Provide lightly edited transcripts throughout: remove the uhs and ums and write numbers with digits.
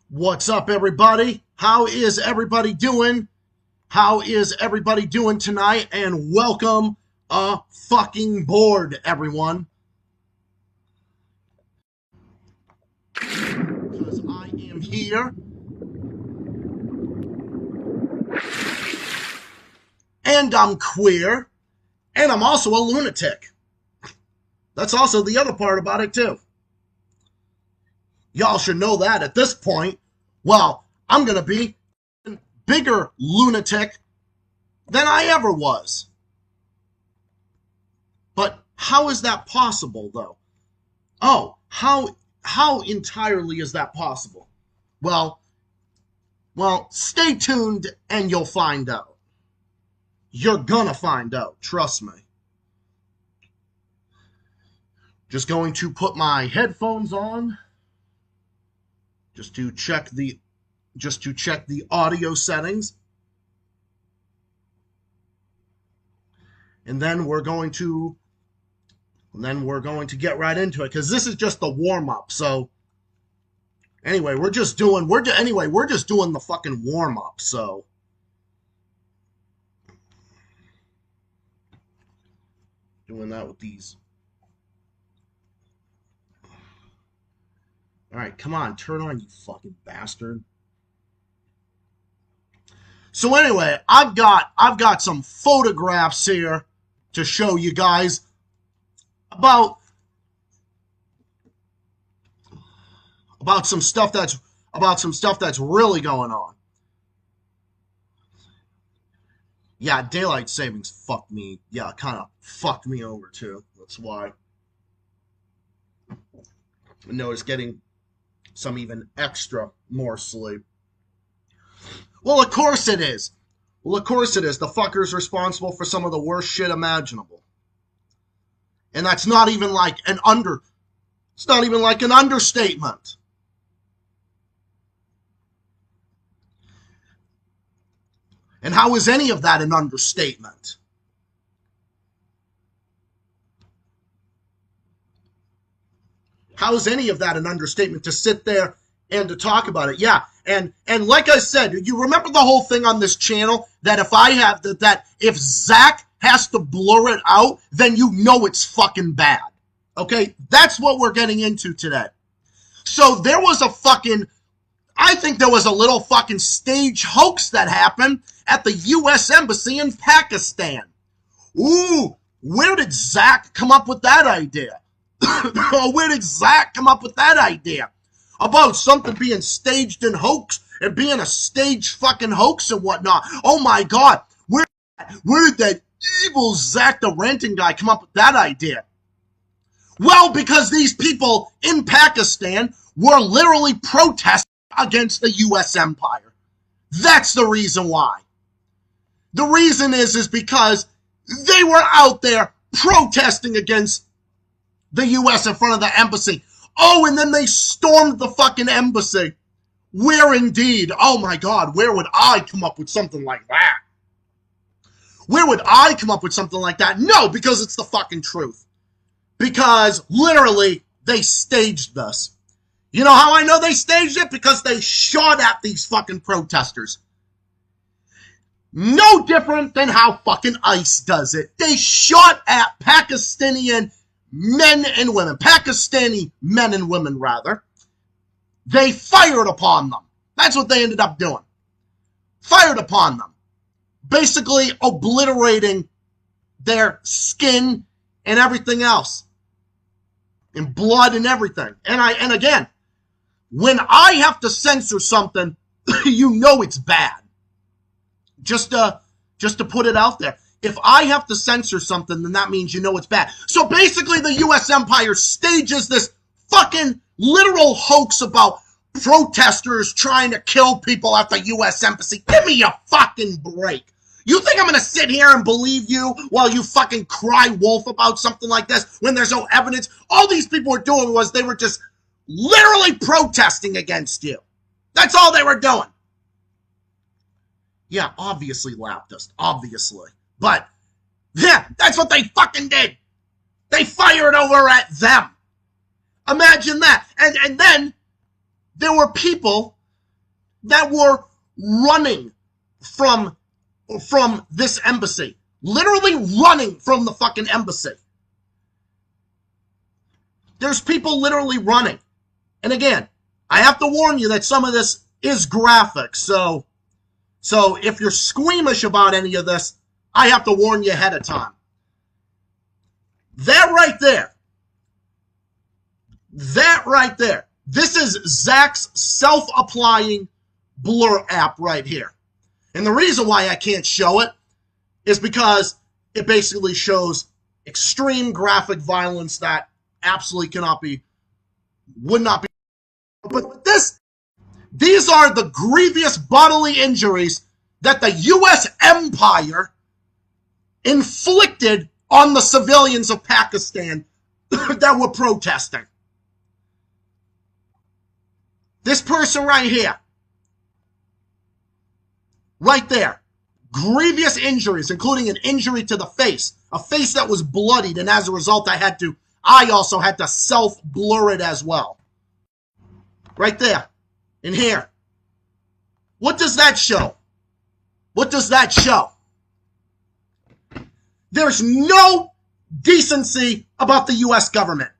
What's up, everybody? How is everybody doing? How is everybody doing tonight? And welcome fucking board, everyone. Because I am here. And I'm queer. And I'm also a lunatic. That's also the other part about it, too. Y'all should know that at this point. Well, I'm going to be a bigger lunatic than I ever was. But how is that possible, though? Oh, how entirely is that possible? Well, stay tuned and you'll find out. You're gonna find out, trust me. Just going to put my headphones on. Just to check the audio settings. And then we're going to get right into it, because this is just the warm-up. So anyway, we're just doing the fucking warm-up. So doing that with these. All right, come on, turn on, you fucking bastard. So anyway, I've got some photographs here to show you guys about some stuff that's really going on. Yeah, daylight savings fucked me. Yeah, kind of fucked me over too. That's why. I noticed getting some even extra more sleep. Well, of course it is. The fucker's responsible for some of the worst shit imaginable. And that's not even like an understatement. And how is any of that an understatement? How is any of that an understatement to sit there and to talk about it? Yeah, and like I said, you remember the whole thing on this channel that if Zach has to blur it out, then you know it's fucking bad. Okay, that's what we're getting into today. So there was I think there was a little fucking stage hoax that happened at the U.S. Embassy in Pakistan. Ooh, where did Zach come up with that idea? Where did Zach come up with that idea? About something being staged in hoax and being a staged fucking hoax and whatnot. Oh my God, where did that evil Zach the Renting guy come up with that idea? Well, because these people in Pakistan were literally protesting against the U.S. empire. That's the reason why. The reason is because they were out there protesting against the U.S. in front of the embassy. Oh, and then they stormed the fucking embassy. Where indeed? Oh my God, where would I come up with something like that? Where would I come up with something like that? No, because it's the fucking truth. Because literally, they staged this. You know how I know they staged it? Because they shot at these fucking protesters. No different than how fucking ICE does it. They shot at Pakistani men and women, rather. They fired upon them. That's what they ended up doing. Fired upon them. Basically obliterating their skin and everything else. And blood and everything. And again, when I have to censor something, you know it's bad. Just to put it out there. If I have to censor something, then that means you know it's bad. So basically the U.S. empire stages this fucking literal hoax about protesters trying to kill people at the U.S. embassy. Give me a fucking break. You think I'm going to sit here and believe you while you fucking cry wolf about something like this when there's no evidence? All these people were doing was they were just literally protesting against you. That's all they were doing. Yeah, obviously leftist. Obviously. But, yeah, that's what they fucking did. They fired over at them. Imagine that. And then there were people that were running from this embassy. Literally running from the fucking embassy. There's people literally running. And again, I have to warn you that some of this is graphic. So if you're squeamish about any of this, I have to warn you ahead of time. That right there. This is Zach's self-applying blur app right here. And the reason why I can't show it is because it basically shows extreme graphic violence that absolutely would not be. But these are the grievous bodily injuries that the U.S. empire inflicted on the civilians of Pakistan that were protesting. This person right here, right there, grievous injuries, including an injury to the face, a face that was bloodied, and as a result, I also had to self-blur it as well. Right there, in here. What does that show? What does that show? There's no decency about the U.S. government.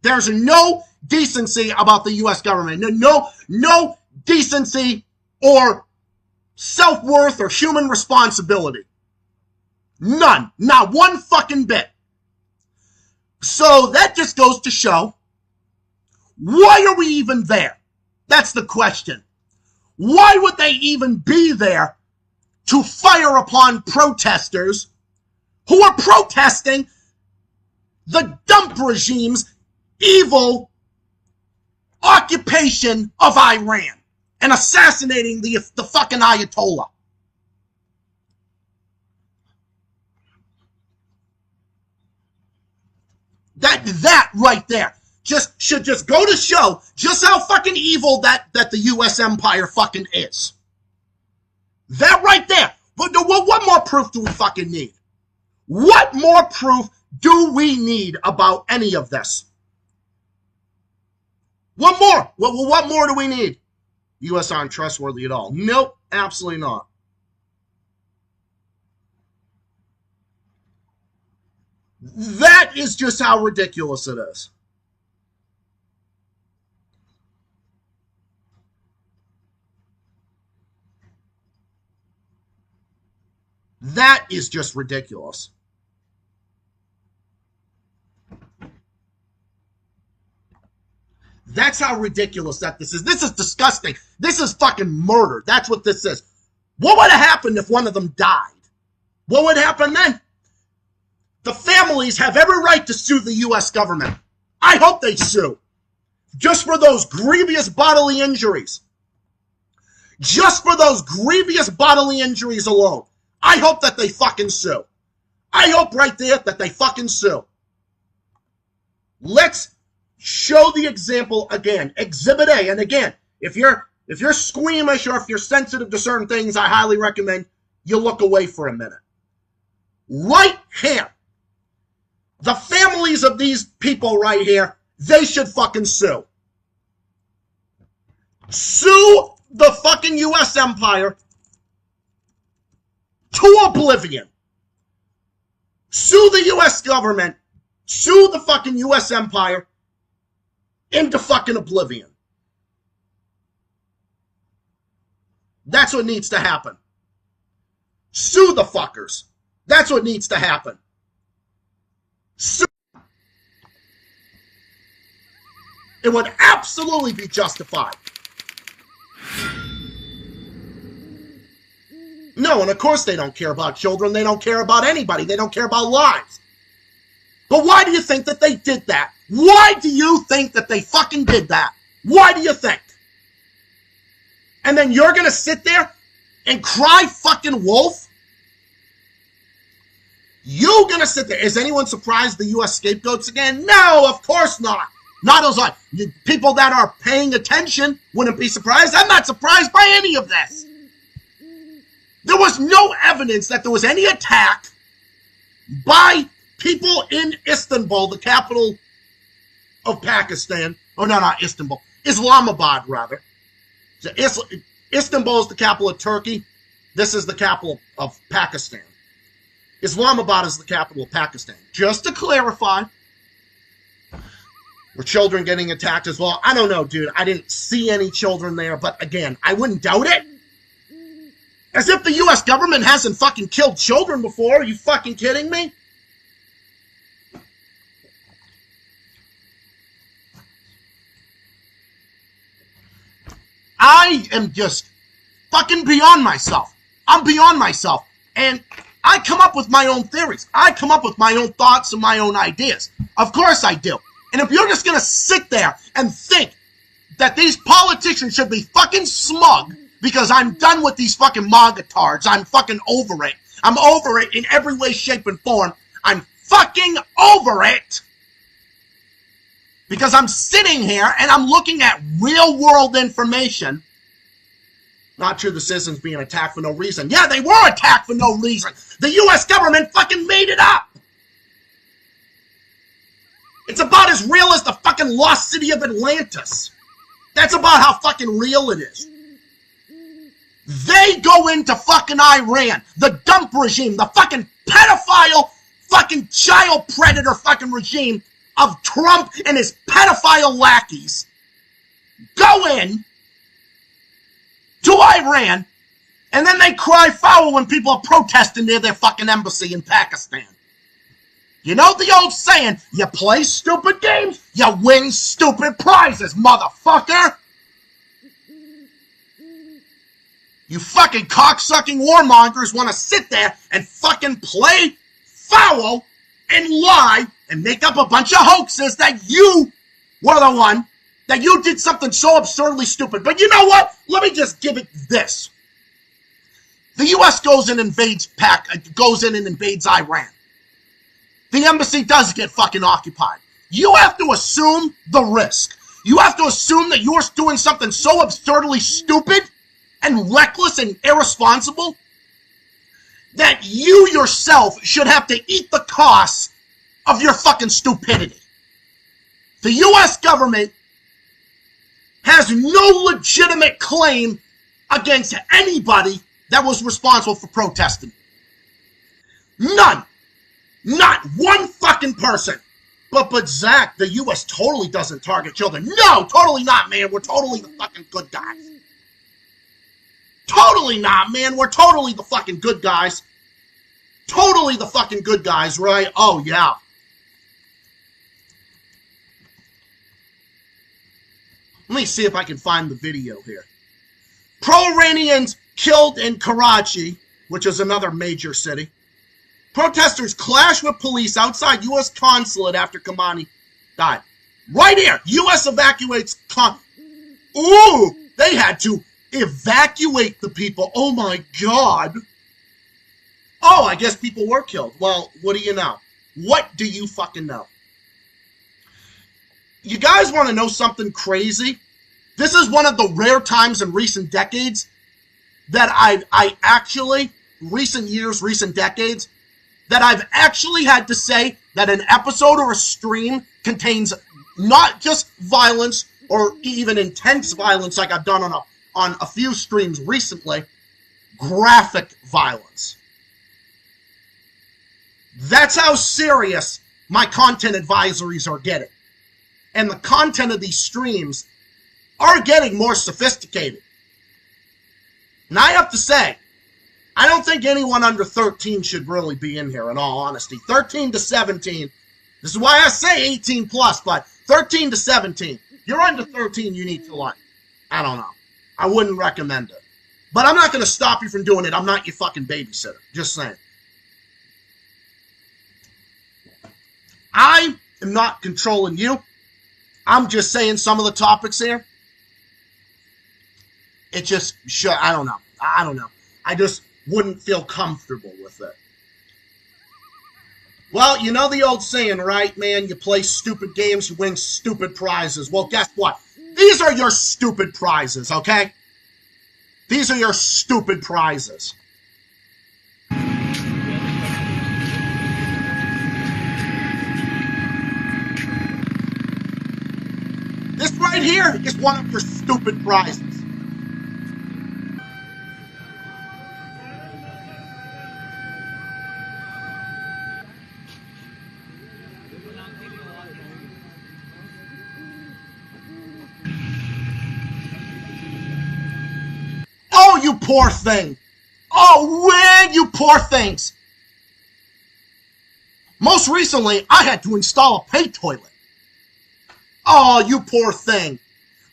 There's no decency about the U.S. government. No decency or self-worth or human responsibility. None. Not one fucking bit. So that just goes to show, why are we even there? That's the question. Why would they even be there to fire upon protesters who are protesting the dump regime's evil occupation of Iran and assassinating the fucking Ayatollah? That right there should just go to show just how fucking evil that the U.S. empire fucking is. That right there. But what more proof do we fucking need? What more proof do we need about any of this? What more? What more do we need? U.S. aren't trustworthy at all. Nope, absolutely not. That is just how ridiculous it is. That is just ridiculous. That's how ridiculous that this is. This is disgusting. This is fucking murder. That's what this is. What would have happened if one of them died? What would happen then? The families have every right to sue the U.S. government. I hope they sue. Just for those grievous bodily injuries. Just for those grievous bodily injuries alone. I hope that they fucking sue. I hope right there that they fucking sue. Let's show the example again. Exhibit A. And again, if you're squeamish or if you're sensitive to certain things, I highly recommend you look away for a minute. Right here. The families of these people right here, they should fucking sue. Sue the fucking U.S. empire to oblivion. Sue the U.S. government. Sue the fucking U.S. empire into fucking oblivion. That's what needs to happen. Sue the fuckers. That's what needs to happen. Sue. It would absolutely be justified. No, and of course they don't care about children. They don't care about anybody. They don't care about lives. But why do you think that they did that? Why do you think that they fucking did that? Why do you think? And then you're going to sit there and cry fucking wolf? You're going to sit there. Is anyone surprised the U.S. scapegoats again? No, of course not. Not those people that are paying attention wouldn't be surprised. I'm not surprised by any of this. There was no evidence that there was any attack by people in Istanbul, the capital of Pakistan. Oh, no, not Istanbul. Islamabad, rather. So Istanbul is the capital of Turkey. This is the capital of Pakistan. Islamabad is the capital of Pakistan. Just to clarify, were children getting attacked as well? I don't know, dude. I didn't see any children there, but again, I wouldn't doubt it. As if the U.S. government hasn't fucking killed children before. Are you fucking kidding me? I am just fucking beyond myself. I'm beyond myself. And I come up with my own theories. I come up with my own thoughts and my own ideas. Of course I do. And if you're just going to sit there and think that these politicians should be fucking smug because I'm done with these fucking MAGA-tards, I'm fucking over it. I'm over it in every way, shape, and form. I'm fucking over it. Because I'm sitting here and I'm looking at real-world information. Not true, the citizens being attacked for no reason. Yeah, they were attacked for no reason. The U.S. government fucking made it up. It's about as real as the fucking lost city of Atlantis. That's about how fucking real it is. They go into fucking Iran, the dump regime, the fucking pedophile, fucking child predator fucking regime of Trump and his pedophile lackeys. Go in to Iran, and then they cry foul when people are protesting near their fucking embassy in Pakistan. You know the old saying, you play stupid games, you win stupid prizes, motherfucker! You fucking cocksucking warmongers want to sit there and fucking play foul and lie and make up a bunch of hoaxes that you were the one, that you did something so absurdly stupid. But you know what? Let me just give it this. The U.S. goes in and invades Iran. The embassy does get fucking occupied. You have to assume the risk. You have to assume that you're doing something so absurdly stupid and reckless and irresponsible that you yourself should have to eat the cost of your fucking stupidity. The U.S. government has no legitimate claim against anybody that was responsible for protesting. None. Not one fucking person. But Zach, the U.S. totally doesn't target children. No, totally not, man. We're totally the fucking good guys. Totally not, man. We're totally the fucking good guys. Totally the fucking good guys, right? Oh, yeah. Let me see if I can find the video here. Pro-Iranians killed in Karachi, which is another major city. Protesters clash with police outside U.S. consulate after Khamenei died. Right here, U.S. evacuates Ooh, they had to evacuate the people. Oh my God. Oh, I guess people were killed. Well, what do you know? What do you fucking know? You guys want to know something crazy? This is one of the rare times in recent decades that I actually, recent decades, that I've actually had to say that an episode or a stream contains not just violence or even intense violence like I've done on a few streams recently, graphic violence. That's how serious my content advisories are getting. And the content of these streams are getting more sophisticated. And I have to say, I don't think anyone under 13 should really be in here, in all honesty. 13 to 17. This is why I say 18 plus, but 13 to 17. If you're under 13, you need to like, I don't know. I wouldn't recommend it. But I'm not going to stop you from doing it. I'm not your fucking babysitter. Just saying. I am not controlling you. I'm just saying some of the topics here. It just, I don't know. I just wouldn't feel comfortable with it. Well, you know the old saying, right, man? You play stupid games, you win stupid prizes. Well, guess what? These are your stupid prizes, okay? These are your stupid prizes. This right here is one of your stupid prizes. poor thing. Oh, man, you poor things. Most recently, I had to install a pay toilet. Oh, you poor thing.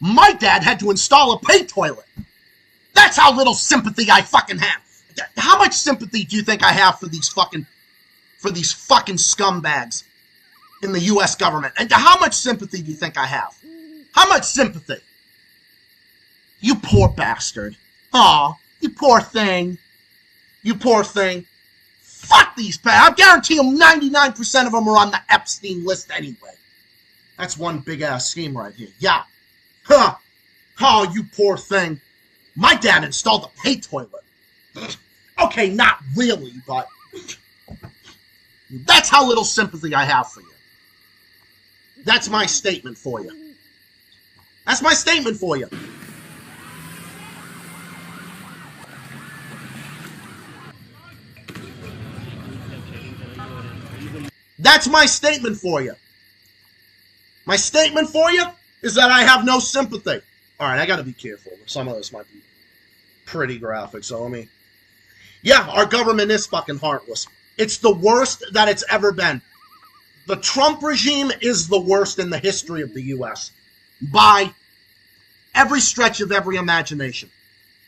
My dad had to install a pay toilet. That's how little sympathy I fucking have. How much sympathy do you think I have for these fucking scumbags in the U.S. government? And how much sympathy do you think I have? How much sympathy? You poor bastard. Aw, you poor thing. You poor thing. Fuck these bastards. I guarantee you 99% of them are on the Epstein list anyway. That's one big-ass scheme right here. Yeah. Huh. Oh, you poor thing. My dad installed a pay toilet. Okay, not really, but that's how little sympathy I have for you. That's my statement for you. That's my statement for you. That's my statement for you. My statement for you is that I have no sympathy. All right, I got to be careful. Some of this might be pretty graphic, so let me... Yeah, our government is fucking heartless. It's the worst that it's ever been. The Trump regime is the worst in the history of the U.S. by every stretch of every imagination.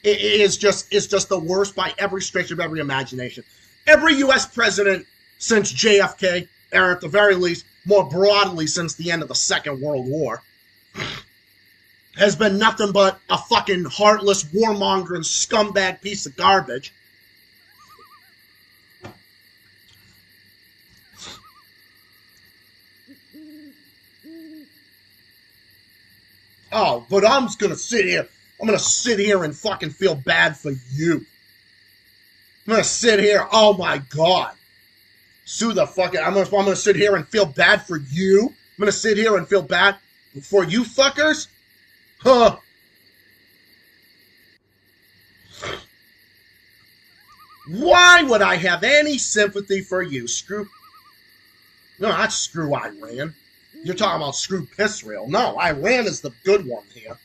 It is just the worst by every stretch of every imagination. Every U.S. president since JFK, or at the very least, more broadly since the end of the Second World War, has been nothing but a fucking heartless, warmongering, scumbag piece of garbage. Oh, but I'm just gonna sit here. I'm gonna sit here and fucking feel bad for you. I'm gonna sit here. Oh my God. Sue the fucking. I'm gonna sit here and feel bad for you. I'm gonna sit here and feel bad for you fuckers. Huh. Why would I have any sympathy for you? Screw. No, not screw Iran. You're talking about screw Israel. No, Iran is the good one here.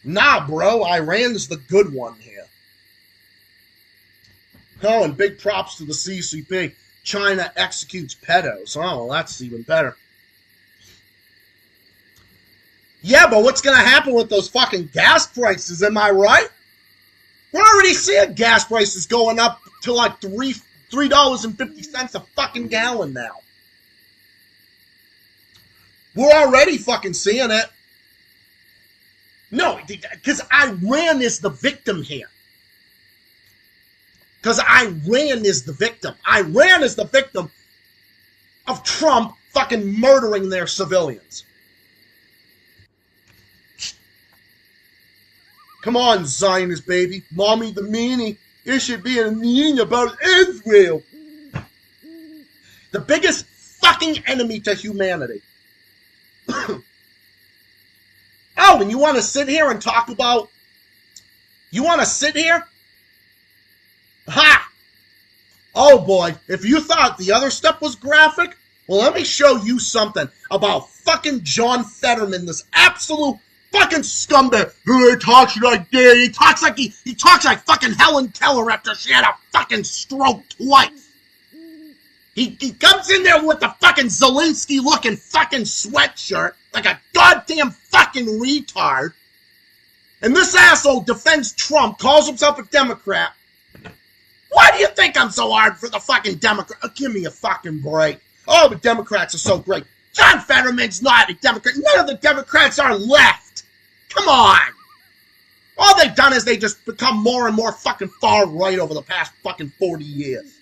Nah, bro, Iran is the good one here. Oh, and big props to the CCP. China executes pedos. Oh, well, that's even better. Yeah, but what's going to happen with those fucking gas prices, am I right? We're already seeing gas prices going up to like $3.50 a fucking gallon now. We're already fucking seeing it. No, because Iran is the victim here. Because Iran is the victim. Iran is the victim of Trump fucking murdering their civilians. Come on, Zionist baby. Mommy the meanie. It should be a mean about Israel. The biggest fucking enemy to humanity. Oh, and you want to sit here and talk about... You want to sit here? Ha! Oh boy, if you thought the other stuff was graphic, well, let me show you something about fucking John Fetterman, this absolute fucking scumbag. He talks like that. He talks like fucking Helen Keller after she had a fucking stroke twice. He comes in there with the fucking Zelensky-looking fucking sweatshirt like a goddamn fucking retard. And this asshole defends Trump, calls himself a Democrat. Why do you think I'm so hard for the fucking Democrat? Oh, give me a fucking break. Oh, the Democrats are so great. John Fetterman's not a Democrat. None of the Democrats are left. Come on. All they've done is they just become more and more fucking far right over the past fucking 40 years.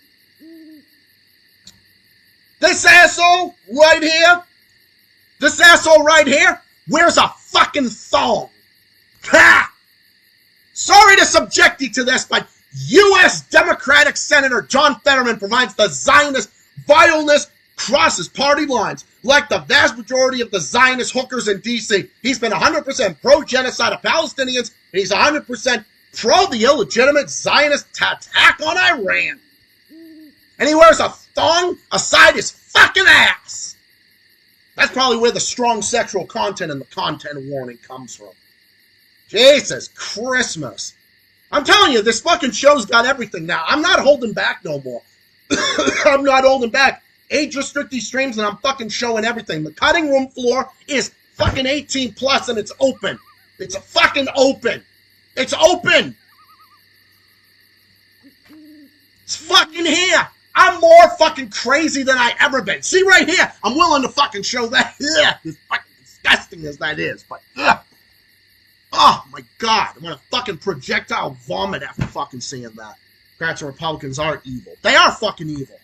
This asshole right here, wears a fucking thong. Ha! Sorry to subject you to this, but U.S. Democratic Senator John Fetterman provides the Zionist vileness crosses party lines. Like the vast majority of the Zionist hookers in D.C., he's been 100% pro-genocide of Palestinians, and he's 100% pro the illegitimate Zionist attack on Iran. And he wears a thong aside his fucking ass. That's probably where the strong sexual content and the content warning comes from. Jesus Christmas. I'm telling you, this fucking show's got everything now. I'm not holding back no more. I'm not holding back. Age-restricted streams, and I'm fucking showing everything. The cutting room floor is fucking 18 plus, and it's open. It's fucking open. It's open. It's fucking here. I'm more fucking crazy than I ever been. See right here? I'm willing to fucking show that. Yeah, as fucking disgusting as that is, but oh my God, I'm gonna fucking projectile vomit after fucking seeing that. Democrats and Republicans are evil. They are fucking evil.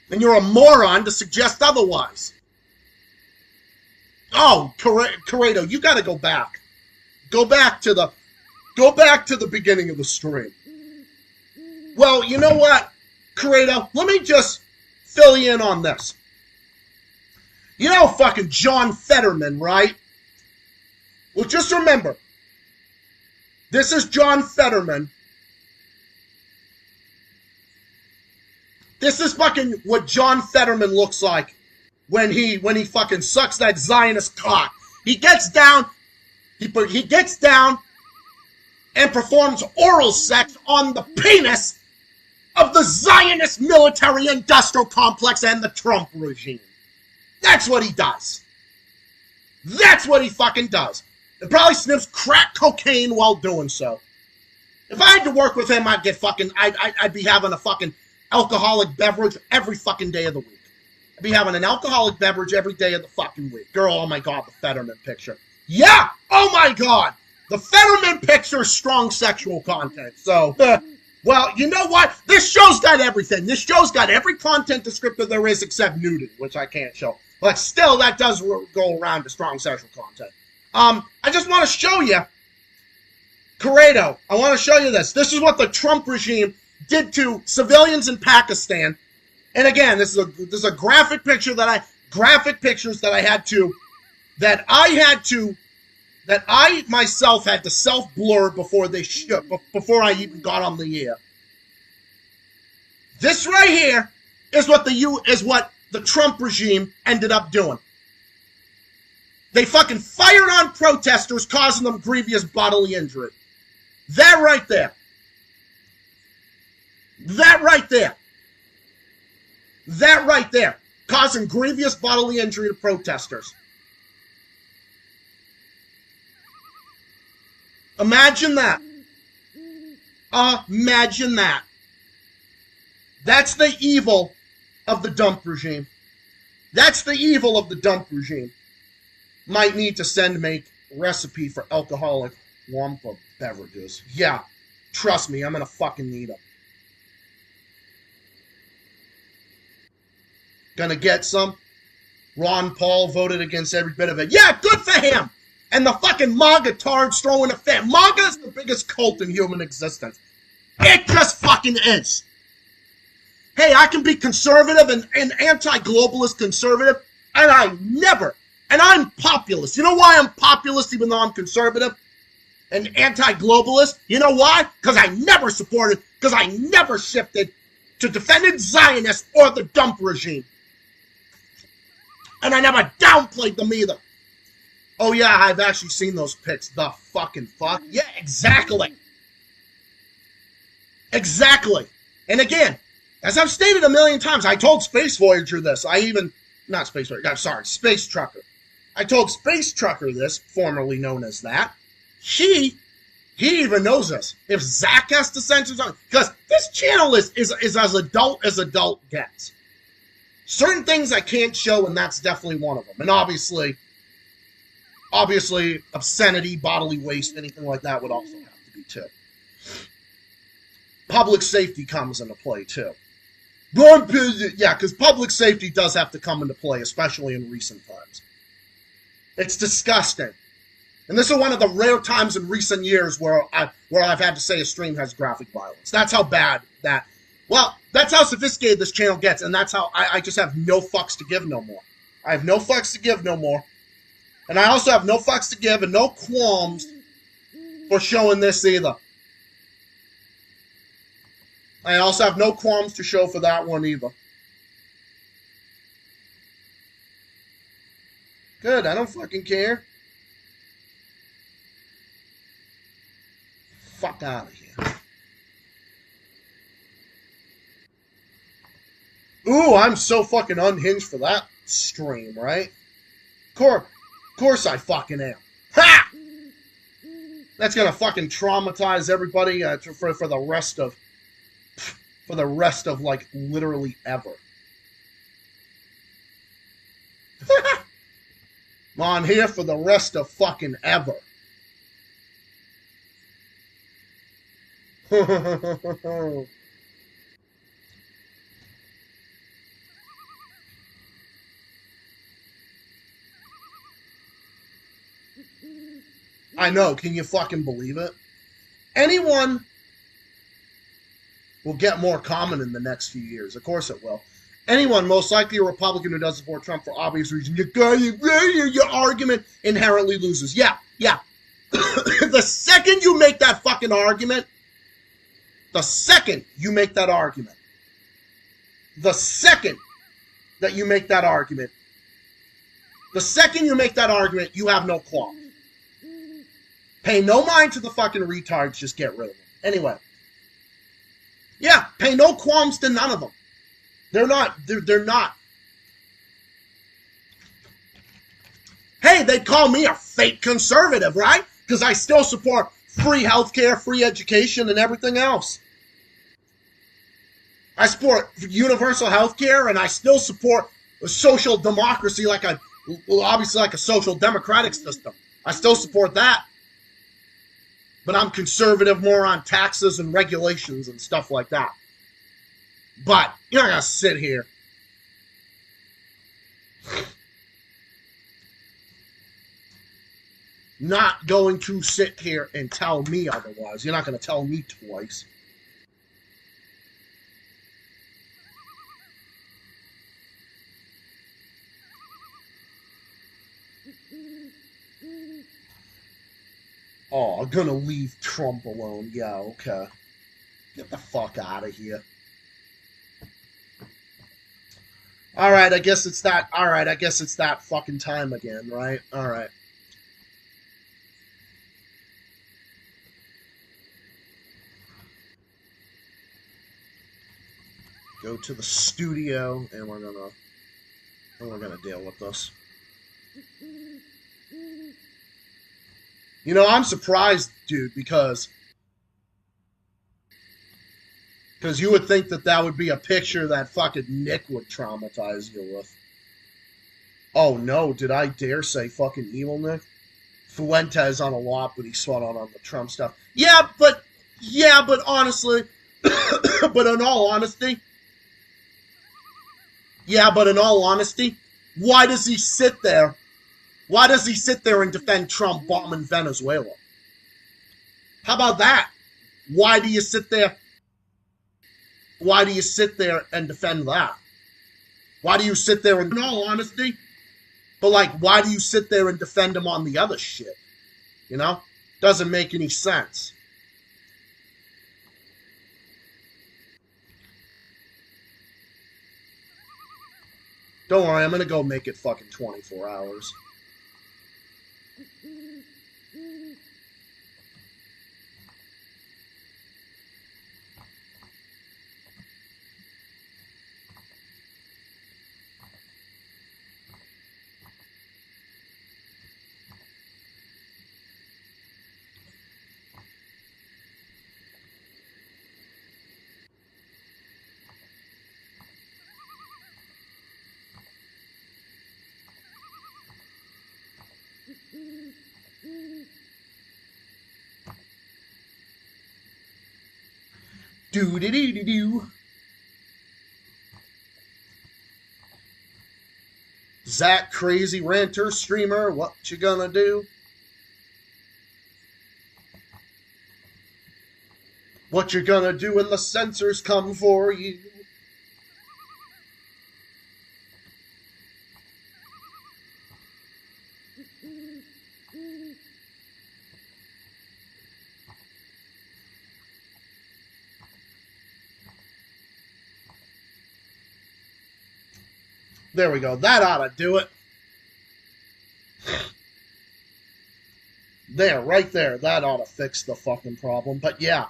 And you're a moron to suggest otherwise. Oh, Corrado, you gotta go back. Go back to the beginning of the stream. Well, you know what, Corrado? Let me just fill you in on this. You know fucking John Fetterman, right? Well, just remember, this is John Fetterman. This is fucking what John Fetterman looks like when he fucking sucks that Zionist cock. He gets down and performs oral sex on the penis of the Zionist military-industrial complex and the Trump regime. That's what he does. That's what he fucking does. And probably sniffs crack cocaine while doing so. If I had to work with him, I'd be having a fucking alcoholic beverage every fucking day of the week. I'd be having an alcoholic beverage every day of the fucking week. Girl, oh my God, the Fetterman picture. Yeah, oh my God. The Fetterman picture is strong sexual content. So, well, you know what? This show's got everything. This show's got every content descriptor there is except nudity, which I can't show. But still, that does go around to strong sexual content. I just want to show you, Corrado, I want to show you this. This is what the Trump regime did to civilians in Pakistan. And again, this is a graphic picture that I myself had to self-blur before I even got on the air. This right here is what the Trump regime ended up doing. They fucking fired on protesters, causing them grievous bodily injury. That right there. That right there. That right there. Causing grievous bodily injury to protesters. Imagine that. Imagine that. That's the evil of the dump regime. That's the evil of the dump regime. Might need to make recipe for alcoholic Wampa beverages. Yeah, trust me, I'm gonna fucking need them. Gonna get some. Ron Paul voted against every bit of it. Yeah, good for him! And the fucking MAGA tards throwing a fit. MAGA is the biggest cult in human existence. It just fucking is. Hey, I can be conservative and anti-globalist conservative, and I'm populist. You know why I'm populist even though I'm conservative and anti-globalist? You know why? Because I never shifted to defending Zionists or the dump regime. And I never downplayed them either. Oh yeah, I've actually seen those pics. The fucking fuck. Yeah, exactly. Exactly. And again, as I've stated a million times, I told Space Voyager this. Space Trucker. I told Space Trucker this, formerly known as that. He even knows this. If Zach has to censor something, because this channel is as adult as adult gets. Certain things I can't show, and that's definitely one of them. And obviously, obscenity, bodily waste, anything like that would also have to be too. Public safety comes into play too. Yeah, because public safety does have to come into play, especially in recent times. It's disgusting. And this is one of the rare times in recent years where I've had to say a stream has graphic violence. That's how bad that... Well, that's how sophisticated this channel gets, and that's how I just have no fucks to give no more. I have no fucks to give no more. And I also have no fucks to give and no qualms for showing this either. I also have no qualms to show for that one either. Good, I don't fucking care. Fuck out of here. Ooh, I'm so fucking unhinged for that stream, right? Course I fucking am. Ha! That's gonna fucking traumatize everybody for the rest of like literally ever. I'm on here for the rest of fucking ever. I know, can you fucking believe it? Anyone will get more common in the next few years. Of course it will. Anyone, most likely a Republican who does support Trump for obvious reasons, your argument inherently loses. Yeah. The second you make that fucking argument, the second you make that argument, the second you make that argument, you have no qualms. Pay no mind to the fucking retards, just get rid of them. Anyway. Yeah, pay no qualms to none of them. They're not. Hey, they'd call me a fake conservative, right? Because I still support free healthcare, free education, and everything else. I support universal healthcare, and I still support a social democracy obviously like a social democratic system. I still support that. But I'm conservative more on taxes and regulations and stuff like that. But you're not going to sit here. Not going to sit here and tell me otherwise. You're not going to tell me twice. Oh, I'm gonna leave Trump alone. Yeah, okay. Get the fuck out of here. Alright, I guess it's that fucking time again, right? Alright. Go to the studio and we're gonna deal with this. You know, I'm surprised, dude, because you would think that would be a picture that fucking Nick would traumatize you with. Oh no, did I dare say fucking evil Nick? Fuentes on a lot, but he swung on the Trump stuff. Yeah, but honestly, but in all honesty, why does he sit there? Why does he sit there and defend Trump bombing Venezuela? How about that? Why do you sit there and defend that? Why do you sit there and, in all honesty, but like, why do you sit there and defend him on the other shit? You know? Doesn't make any sense. Don't worry, I'm gonna go make it fucking 24 hours. Do-do-do-do-do. Zach, crazy ranter, streamer, what you gonna do? What you gonna do when the censors come for you? There we go. That ought to do it. There, right there. That ought to fix the fucking problem. But yeah.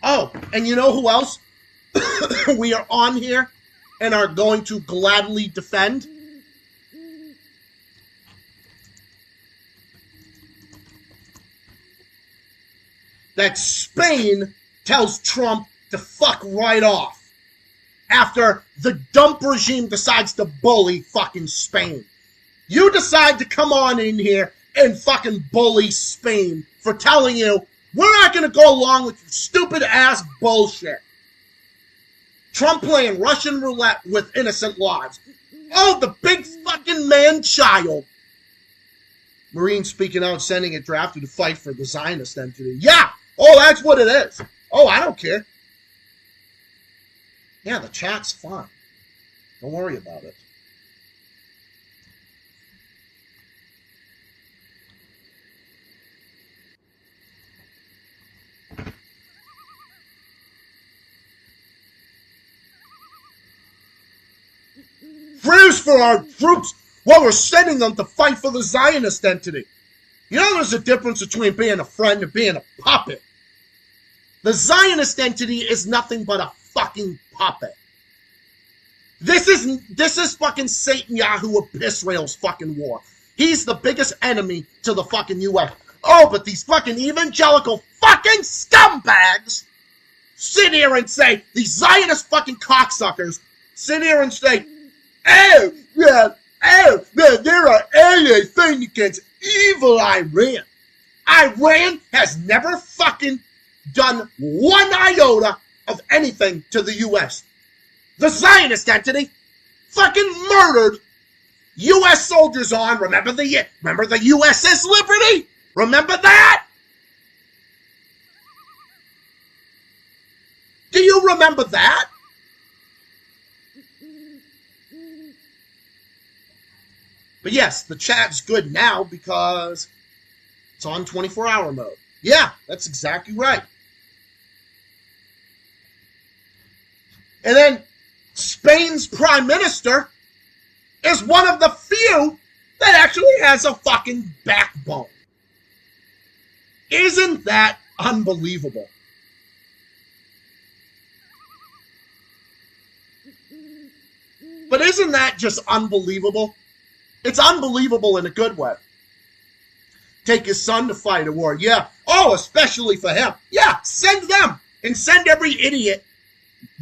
Oh, and you know who else we are on here and are going to gladly defend? That Spain tells Trump to fuck right off after the dump regime decides to bully fucking Spain. You decide to come on in here and fucking bully Spain for telling you, we're not going to go along with your stupid ass bullshit. Trump playing Russian roulette with innocent lives. Oh, the big fucking man-child. Marine speaking out, sending it drafted to fight for the Zionist entity. Yeah! Oh, that's what it is. Oh, I don't care. Yeah, the chat's fine. Don't worry about it. Freeze for our troops while we're sending them to fight for the Zionist entity. You know there's a difference between being a friend and being a puppet. The Zionist entity is nothing but a fucking puppet. This is fucking Satan Yahoo of Israel's fucking war. He's the biggest enemy to the fucking U.S. Oh, but these fucking evangelical fucking scumbags sit here and say, these Zionist fucking cocksuckers sit here and say, there are anything against evil Iran. Iran has never fucking done one iota of anything to the U.S. The Zionist entity fucking murdered U.S. soldiers on, remember the USS Liberty? Remember that? Do you remember that? But yes, the chat's good now because it's on 24-hour mode. Yeah, that's exactly right. And then Spain's prime minister is one of the few that actually has a fucking backbone. Isn't that unbelievable? But isn't that just unbelievable? It's unbelievable in a good way. Take his son to fight a war. Yeah. Oh, especially for him. Yeah, send them. And send every idiot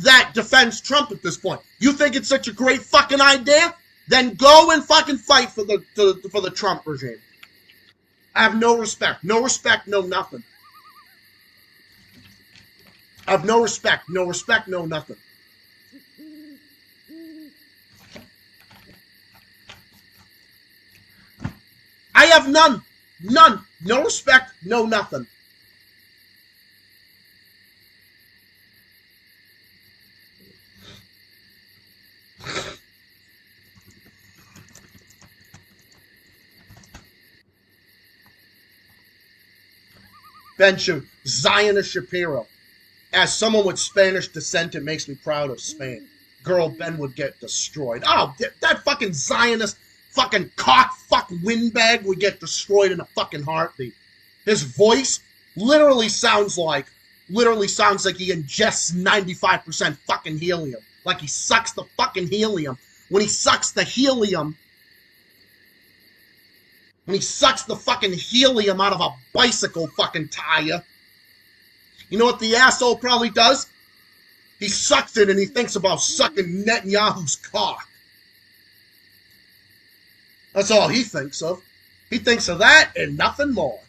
that defends Trump at this point. You think it's such a great fucking idea? Then go and fucking fight for the Trump regime. I have no respect. No respect, no nothing. I have no respect. No respect, no nothing. I have none. None. No respect, no nothing. Ben Zionist Shapiro. As someone with Spanish descent, it makes me proud of Spain. Girl, Ben would get destroyed. Oh, that fucking Zionist fucking cock fuck windbag would get destroyed in a fucking heartbeat. His voice literally sounds like he ingests 95% fucking helium. Like he sucks the fucking helium. When he sucks the fucking helium out of a bicycle fucking tire, you know what the asshole probably does? He sucks it and he thinks about sucking Netanyahu's cock. That's all he thinks of. He thinks of that and nothing more.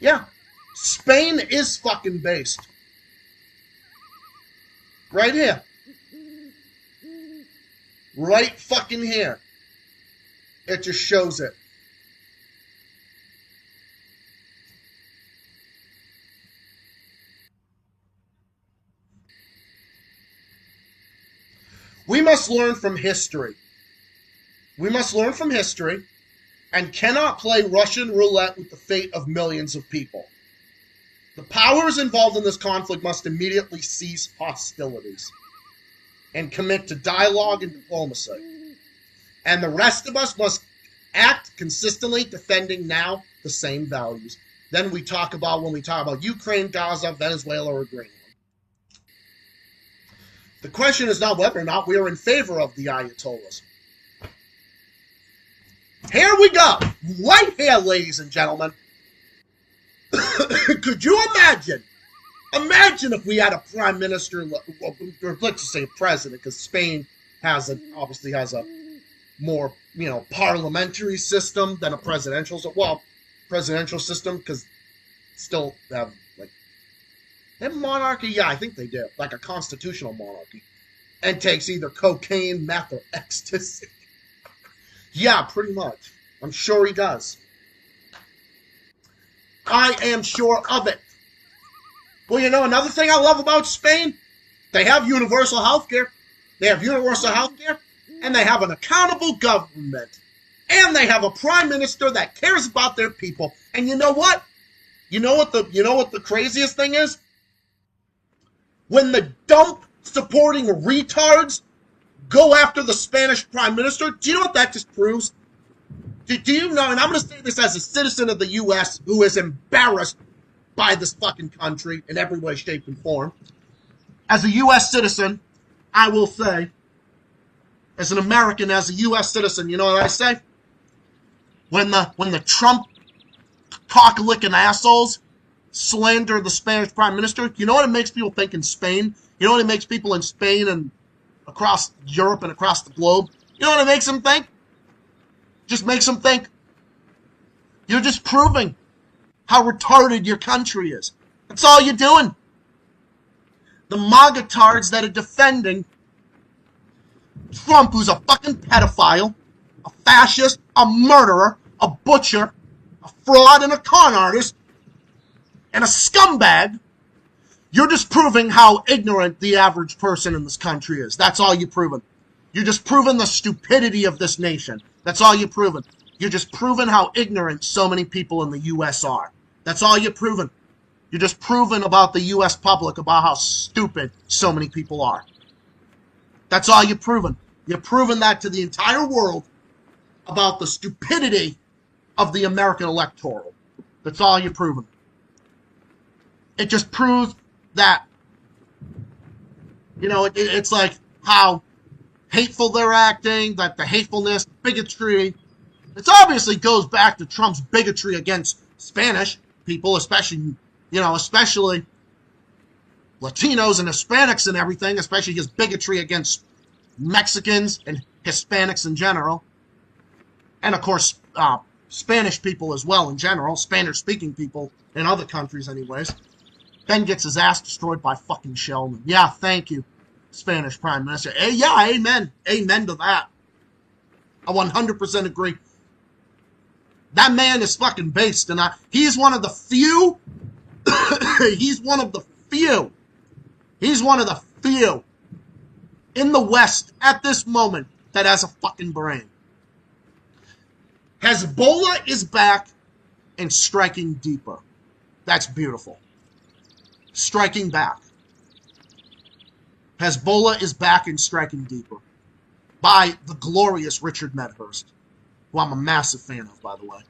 Yeah, Spain is fucking based. Right here. Right fucking here. It just shows it. We must learn from history. We must learn from history and cannot play Russian roulette with the fate of millions of people. The powers involved in this conflict must immediately cease hostilities and commit to dialogue and diplomacy. And the rest of us must act consistently defending now the same values. Then we talk about when we talk about Ukraine, Gaza, Venezuela, or Greenland. The question is not whether or not we are in favor of the Ayatollahs. Here we go. Right here, ladies and gentlemen. Could you imagine? Imagine if we had a prime minister, or let's just say a president, because Spain obviously has a more, parliamentary system than a presidential system, because still have, they have a monarchy? Yeah, I think they do. Like a constitutional monarchy. And takes either cocaine, meth, or ecstasy. Yeah, pretty much. I'm sure he does. I am sure of it. Well, another thing I love about Spain, they have universal health care. They have universal health care, and they have an accountable government. And they have a prime minister that cares about their people. And you know what? You know what the craziest thing is? When the dump supporting retards go after the Spanish prime minister, do you know what that just proves? Do you know, and I'm going to say this as a citizen of the U.S. who is embarrassed by this fucking country in every way, shape, and form. As a U.S. citizen, I will say, as an American, as a U.S. citizen, you know what I say? When the Trump cock-licking assholes slander the Spanish prime minister, you know what it makes people think in Spain? You know what it makes people in Spain and across Europe and across the globe? You know what it makes them think? Just makes them think you're just proving how retarded your country is. That's all you're doing. The MAGA-tards that are defending Trump, who's a fucking pedophile, a fascist, a murderer, a butcher, a fraud, and a con artist, and a scumbag, you're just proving how ignorant the average person in this country is. That's all you're proving. You're just proving the stupidity of this nation. That's all you're proving. You're just proving how ignorant so many people in the U.S. are. That's all you're proving. You're just proving about the U.S. public about how stupid so many people are. That's all you're proving. You're proving that to the entire world about the stupidity of the American electorate. That's all you're proving. It just proves that, it's like how hateful they're acting, that the hatefulness, bigotry, it obviously goes back to Trump's bigotry against Spanish people, especially Latinos and Hispanics and everything, especially his bigotry against Mexicans and Hispanics in general. And, of course, Spanish people as well in general, Spanish-speaking people in other countries anyways. Then gets his ass destroyed by fucking Sheldon. Yeah, thank you, Spanish Prime Minister. Yeah, amen. Amen to that. I 100% agree. That man is fucking based, and he's one of the few. He's one of the few in the West at this moment that has a fucking brain. Hezbollah is back and striking deeper. That's beautiful. Striking back. Hezbollah is back and striking deeper. By the glorious Richard Medhurst, who I'm a massive fan of, by the way.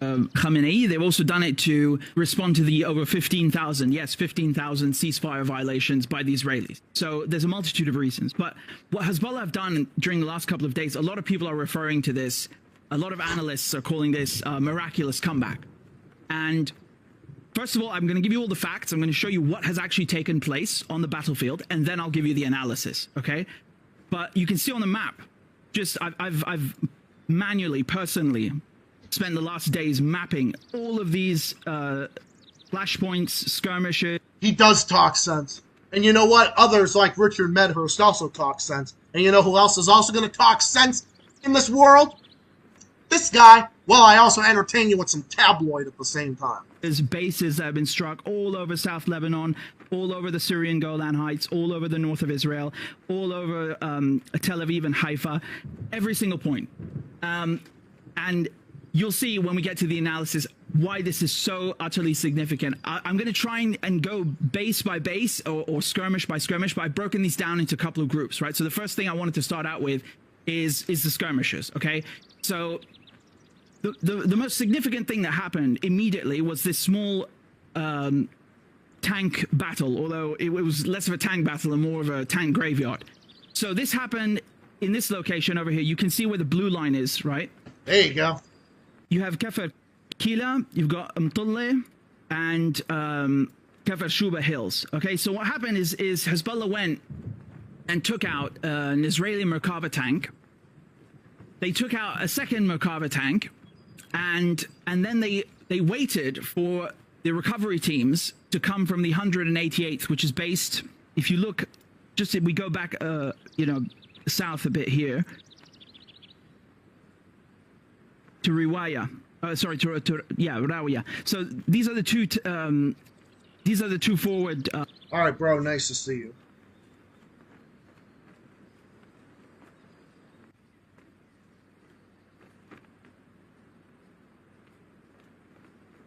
Khamenei, they've also done it to respond to the over 15,000 ceasefire violations by the Israelis. So there's a multitude of reasons. But what Hezbollah have done during the last couple of days, a lot of people are referring to this, a lot of analysts are calling this a miraculous comeback. And first of all, I'm going to give you all the facts. I'm going to show you what has actually taken place on the battlefield, and then I'll give you the analysis, okay? But you can see on the map, I've manually, personally, spent the last days mapping all of these flashpoints, skirmishes. He does talk sense. And you know what? Others like Richard Medhurst also talk sense. And you know who else is also going to talk sense in this world? This guy. Well, I also entertain you with some tabloid at the same time. There's bases that have been struck all over South Lebanon, all over the Syrian Golan Heights, all over the north of Israel, all over Tel Aviv and Haifa, every single point. And you'll see when we get to the analysis why this is so utterly significant. I'm going to try and go base by base or skirmish by skirmish, but I've broken these down into a couple of groups, right? So the first thing I wanted to start out with is the skirmishers, okay? So the most significant thing that happened immediately was this small tank battle, although it was less of a tank battle and more of a tank graveyard. So this happened in this location over here. You can see where the blue line is, right? There you go. You have Kafir Kila, you've got Mtulle, and Kafir Shuba Hills. Okay, so what happened is Hezbollah went and took out an Israeli Merkava tank. They took out a second Merkava tank, and then they waited for the recovery teams to come from the 188th, which is based, if you look, just if we go back, you know, south a bit here, to Riwaya. Sorry, to Rawiyah. So these are the two forward. All right, bro. Nice to see you.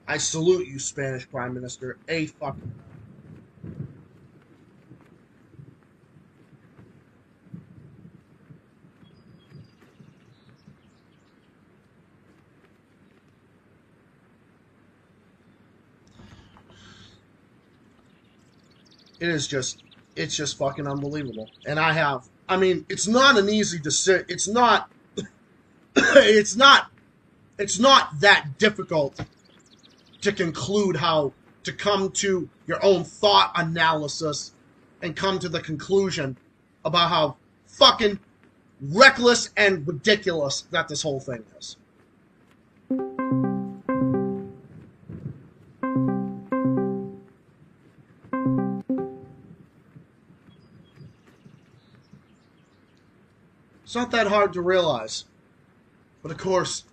I salute you, Spanish Prime Minister. A fucking. It's just fucking unbelievable. And I mean, it's not an easy decision. It's not that difficult to conclude how to come to your own thought analysis and come to the conclusion about how fucking reckless and ridiculous that this whole thing is. It's not that hard to realize. But of course,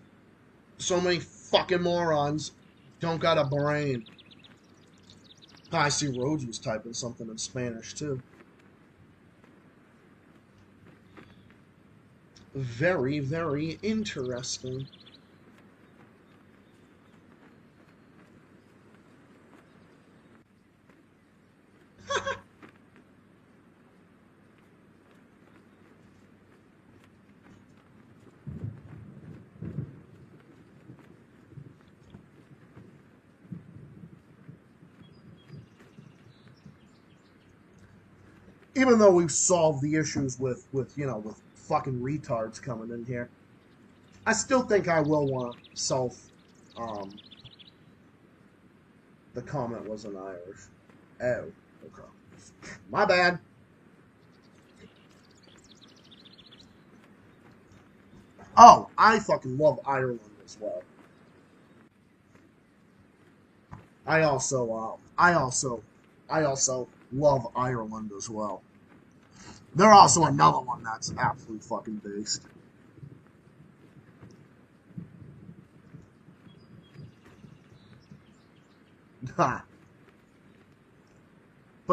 so many fucking morons don't got a brain. I see Roju's typing something in Spanish too. Very, very interesting. Even though we've solved the issues with fucking retards coming in here, I still think I will want to the comment wasn't Irish. Oh, okay. My bad. Oh, I fucking love Ireland as well. I also love Ireland as well. They're also another one that's absolute fucking beast. But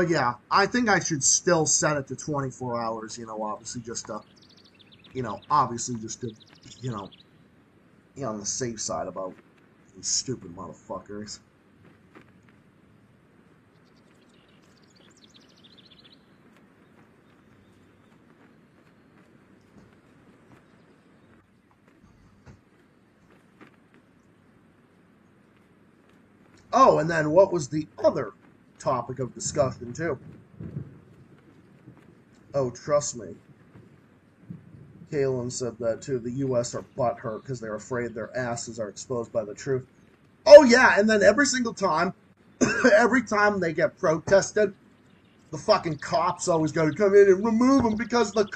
yeah, I think I should still set it to 24 hours, obviously just to, on the safe side about these stupid motherfuckers. Oh, and then what was the other topic of discussion, too? Oh, trust me. Kalen said that, too. The U.S. are butthurt because they're afraid their asses are exposed by the truth. Oh, yeah, and then every single time, every time they get protested, the fucking cops always got to come in and remove them because the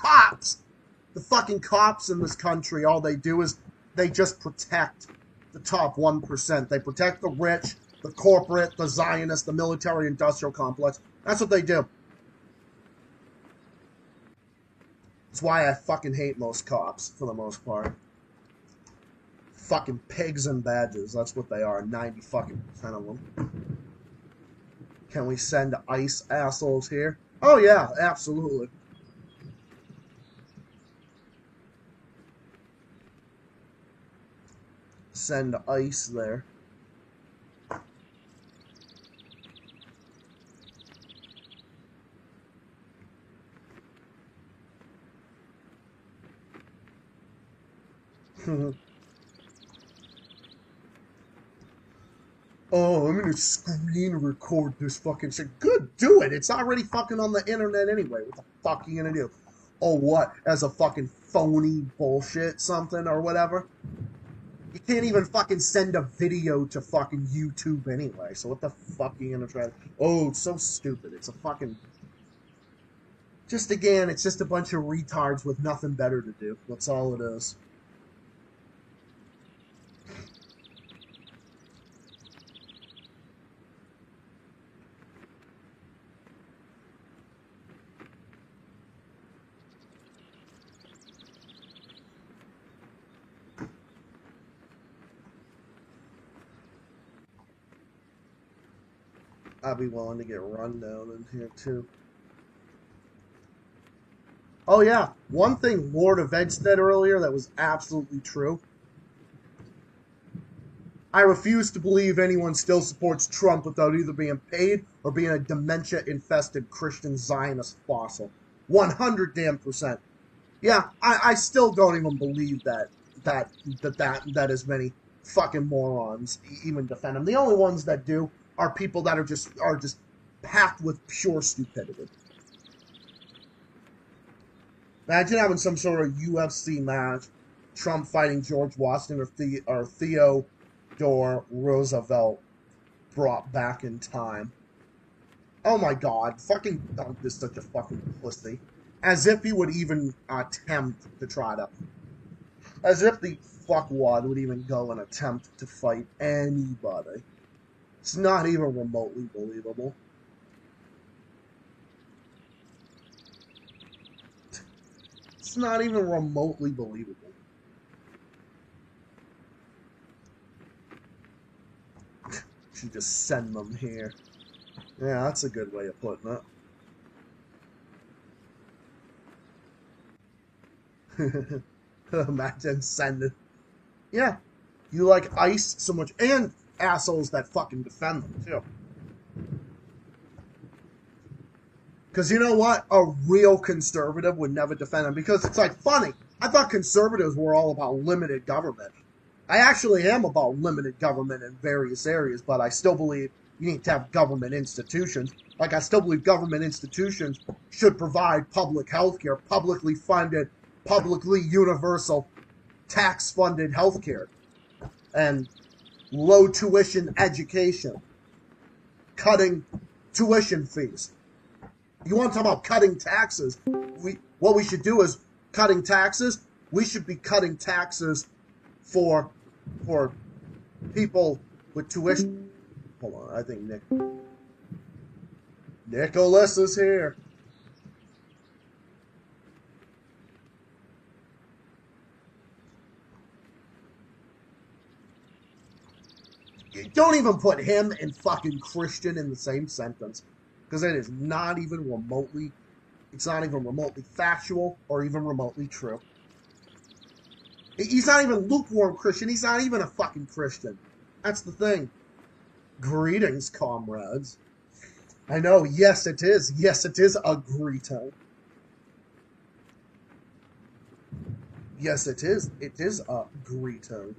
fucking cops in this country, all they do is they just protect the top 1%. They protect the rich, the corporate, the Zionist, the military-industrial complex. That's what they do. That's why I fucking hate most cops, for the most part. Fucking pigs and badges. That's what they are. 90 fucking % of them. Can we send ICE assholes here? Oh, yeah, absolutely. send ICE there. Oh, I'm gonna screen record this fucking shit. Good, do it. It's already fucking on the internet anyway. What the fuck are you gonna do? Oh, what? As a fucking phony bullshit something or whatever? You can't even fucking send a video to fucking YouTube anyway, so what the fuck are you gonna try? Oh, it's so stupid. It's a fucking... Just again, it's just a bunch of retards with nothing better to do. That's all it is. I'd be willing to get run down in here too. Oh yeah, one thing Lord of Ed said earlier that was absolutely true. I refuse to believe anyone still supports Trump without either being paid or being a dementia-infested Christian Zionist fossil. 100%. Yeah, I still don't even believe that as many fucking morons even defend him. The only ones that do are people that are just packed with pure stupidity. Imagine having some sort of UFC match, Trump fighting George Washington or Theodore Roosevelt brought back in time. Oh my god, fucking Dunk is such a fucking pussy. As if he would even attempt to try to... As if the fuckwad would even go and attempt to fight anybody. It's not even remotely believable. It's not even remotely believable. Should just send them here. Yeah, that's a good way of putting it. Imagine sending... Yeah, you like ICE so much, and assholes that fucking defend them, too. Because you know what? A real conservative would never defend them, because it's like, funny, I thought conservatives were all about limited government. I actually am about limited government in various areas, but I still believe you need to have government institutions. Like, I still believe government institutions should provide public health care, publicly funded, publicly universal, tax-funded health care, and low tuition education, cutting tuition fees. You want to talk about cutting taxes? What we should do is cutting taxes. We should be cutting taxes for people with tuition. Hold on, I think Nicholas is here. Don't even put him and fucking Christian in the same sentence, because it is not even remotely, it's not even remotely factual or even remotely true. He's not even lukewarm Christian. He's not even a fucking Christian. That's the thing. Greetings, comrades. I know, yes it is. Yes, it is a greeting. Yes, it is. It is a greeting.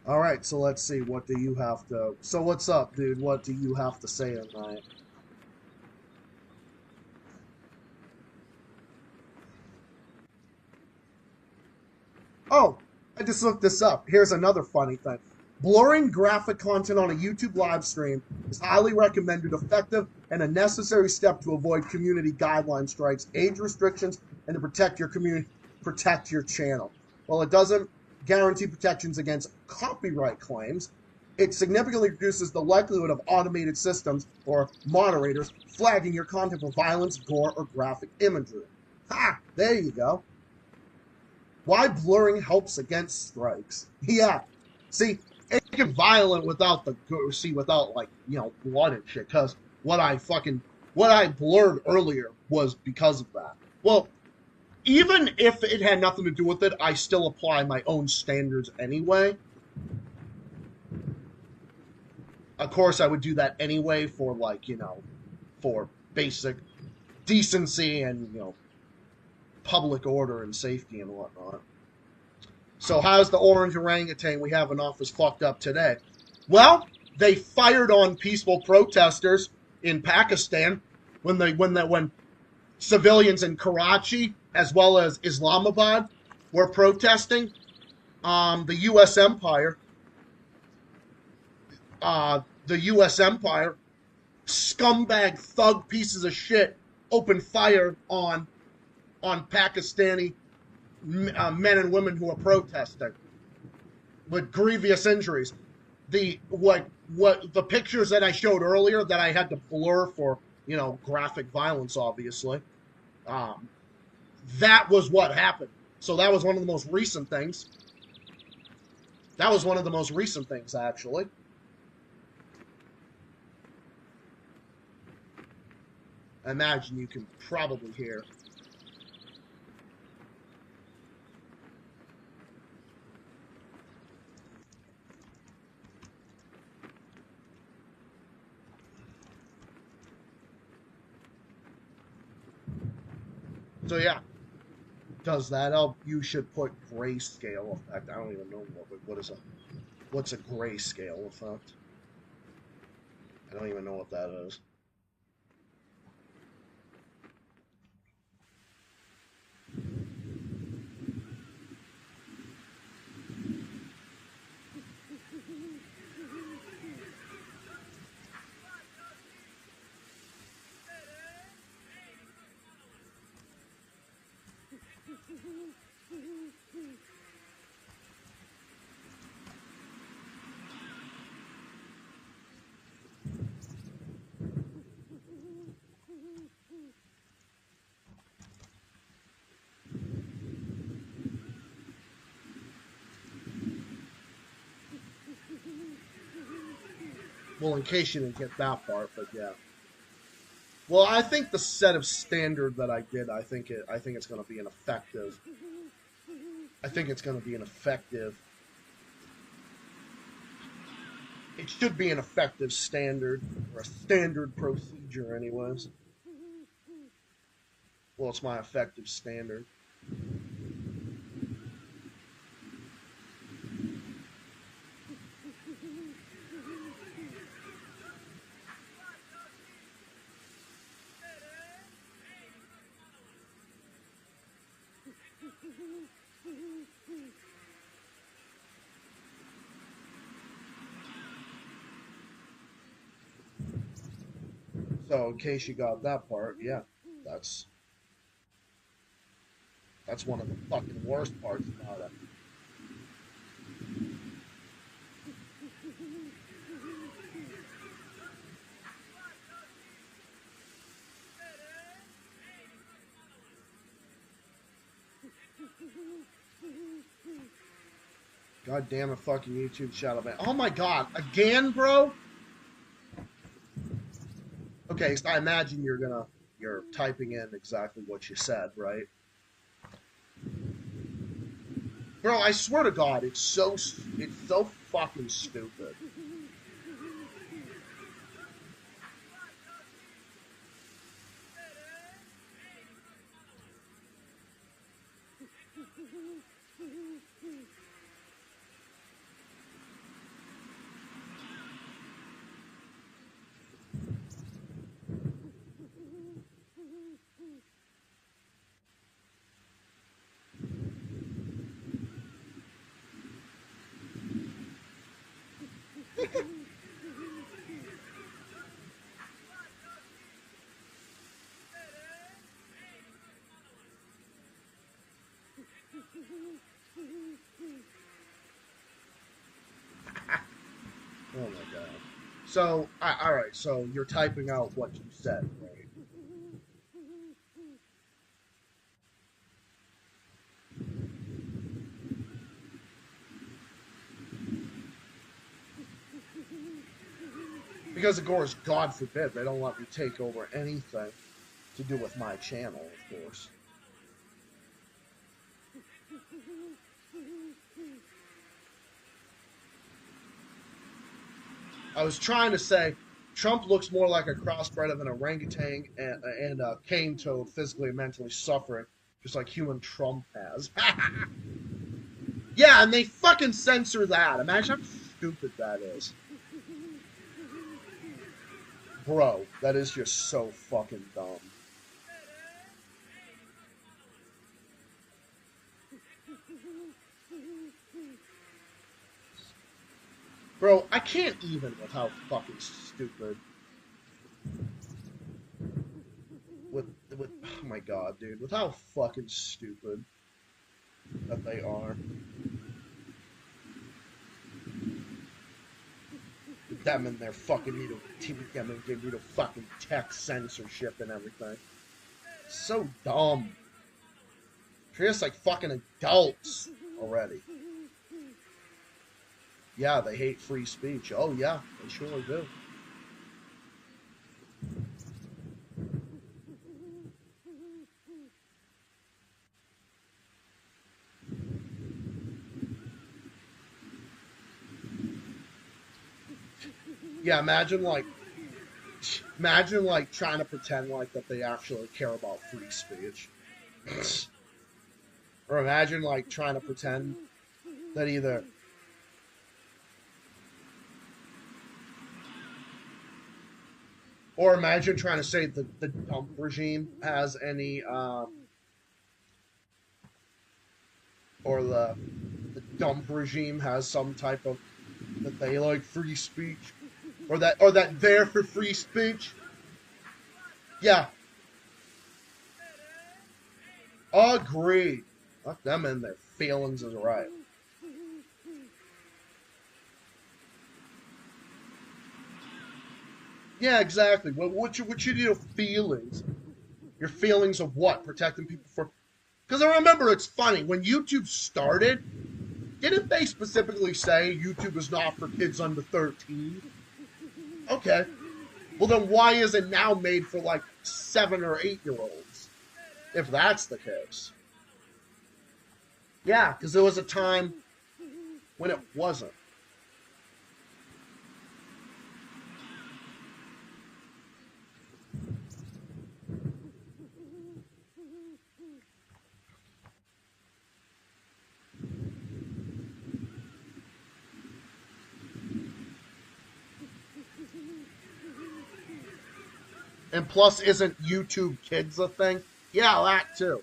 Alright, so let's see, what do you have to... So what's up, dude? What do you have to say tonight? Oh, I just looked this up. Here's another funny thing. Blurring graphic content on a YouTube live stream is highly recommended, effective, and a necessary step to avoid community guideline strikes, age restrictions, and to protect your community, protect your channel. While it doesn't guarantee protections against copyright claims, it significantly reduces the likelihood of automated systems or moderators flagging your content for violence, gore, or graphic imagery. Ha! There you go. Why blurring helps against strikes? Yeah. See, it can get violent without without like, blood and shit. Because what I blurred earlier was because of that. Well, even if it had nothing to do with it, I still apply my own standards anyway. Of course, I would do that anyway for for basic decency and, public order and safety and whatnot. So how's the orange orangutan we have in office fucked up today? Well, they fired on peaceful protesters in Pakistan when civilians in Karachi as well as Islamabad were protesting. The U.S. Empire, scumbag thug pieces of shit, opened fire on Pakistani men and women who are protesting with grievous injuries. The pictures that I showed earlier that I had to blur for graphic violence, obviously. That was what happened. So that was one of the most recent things. That was one of the most recent things, actually. I imagine you can probably hear. So yeah, does that help? You should put grayscale effect. I don't even know what's a grayscale effect. I don't even know what that is. Well, in case you didn't get that part, but yeah. Well, I think the set of standard that I did, I think it's going to be an effective. I think it's going to be an effective. It should be an effective standard, or a standard procedure, anyways. Well, it's my effective standard. So, in case you got that part, yeah, that's one of the fucking worst parts about it. God damn it, fucking YouTube shadow ban. Oh my god, again, bro? Okay, so I imagine you're typing in exactly what you said, right? Bro, I swear to God, it's so fucking stupid. Oh my god. So, alright, so you're typing out what you said, right? Because of course, God forbid, they don't let me take over anything to do with my channel, of course. I was trying to say, Trump looks more like a crossbred of an orangutan and a cane toad physically and mentally suffering, just like human Trump has. Yeah, and they fucking censor that. Imagine how stupid that is. Bro, that is just so fucking dumb. Bro, I can't even with how fucking stupid. With oh my god, dude, with how fucking stupid that they are. Them and their fucking need to fucking tech censorship and everything. So dumb. Treat us like fucking adults already. Yeah, they hate free speech. Oh yeah, they surely do. Yeah, imagine like trying to pretend like that they actually care about free speech. Or imagine like trying to pretend that either or imagine trying to say that the dump regime has any or the dump regime has some type of that they like free speech or that they're for free speech. Yeah. Agreed. Let them in their feelings is right. Yeah, exactly. What you do feelings? Your feelings of what? Protecting people for... Because I remember it's funny, when YouTube started, didn't they specifically say YouTube is not for kids under 13? Okay. Well then why is it now made for like 7 or 8-year-olds? If that's the case. Yeah, because there was a time when it wasn't. And plus, isn't YouTube Kids a thing? Yeah, that too.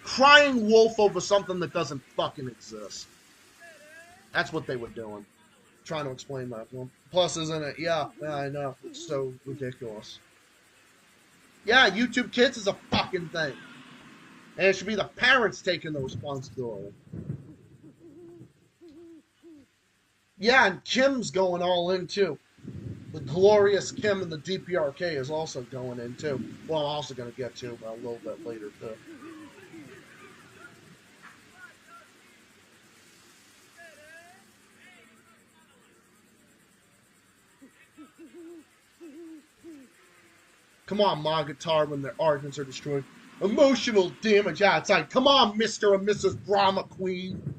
Crying wolf over something that doesn't fucking exist. That's what they were doing. Trying to explain that to them. Plus, isn't it? Yeah, I know. It's so ridiculous. Yeah, YouTube Kids is a fucking thing. And it should be the parents taking the responsibility. Yeah, and Kim's going all in too. The glorious Kim and the DPRK is also going in too. Well, I'm also going to get to a little bit later too. Come on, Magatar, when their arguments are destroyed. Emotional damage. Yeah, it's like, come on, Mr. and Mrs. Drama Queen.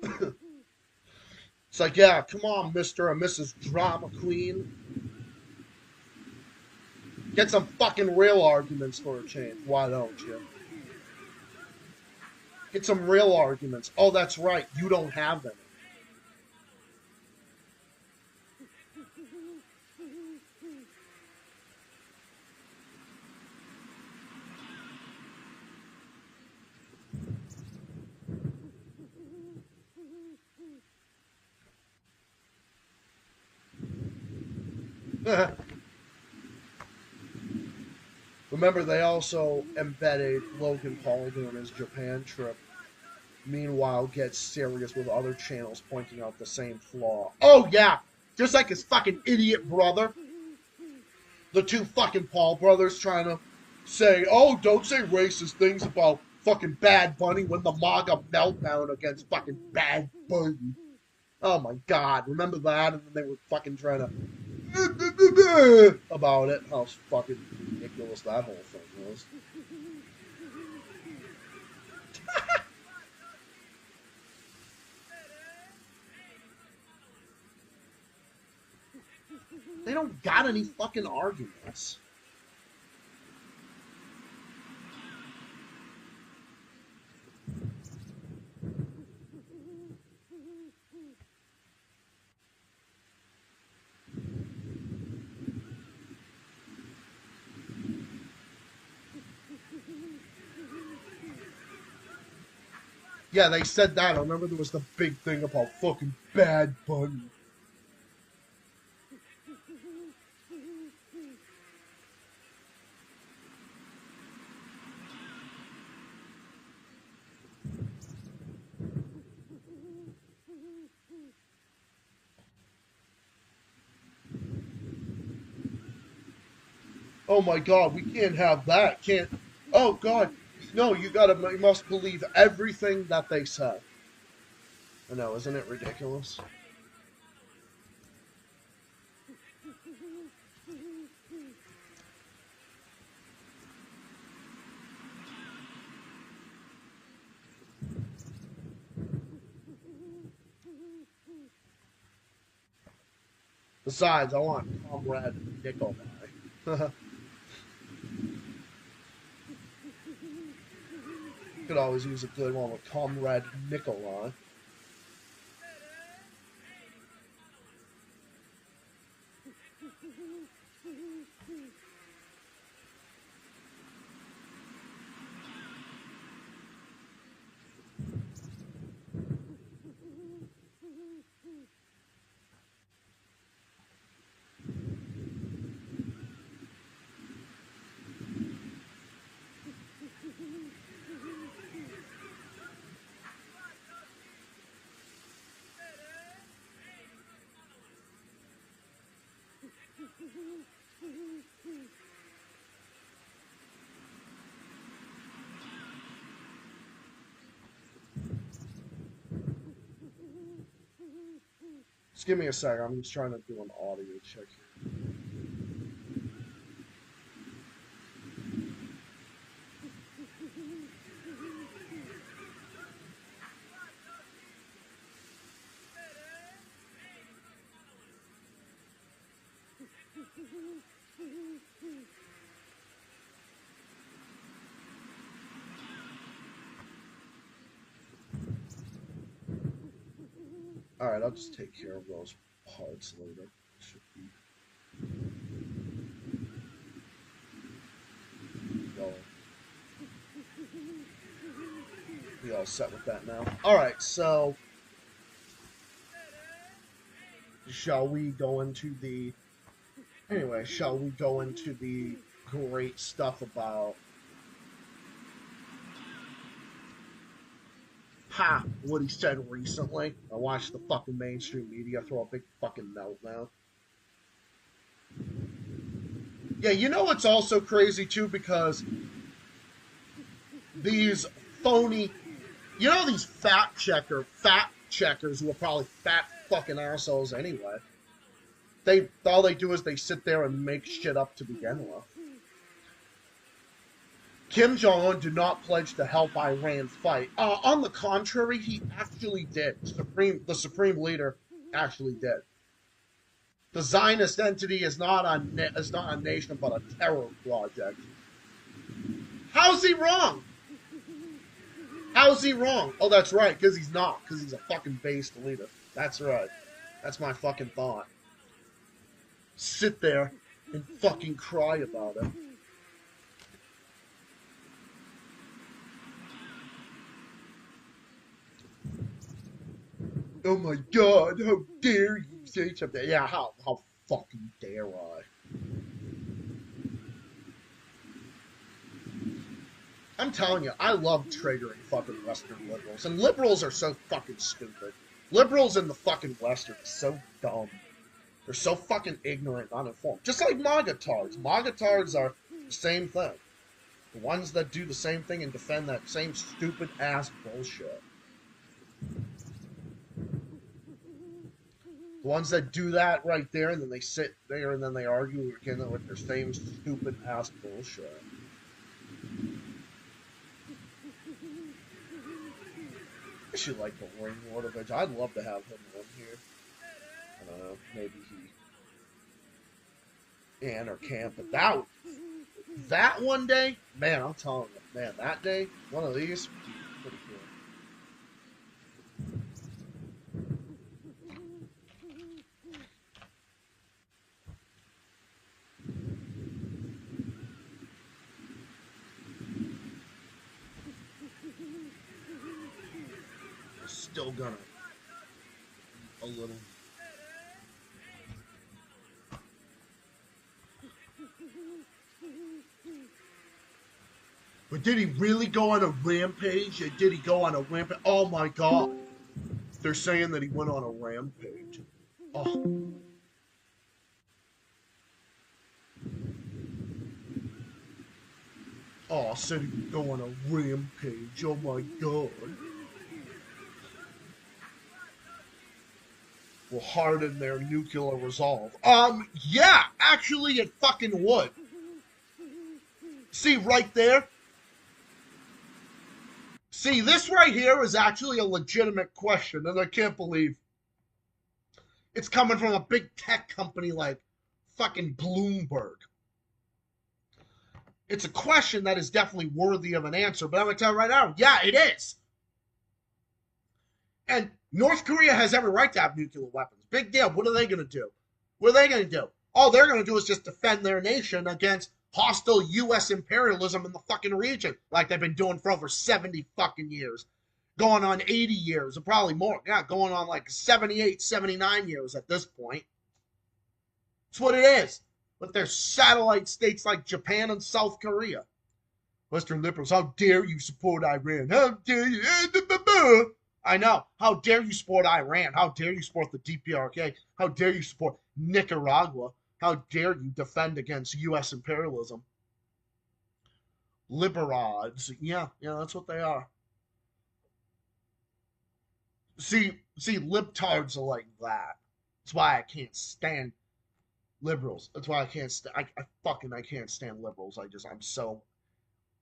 It's like, yeah, come on, Mr. and Mrs. Drama Queen. Get some fucking real arguments for a change. Why don't you? Get some real arguments. Oh, that's right. You don't have them. Remember, they also embedded Logan Paul during his Japan trip. Meanwhile, gets serious with other channels pointing out the same flaw. Oh, yeah! Just like his fucking idiot brother. The two fucking Paul brothers trying to say, oh, don't say racist things about fucking Bad Bunny when the MAGA meltdown against fucking Bad Bunny. Oh my god, remember that? And then they were fucking trying to about it. How fucking ridiculous that whole thing was. They don't got any fucking arguments. Yeah, they said that. I remember there was the big thing about fucking Bad Bunny. Oh my god, we can't have that. Can't. Oh god. No, you must believe everything that they say. I know, isn't it ridiculous? Besides, I want Comrade Nikolai. Could always use a good one with Comrade Nikolai. Just give me a second. I'm just trying to do an audio check here. Alright, I'll just take care of those parts later. Should be all set with that now. Alright, so shall we go into the great stuff about what he said recently? I watched the fucking mainstream media throw a big fucking meltdown. Yeah, you know what's also crazy too, because these phony, you know, these fact checkers who are probably fat fucking assholes anyway. All they do is they sit there and make shit up to begin with. Kim Jong-un did not pledge to help Iran fight. On the contrary, he actually did. The supreme leader actually did. The Zionist entity is not a nation, but a terror project. How's he wrong? How's he wrong? Oh, that's right, because he's not. Because he's a fucking based leader. That's right. That's my fucking thought. Sit there and fucking cry about it. Oh my god, how dare you say something? Yeah, how fucking dare I? I'm telling you, I love triggering fucking Western liberals. And liberals are so fucking stupid. Liberals in the fucking West are so dumb. They're so fucking ignorant and uninformed. Just like MAGA-tards. MAGA-tards are the same thing. The ones that do the same thing and defend that same stupid ass bullshit. The ones that do that right there and then they sit there and then they argue again with their same stupid ass bullshit. I should like the Ring Lord of Edge. I'd love to have him on here. I don't know, maybe he or can't, but that one day, man, I'm telling you, man, that day, one of these, pretty cool. Still gonna a little. But did he really go on a rampage? Did he go on a rampage? Oh my God. They're saying that he went on a rampage. Oh. Oh, said he would go on a rampage. Oh my God. Will harden their nuclear resolve. Yeah, actually it fucking would. See, right there? See, this right here is actually a legitimate question, and I can't believe it's coming from a big tech company like fucking Bloomberg. It's a question that is definitely worthy of an answer, but I'm going to tell you right now, yeah, it is. And North Korea has every right to have nuclear weapons. Big deal. What are they going to do? What are they going to do? All they're going to do is just defend their nation against hostile U.S. imperialism in the fucking region, like they've been doing for over 70 fucking years. Going on 80 years, or probably more. Yeah, going on like 78, 79 years at this point. That's what it is. With their satellite states like Japan and South Korea. Western liberals, how dare you support Iran? How dare you? I know. How dare you support Iran? How dare you support the DPRK? How dare you support Nicaragua? How dare you defend against U.S. imperialism? Liberals. Yeah, that's what they are. See, libtards are like that. That's why I can't stand liberals. That's why I can't stand. I can't stand liberals. I'm so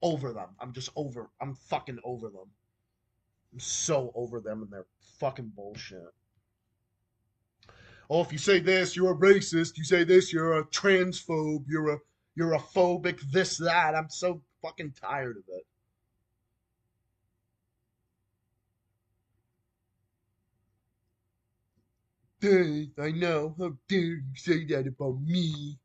over them. I'm fucking over them. I'm so over them and their fucking bullshit. Oh, if you say this, you're a racist. You say this, you're a transphobe. You're a phobic. This, that. I'm so fucking tired of it. Dang, I know. How dare you say that about me?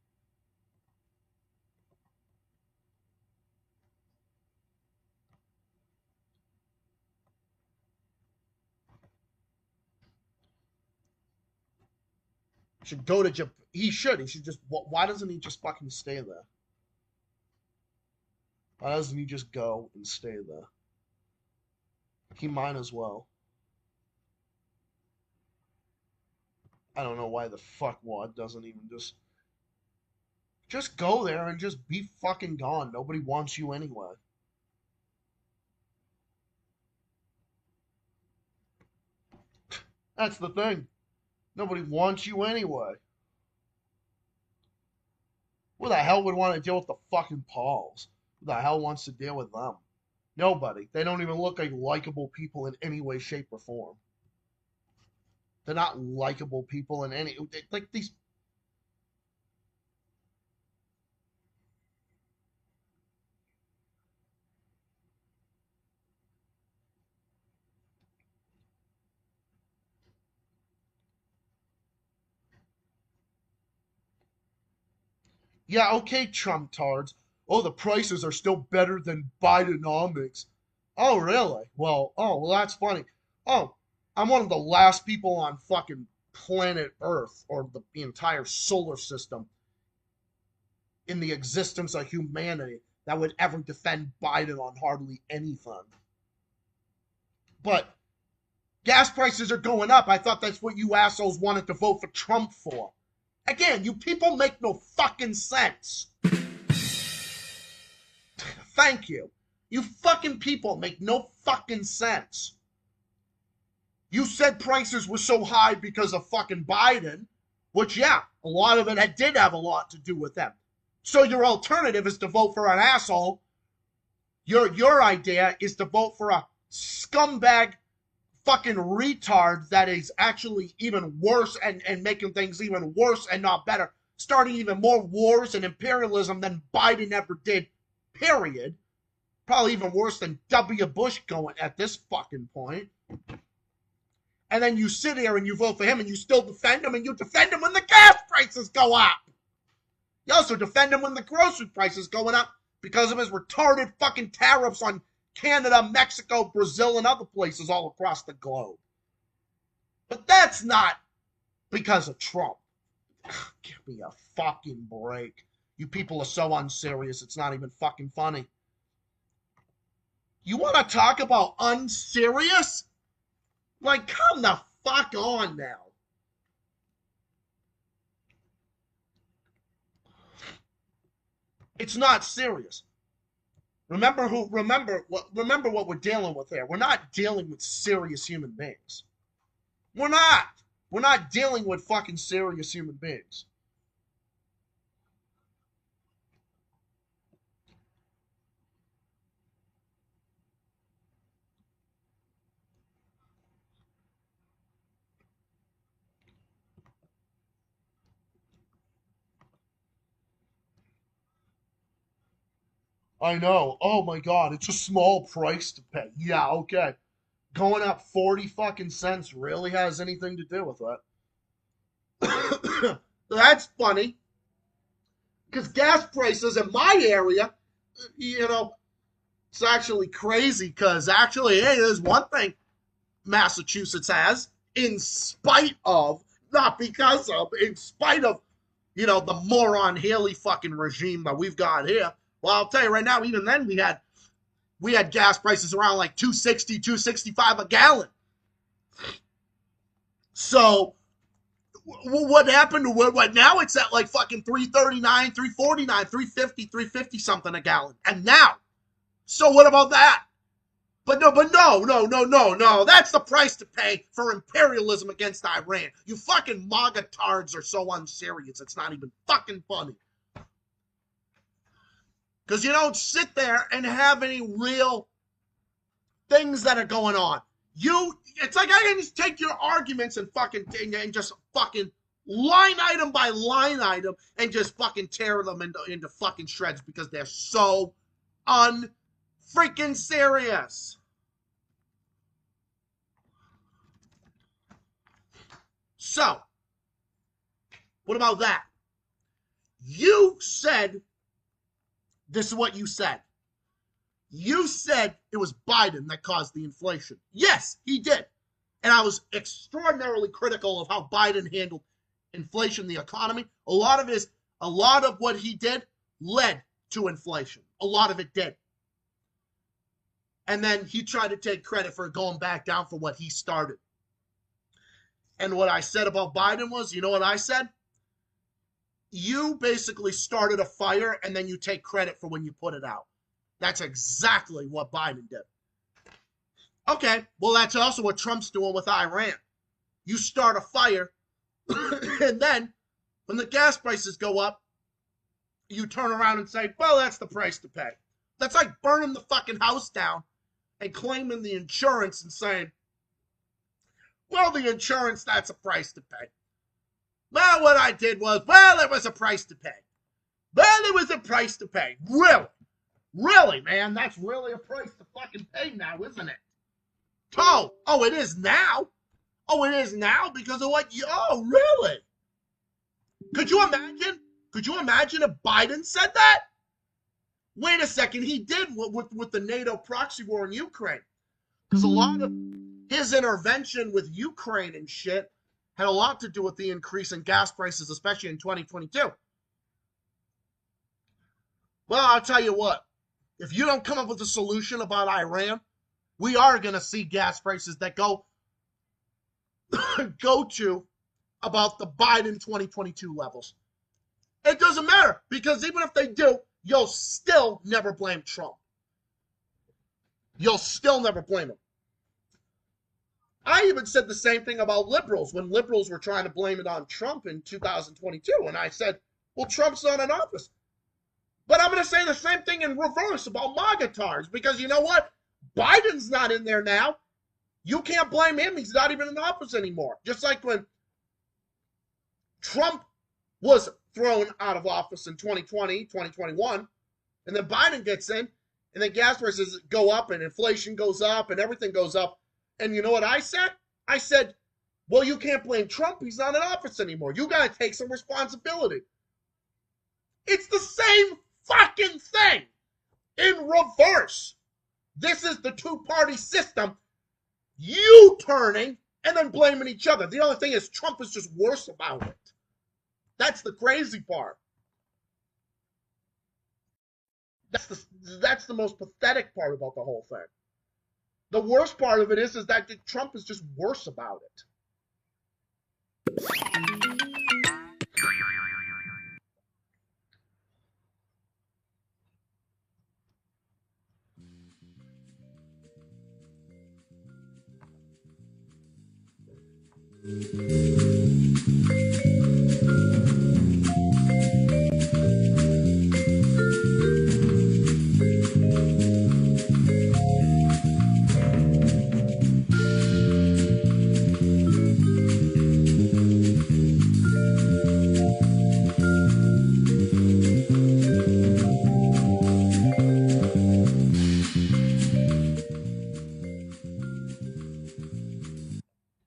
Should go to Japan. He should just. Why doesn't he just fucking stay there? Why doesn't he just go and stay there? He might as well. I don't know why the fuck Wad doesn't even just go there and just be fucking gone. Nobody wants you anyway. That's the thing. Nobody wants you anyway. Who the hell would want to deal with the fucking Pauls? Who the hell wants to deal with them? Nobody. They don't even look like likable people in any way, shape, or form. They're not likable people in any... Like these... Yeah, okay, Trump tards. Oh, the prices are still better than Bidenomics. Oh, really? Well, that's funny. Oh, I'm one of the last people on fucking planet Earth, or the entire solar system, in the existence of humanity, that would ever defend Biden on hardly anything. But gas prices are going up. I thought that's what you assholes wanted to vote for Trump for. Again, you people make no fucking sense. Thank you. You fucking people make no fucking sense. You said prices were so high because of fucking Biden, which, yeah, a lot of it did have a lot to do with them. So your alternative is to vote for an asshole. Your idea is to vote for a scumbag fucking retard that is actually even worse and making things even worse and not better, starting even more wars and imperialism than Biden ever did, period. Probably even worse than W. Bush going at this fucking point. And then you sit here and you vote for him and you still defend him, and you defend him when the gas prices go up. You also defend him when the grocery prices going up because of his retarded fucking tariffs on Canada, Mexico, Brazil, and other places all across the globe. But that's not because of Trump. Give me a fucking break. You people are so unserious, it's not even fucking funny. You want to talk about unserious? Like, come the fuck on now. It's not serious. Remember what we're dealing with here. We're not dealing with serious human beings. We're not. We're not dealing with fucking serious human beings. I know. Oh my God, it's a small price to pay. Yeah, okay. Going up 40 fucking cents really has anything to do with that. That's funny. Because gas prices in my area, it's actually crazy because actually, hey, there's one thing Massachusetts has, in spite of, not because of, in spite of, the moron Haley fucking regime that we've got here. Well, I'll tell you right now, even then we had gas prices around like $2.60, $2.65 a gallon. So what happened to what now it's at like fucking $3.39, $3.49, $3.50, $3.50 something a gallon. And now, so what about that? But no, that's the price to pay for imperialism against Iran. You fucking MAGA tards are so unserious, it's not even fucking funny. Because you don't sit there and have any real things that are going on. It's like I can just take your arguments and just fucking line item by line item and just fucking tear them into fucking shreds because they're so unfreaking serious. So, what about that? You said, this is what you said. You said it was Biden that caused the inflation. Yes, he did. And I was extraordinarily critical of how Biden handled inflation, the economy. A lot of what he did led to inflation. A lot of it did. And then he tried to take credit for going back down for what he started. And what I said about Biden was, you know what I said? You basically started a fire and then you take credit for when you put it out. That's exactly what Biden did. Okay, well, that's also what Trump's doing with Iran. You start a fire, and then when the gas prices go up, you turn around and say, well, that's the price to pay. That's like burning the fucking house down and claiming the insurance and saying, well, the insurance, that's a price to pay. Well, what I did was, well, there was a price to pay. Well, there was a price to pay. Really? Really, man? That's really a price to fucking pay now, isn't it? Oh, it is now? Oh, it is now because of what you... Oh, really? Could you imagine? Could you imagine if Biden said that? Wait a second, he did with the NATO proxy war in Ukraine. Because a lot of his intervention with Ukraine and shit had a lot to do with the increase in gas prices, especially in 2022. Well, I'll tell you what. if you don't come up with a solution about Iran, we are going to see gas prices that go to about the Biden 2022 levels. It doesn't matter, because even if they do, you'll still never blame Trump. You'll still never blame him. I even said the same thing about liberals when liberals were trying to blame it on Trump in 2022. And I said, well, Trump's not in office. But I'm going to say the same thing in reverse about MAGA-tards, because you know what? Biden's not in there now. You can't blame him. He's not even in office anymore. Just like when Trump was thrown out of office in 2020, 2021, and then Biden gets in, and then gas prices go up, and inflation goes up, and everything goes up. And you know what I said? I said, well, you can't blame Trump. He's not in office anymore. You got to take some responsibility. It's the same fucking thing in reverse. This is the two-party system. You turning and then blaming each other. The only thing is Trump is just worse about it. That's the crazy part. That's the most pathetic part about the whole thing. The worst part of it is that Trump is just worse about it.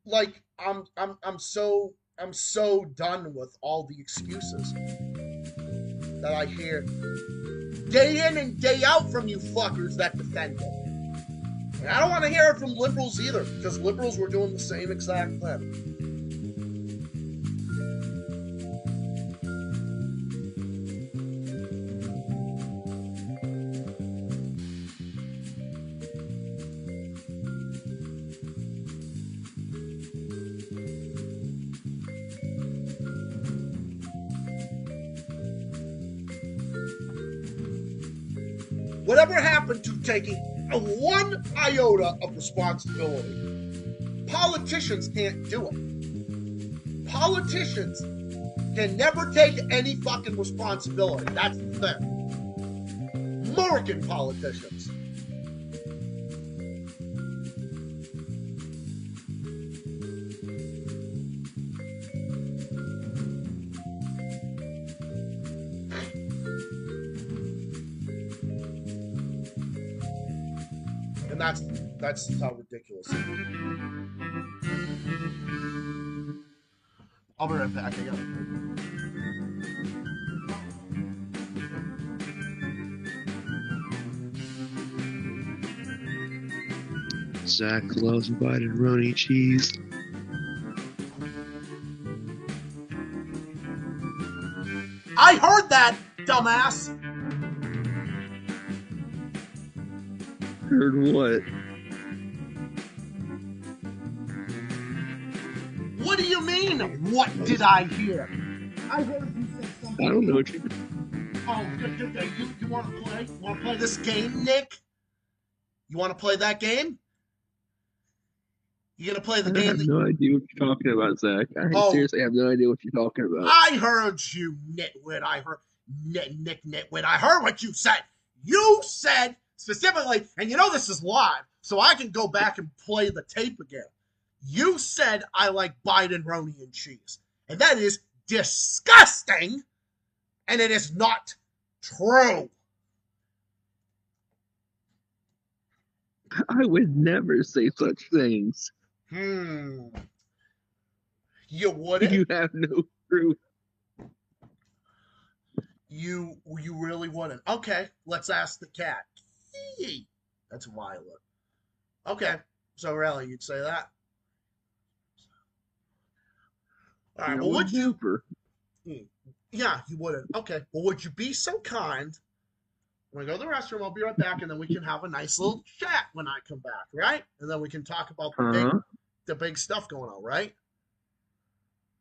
Like I'm so done with all the excuses that I hear day in and day out from you fuckers that defend it. And I don't want to hear it from liberals either, because liberals were doing the same exact thing. Whatever happened to taking a one iota of responsibility? Politicians can't do it. Politicians can never take any fucking responsibility. That's the thing. American politicians. And that's how ridiculous it is. I'll be right back. I got it. Zach loves Biden cheese. I heard that, dumbass. Heard what? What do you mean? What did I hear? I heard you say something. I don't know what you. Oh, good. You want to play? You want to play this game, Nick? You want to play that game? You gonna play the game? I have no idea what you're talking about, Zach. I seriously have no idea what you're talking about. I heard you, nitwit. I heard nitwit. I heard what you said. You said specifically, and you know this is live, so I can go back and play the tape again. You said I like Biden roni and cheese, and that is disgusting, and it is not true. I would never say such things. You wouldn't? You have no proof. You really wouldn't. Okay, let's ask the cat. That's Violet. Okay, so really, you'd say that? All right, well, would you? Yeah, you wouldn't. Okay, well, would you be so kind I'm going to go to the restroom. I'll be right back, and then we can have a nice little chat when I come back, right? And then we can talk about the big stuff going on, right?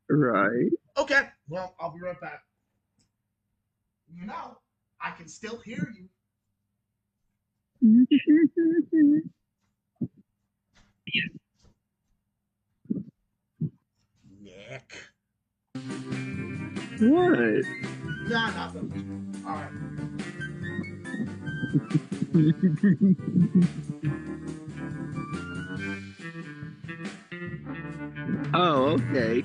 Right. Okay. Well, I'll be right back. You know, I can still hear you. Nick. What? Nah, nothing. All right. Oh, okay.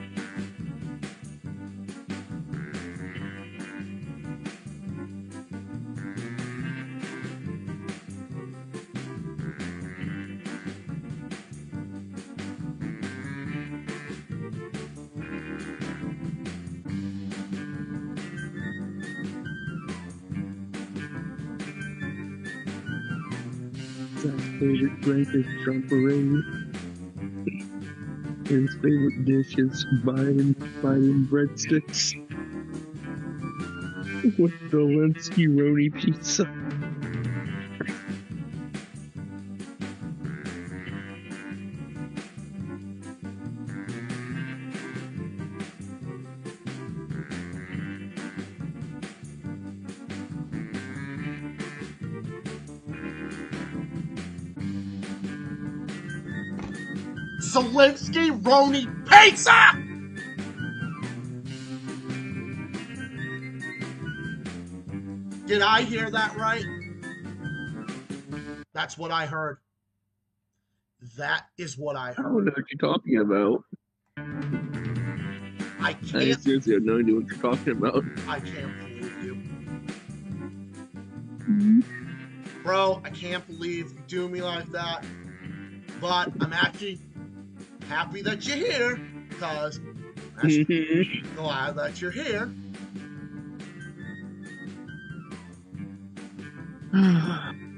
Zach's favorite drink is champagne. His favorite dish is buying breadsticks with Zelensky roni pizza. Zelensky Roni Pizza! Did I hear that right? That's what I heard. That is what I I don't heard. know what you're talking about. I I seriously have no idea what you're talking about. I can't believe you. Mm-hmm. Bro, I can't believe you do me like that. But I'm actually happy that you're here, because I'm glad that you're here.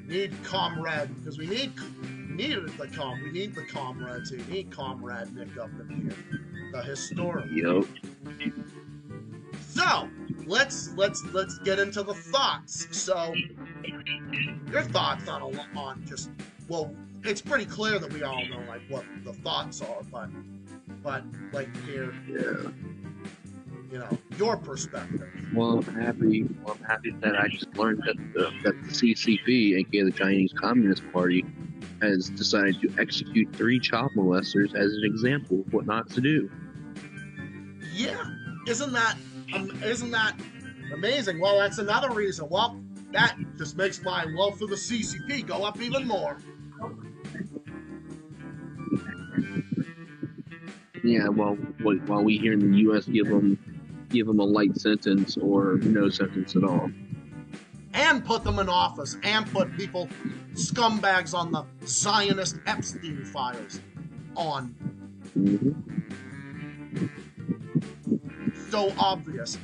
Need comrade, because we need the comrades here. We need comrade Nick up in here, the historian. Yep. So let's get into the thoughts. So your thoughts on just, well, it's pretty clear that we all know like what the thoughts are, but like here, Yeah. you know, your perspective. Well, I'm happy that I just learned that the CCP, aka the Chinese Communist Party, has decided to execute 3 child molesters as an example of what not to do. Yeah, isn't that amazing? Well, that's another reason. Well, that just makes my love for the CCP go up even more. Yeah, well, while we here in the U.S. give them a light sentence or no sentence at all. And put them in office, and put people, scumbags on the Zionist Epstein files on. Mm-hmm. So obvious.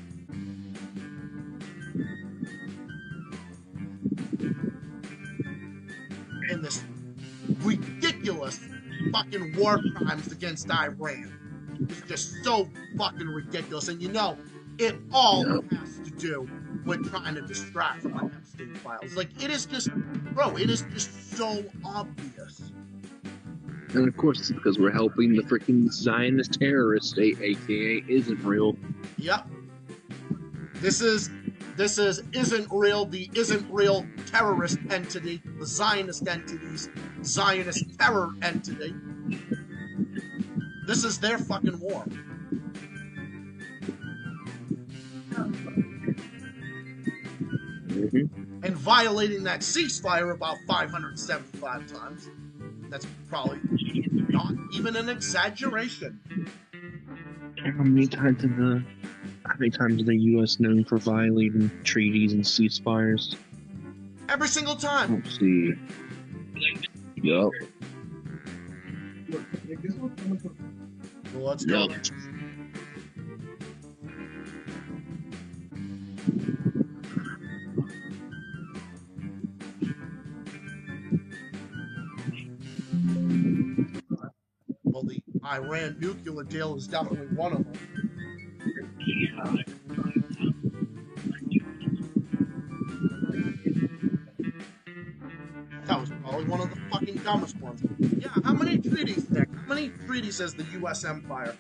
In this ridiculous fucking war crimes against Iran. It's just so fucking ridiculous. And you know, it all has to do with trying to distract from the Epstein files. Like, it is just, bro, it is just so obvious. And of course, it's because we're helping the freaking Zionist terrorist state, aka isn't real. Yep. This is isn't real, the isn't real terrorist entity, the Zionist entity's Zionist terror entity. This is their fucking war. Mm-hmm. And violating that ceasefire about 575 times. That's probably not even an exaggeration. How many times is the U.S. known for violating treaties and ceasefires? Every single time. Let's see. Yup. Well, let's go. Yep. Well, the Iran nuclear deal is definitely one of them. fucking dumbest ones. Yeah, how many treaties, Nick? How many treaties has the U.S. Empire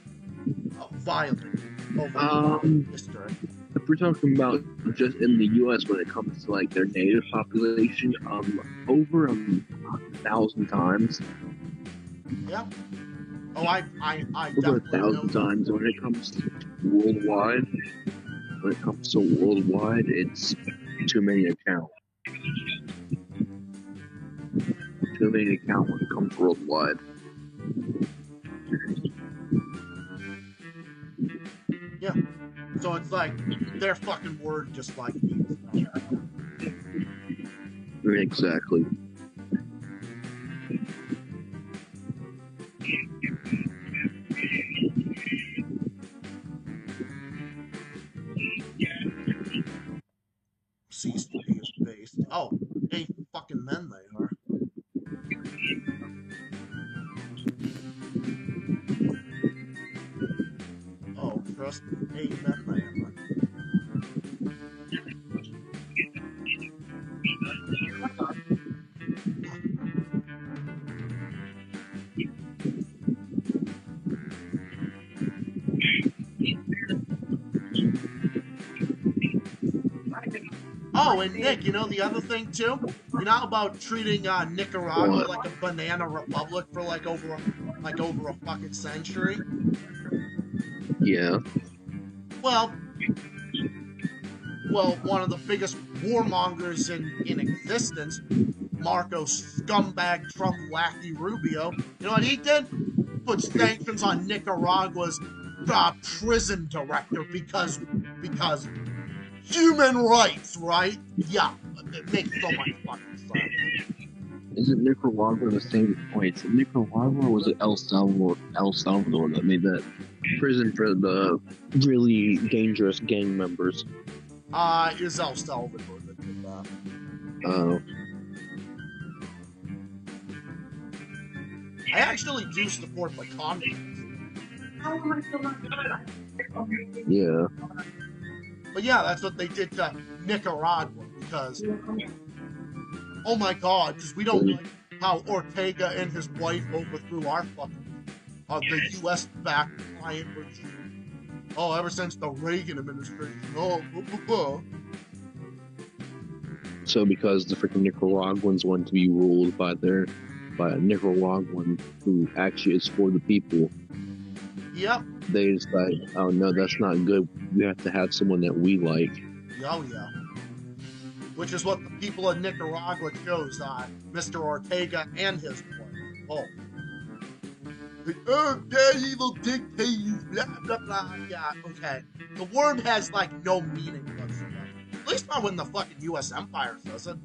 violated over history? If we're talking about just in the U.S. when it comes to like their native population, over 1,000 times. Yeah. Oh, I Over definitely know 1,000 times when it comes to worldwide. When it comes to worldwide, it's too many to count. Too many to count when it comes worldwide. Yeah. So it's like their fucking word just like means nothing. Exactly. Cease to be is based. Oh, 8 fucking men they are. Oh, trust me, 8 men they are. Oh, and Nick, you know the other thing too? You know about treating Nicaragua like a banana republic for like over a fucking century? Yeah. Well, one of the biggest warmongers in existence, Marco scumbag Trump lackey Rubio. You know what he did? Put sanctions on Nicaragua's prison director because human rights, right? Yeah, it makes so much fucking sense. Isn't Nicaragua the same? Wait, is it Nicaragua or was it El Salvador? El Salvador that made that prison for the really dangerous gang members. Is El Salvador that did that. Oh. I actually do support the communists. Yeah. But yeah, that's what they did to Nicaragua because, oh my god, because we don't like how Ortega and his wife overthrew our fucking, the U.S.-backed client regime. Oh, ever since the Reagan administration. Oh, So because the freaking Nicaraguans want to be ruled by a Nicaraguan who actually is for the people. Yep. They decide, oh no, that's not good. We have to have someone that we like. Oh yeah. Which is what the people of Nicaragua chose, Mr. Ortega and his wife. Oh. They're evil dictators, blah, blah, blah. Yeah, okay. The word has, like, no meaning whatsoever. At least not when the fucking U.S. Empire says it.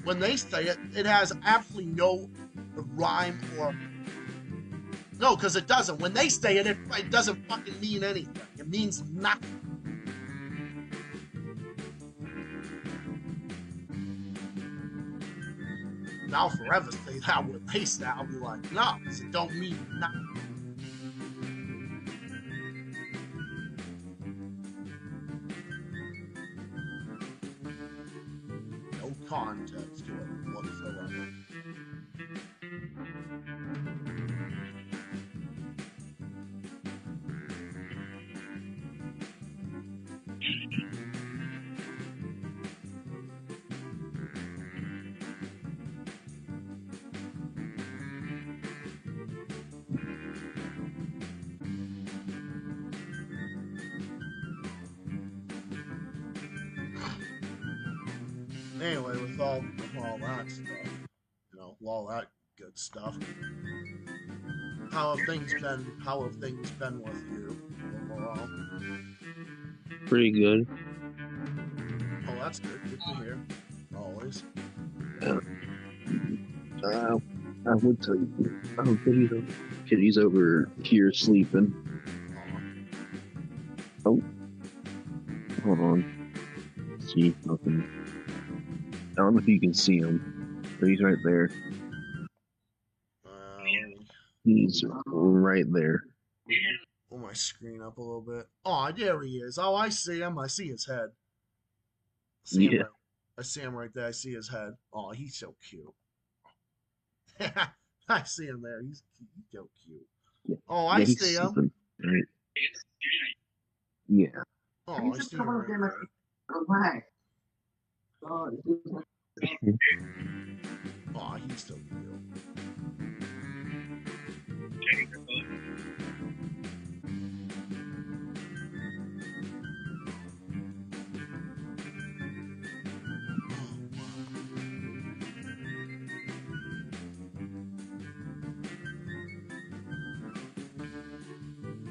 When they say it, it has absolutely no rhyme or... No, because it doesn't. When they say it, it doesn't fucking mean anything. It means nothing. I'll forever say that when they say I'll be like, no, because it don't mean nothing. No context to it whatsoever. Anyway, with all that stuff, all that good stuff, how have things been with you overall? Pretty good. Oh, that's good. Good to hear. Always. I would tell you. Oh, Kitty's over here sleeping. Oh. Hold on. See, nothing. I don't know if you can see him, but he's right there. He's right there. Pull my screen up a little bit. Oh, there he is. Oh, I see him. I see his head. I see him right there. I see his head. Oh, he's so cute. I see him there. He's so cute. Yeah. Oh, I see him. Right. Yeah. Oh, I see him right there. Oh, he's so cute.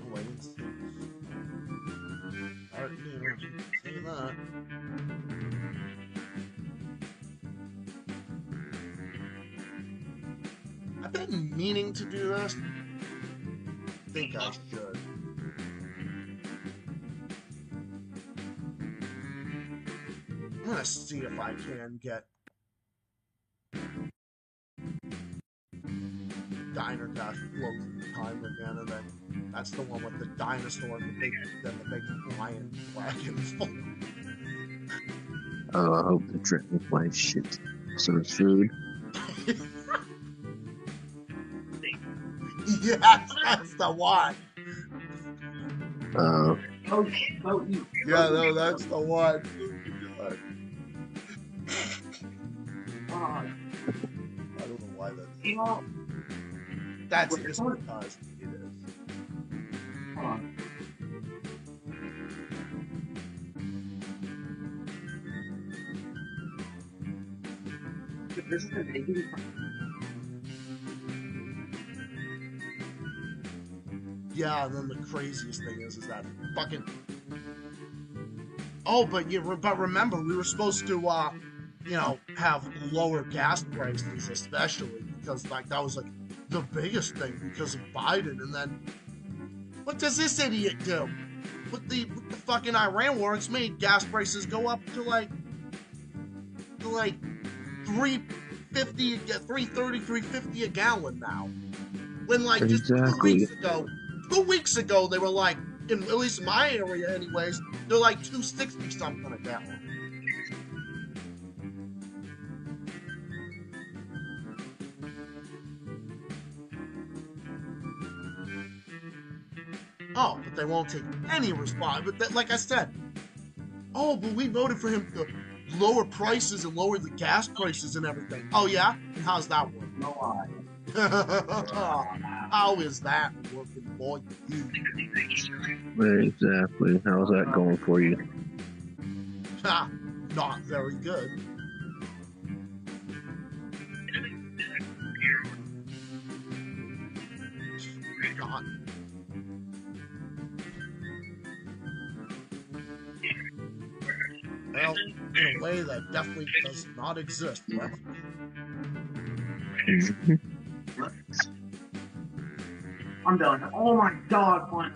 Oh, I didn't see. All right, say that. I've been meaning to do this. I think I should. I'm gonna see if I can get Diner Dash Frozen Time again, and then that's the one with the dinosaur and the big flying dragons. Oh, I hope the dragonfly shit serves food. Yes, that's the one. Yeah, no, that's the one. I don't know why that's just because it is. Yeah, and then the craziest thing is that fucking. Oh, but remember, we were supposed to, have lower gas prices, especially because like that was like the biggest thing because of Biden, and then what does this idiot do? With the fucking Iran war, it's made gas prices go up to like $3.50, $3.30, $3.50 a gallon now. When like just 2 weeks ago they were like, at least in my area anyways, they're like $2.60 something a gallon. Oh, but they won't take any response. But like I said, but we voted for him to lower prices and lower the gas prices and everything. Oh yeah? And how's that work? No, I. How is that working for you? Exactly. How's that going for you? Not very good. Not. Well, in a way that definitely does not exist. Right? I'm done. Oh my god, one.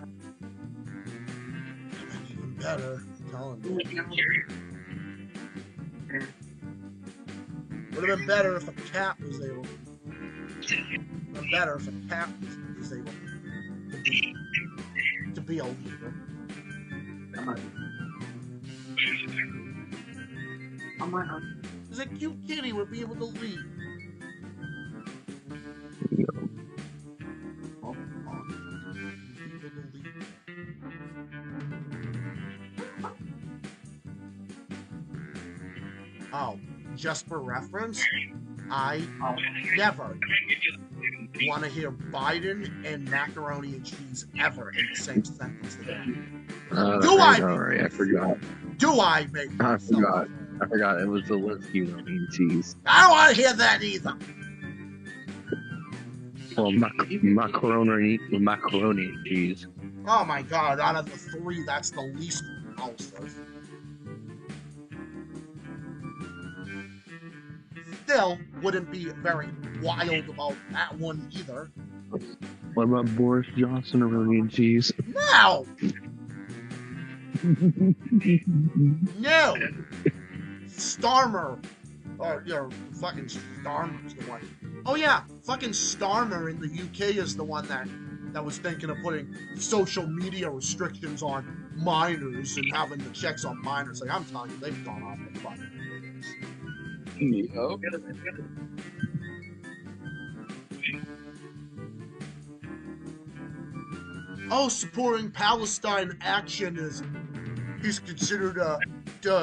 Even better, I'm telling you. Would have been better if a cat was able. Would have been better if a cat was able to be a leader. Because a cute kitty would be able to lead. Oh, just for reference, I never want to hear Biden and macaroni and cheese ever in the same sentence again. I forgot. Do I make I forgot. It was the Zelensky and cheese. I don't want to hear that either. Well, macaroni and cheese. Oh my god, out of the three, that's the least repulsive. Still, wouldn't be very wild about that one either. What about Boris Johnson and cheese? No! No! Starmer. Or, fucking Starmer's the one. Oh yeah, fucking Starmer in the UK is the one that was thinking of putting social media restrictions on minors and having the checks on minors. Like, I'm telling you, they've gone off the fucking rails. oh, supporting Palestine action is considered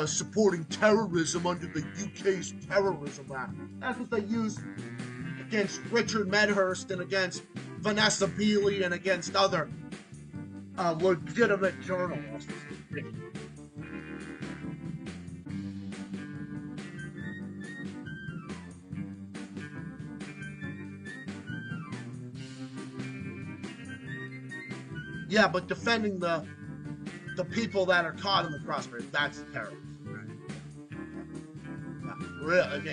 supporting terrorism under the UK's Terrorism Act. That's what they use against Richard Medhurst and against Vanessa Beeley and against other legitimate journalists. Yeah, but defending the people that are caught in the crosshairs, that's terrorism. Right? Yeah, really, it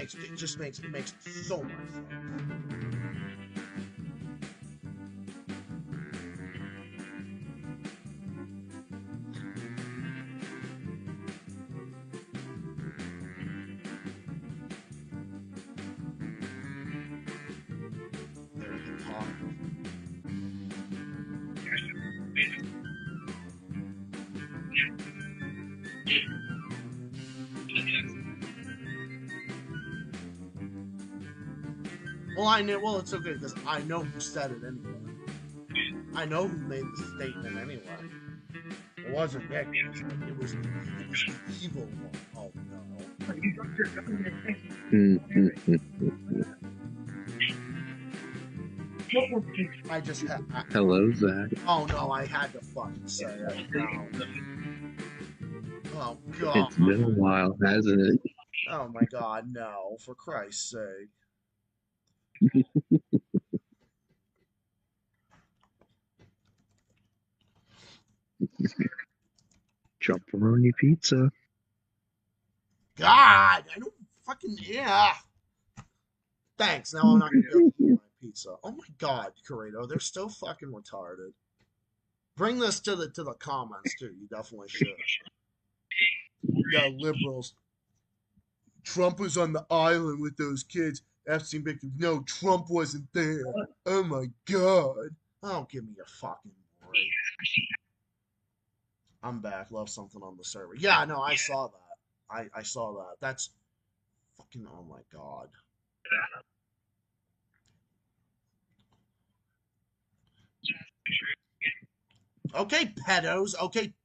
makes so much sense. There's the talk. Well, it's okay because I know who said it anyway. I know who made the statement anyway. It wasn't Nick. It was the evil one. Oh no. I just had. Hello, Zach. Oh no, I had to fucking say it. No. Oh god. It's been a while, hasn't it? Oh my god, no! For Christ's sake. Jumperoni pizza. God, I don't fucking Thanks. Now I'm not gonna go eat my pizza. Oh my god, Corrado, they're still fucking retarded. Bring this to the comments too. You definitely should. Yeah, liberals. Trump was on the island with those kids. Epstein victims. No, Trump wasn't there. Oh my god. Oh, give me a fucking break. I'm back. Love something on the server. Yeah, no, I saw that. I saw that. That's fucking, oh my god. Okay, pedos. Okay,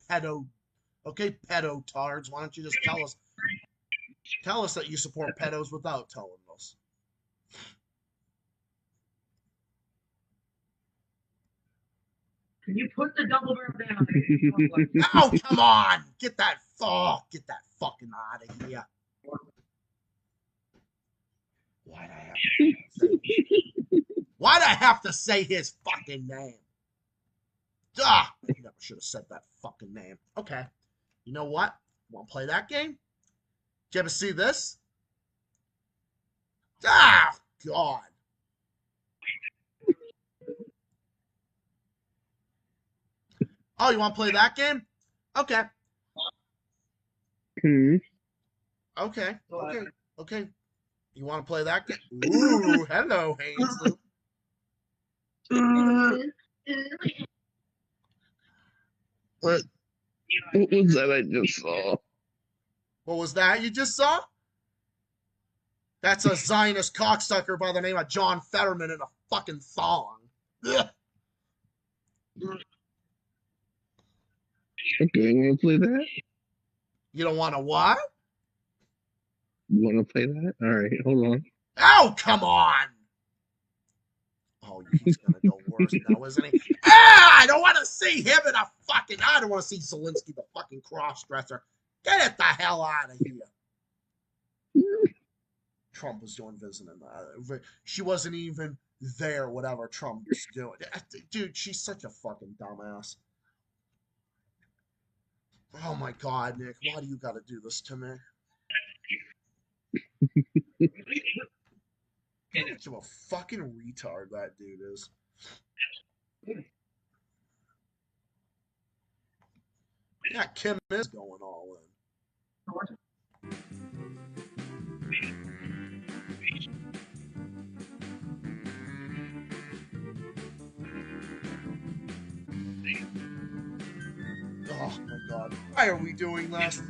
pedo-tards. Why don't you just tell us that you support pedos without telling us? Can you put the double barrel down? Oh, come on! Get that fucking out of here. Why'd I have to say his fucking name? Ah, I never should have said that fucking name. Okay. You know what? Want to play that game? Did you ever see this? Ah, God. Oh, you want to play that game? Okay. Okay. You want to play that game? Ooh, hello, Hazel. What was that I just saw? What was that you just saw? That's a Zionist cocksucker by the name of John Fetterman in a fucking thong. Ugh. Okay, you want to play that? You don't want to what? You want to play that? All right, hold on. Oh, come on! Oh, he's gonna go worse now, isn't he? I don't want to see him in a fucking. I don't want to see Zelensky, the fucking cross-dresser. Get it the hell out of here. Trump was doing visiting. She wasn't even there. Whatever Trump was doing, dude. She's such a fucking dumbass. Oh my God, Nick, why do you got to do this to me? How much of a fucking retard that dude is. Yeah, Kim is going all in. Oh my God, why are we doing this?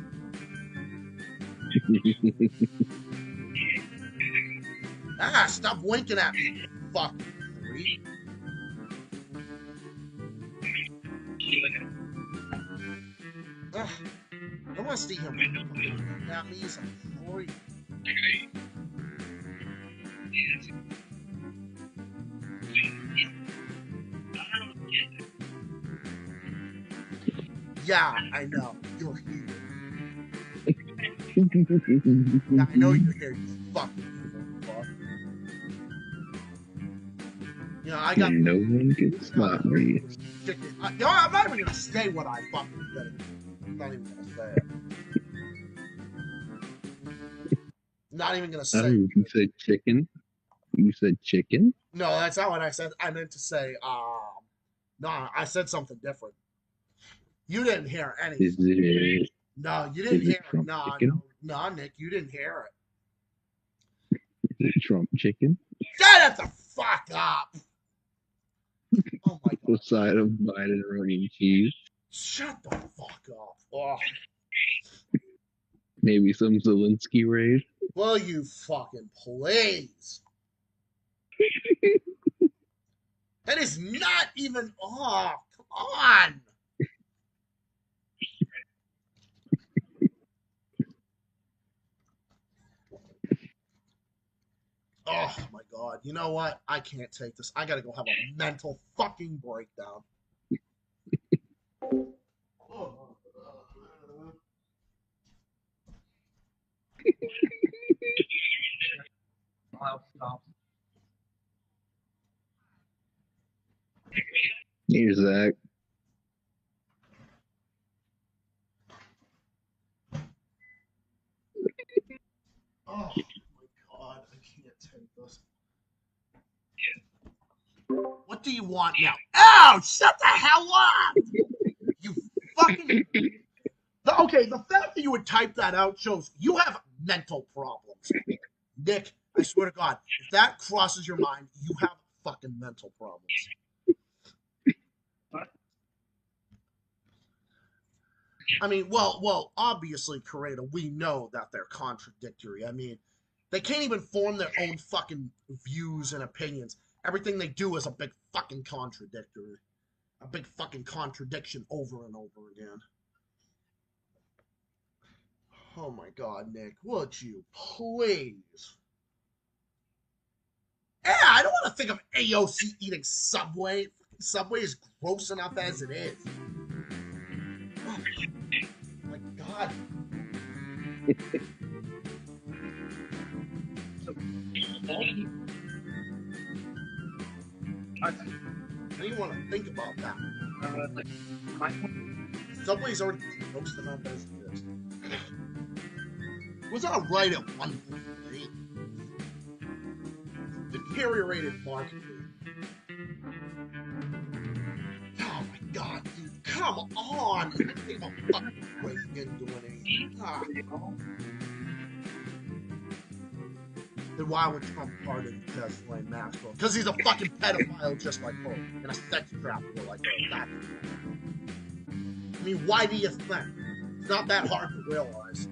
Stop winking at me, fucking creep. Ugh, I want to see him. That means I'm free. Yeah, I know. You're here. Yeah, I know you're here, you fucking evil fuck. You know, I got. No one can stop me. No, I'm not even gonna say what I fucking did. I'm not even gonna say it. Not even gonna say. Oh, you said chicken? You said chicken? No, that's not what I said. I meant to say, no, I said something different. You didn't hear anything. Is it? No, you didn't Is hear it it. Trump No, chicken? no, Nick, you didn't hear Is it Trump chicken? it. Shut the fuck up. Oh my god. What side of Biden cheese? Shut the fuck up. Oh. Maybe some Zelensky raid? Will you fucking please? That is not even. Oh, come on. Oh my god. You know what? I can't take this. I gotta go have a mental fucking breakdown. Here's Zach. Oh my god, I can't take this. What do you want now? Ow! Shut the hell up! You fucking. Okay, the fact that you would type that out shows you have mental problems. Nick, I swear to God, if that crosses your mind, you have fucking mental problems. I mean, well, obviously, Corrado, we know that they're contradictory. I mean, they can't even form their own fucking views and opinions. Everything they do is a big fucking contradictory. A big fucking contradiction over and over again. Oh my god, Nick, would you please? Yeah, I don't want to think of AOC eating Subway. Subway is gross enough as it is. Oh my god. I don't even want to think about that. Subway's already gross enough as it is. It was alright at one point, right? Deteriorated markedly. Oh my god, dude, come on! Think about fucking Reagan doing anything. Ah. Then why would Trump pardon Ghislaine Maxwell? Because he's a fucking pedophile just like her, and a sex trafficker like her. That's I mean, why do you think? It's not that hard to realize.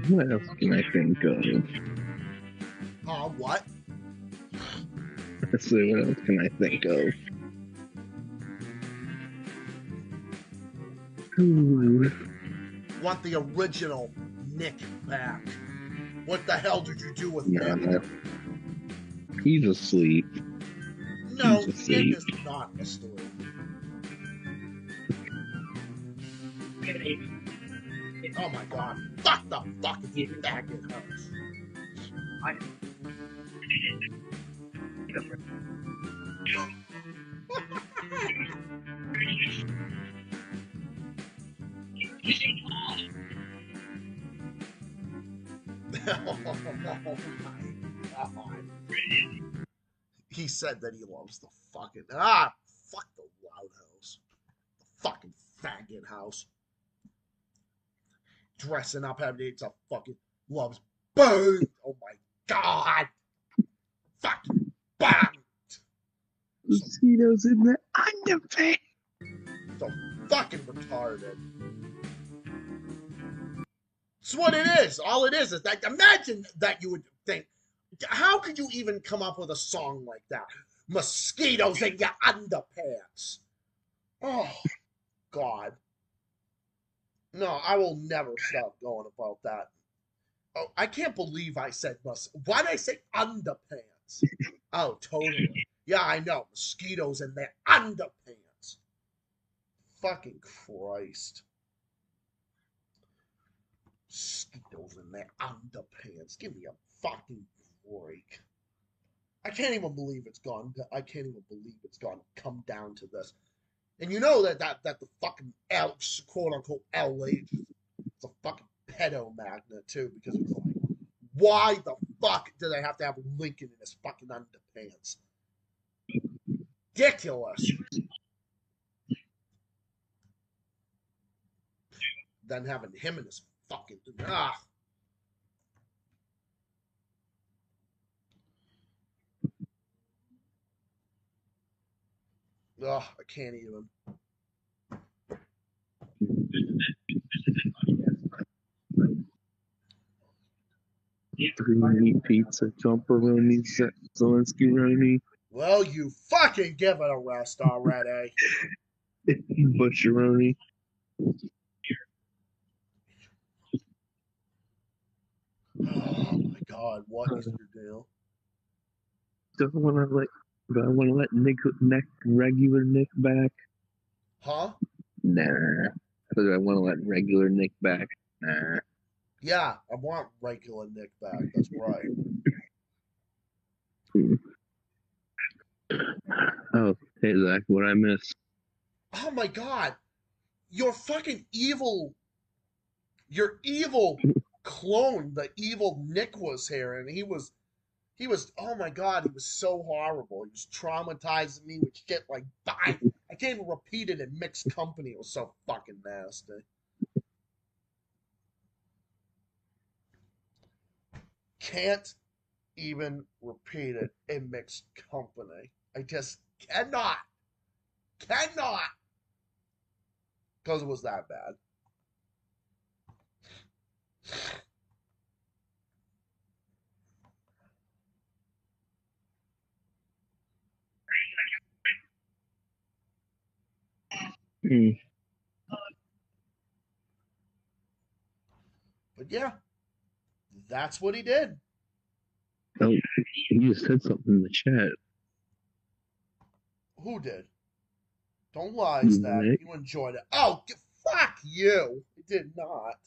What else can I think of? What? So what else can I think of? Ooh. Want the original Nick back. What the hell did you do with Nah, Nick? he's asleep. No, he's Nick asleep. is not asleep. Oh my god. Fuck the fucking faggot house. Oh my god. He said that he loves the fucking fuck the loud house. The fucking faggot house. Dressing up having it's a fucking loves boom. Oh my god. Fucking bang. Mosquitoes in the underpants. The fuck fucking retarded. It's what it is. All it is that, imagine that you would think, how could you even come up with a song like that? Mosquitoes in your underpants. Oh, God. No, I will never stop going about that. Oh, I can't believe I said why did I say underpants? Oh, totally. Yeah, I know. Mosquitoes in their underpants. Fucking Christ. Mosquitoes in their underpants. Give me a fucking break. I can't even believe it's gone. I can't even believe it's gone. Come down to this. And you know that the fucking quote unquote LA is a fucking pedo magnet too, because it's like, why the fuck do they have to have Lincoln in his fucking underpants? Ridiculous. Then having him in his fucking I can't even. Three meat pizza, jumperoni, Zelensky-roni, Well, you fucking give it a rest already. Busheroni. Oh my God, what is your deal? Do I want to let regular Nick back? Huh? Nah. Do I want to let regular Nick back? Nah. Yeah, I want regular Nick back. That's right. Oh, hey Zach, what I miss? Oh my God, your fucking evil, your evil clone, the evil Nick was here, and he was, oh my God, he was so horrible. He was traumatizing me with shit like I can't even repeat it in mixed company. It was so fucking nasty. Can't even repeat it in mixed company. I just cannot. Because it was that bad. But yeah, that's what he did. Oh, you just said something in the chat. Who did? Don't lie, Stat. You enjoyed it. Oh, fuck you. I did not.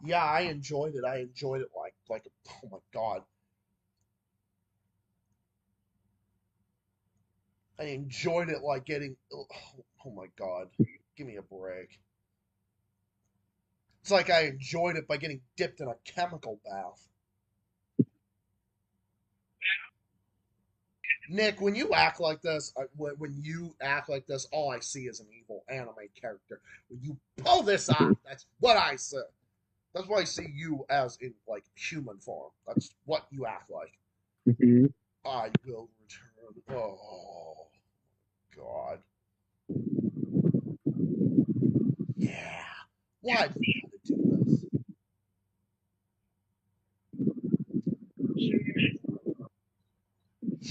Yeah, I enjoyed it. I enjoyed it like, oh my God. I enjoyed it like getting, oh my God. Give me a break. It's like I enjoyed it by getting dipped in a chemical bath. Nick, when you act like this, all I see is an evil anime character. When you pull this off, that's what I see. That's why I see you as in like human form. That's what you act like. Mm-hmm. I will return. Oh God. Yeah. Why do you gotta do this?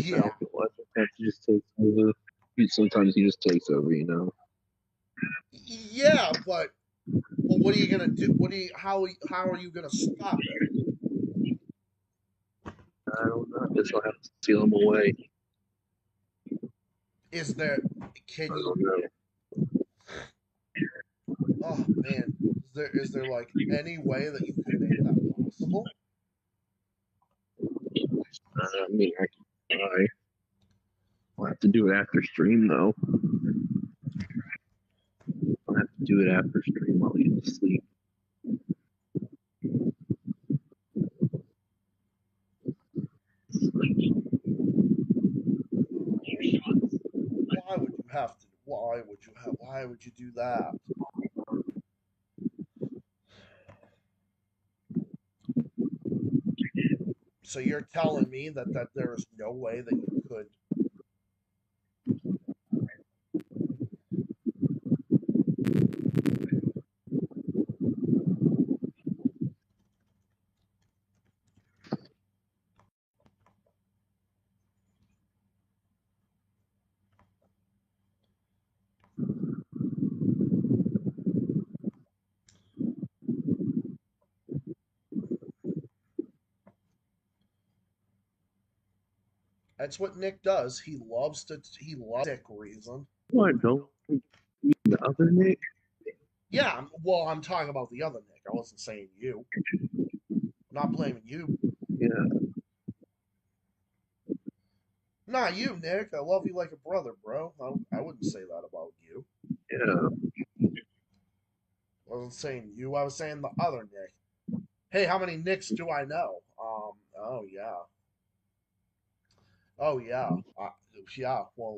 Yeah. That just takes over. Sometimes he just takes over, you know. Yeah, but what are you gonna do? How are you gonna stop it? I don't know. I guess I'll have to seal him away. Is there can I you don't know. oh man, is there like any way that you could make that possible? I mean, I can try. I'll have to do it after stream, though. I'll have to do it after stream while he's asleep. Why would you do that? So you're telling me that there is no way that you could That's what Nick does. He loves sick reason. What? Don't the other Nick? Yeah, well, I'm talking about the other Nick. I wasn't saying you. I'm not blaming you. Yeah. Nah, you, Nick. I love you like a brother, bro. I wouldn't say that about you. Yeah. I wasn't saying you. I was saying the other Nick. Hey, how many Nicks do I know? Oh yeah. Oh yeah. Yeah. Well.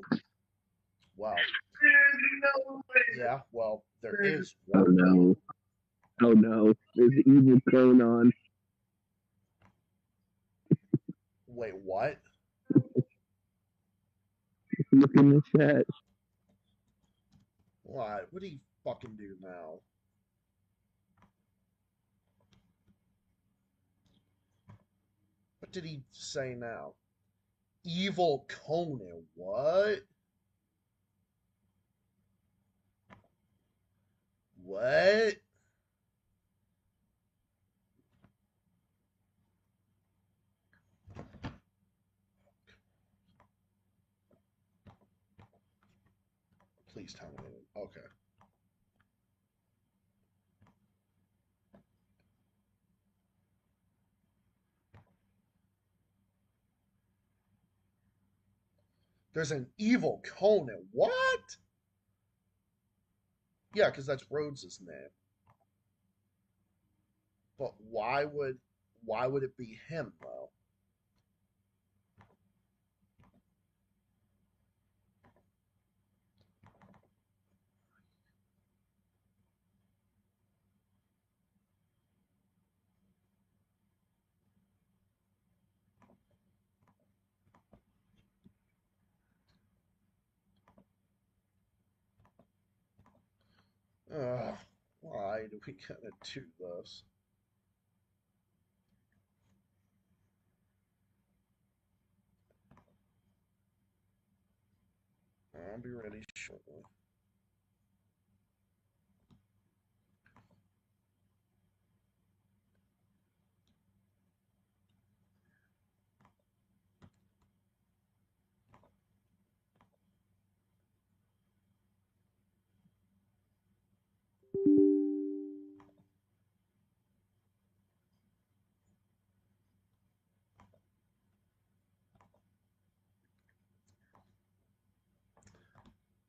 Yeah. Well, there is Oh one. no. Oh no. There's evil going on. Wait, what? Look in the chat. What? What do you fucking do now? What did he say now? Evil Conan. What? What? Please tell me. Okay. There's an evil Conan. What? Yeah, because that's Rhodes' name. But why would it be him though? Ugh, why do we gotta do this? I'll be ready shortly.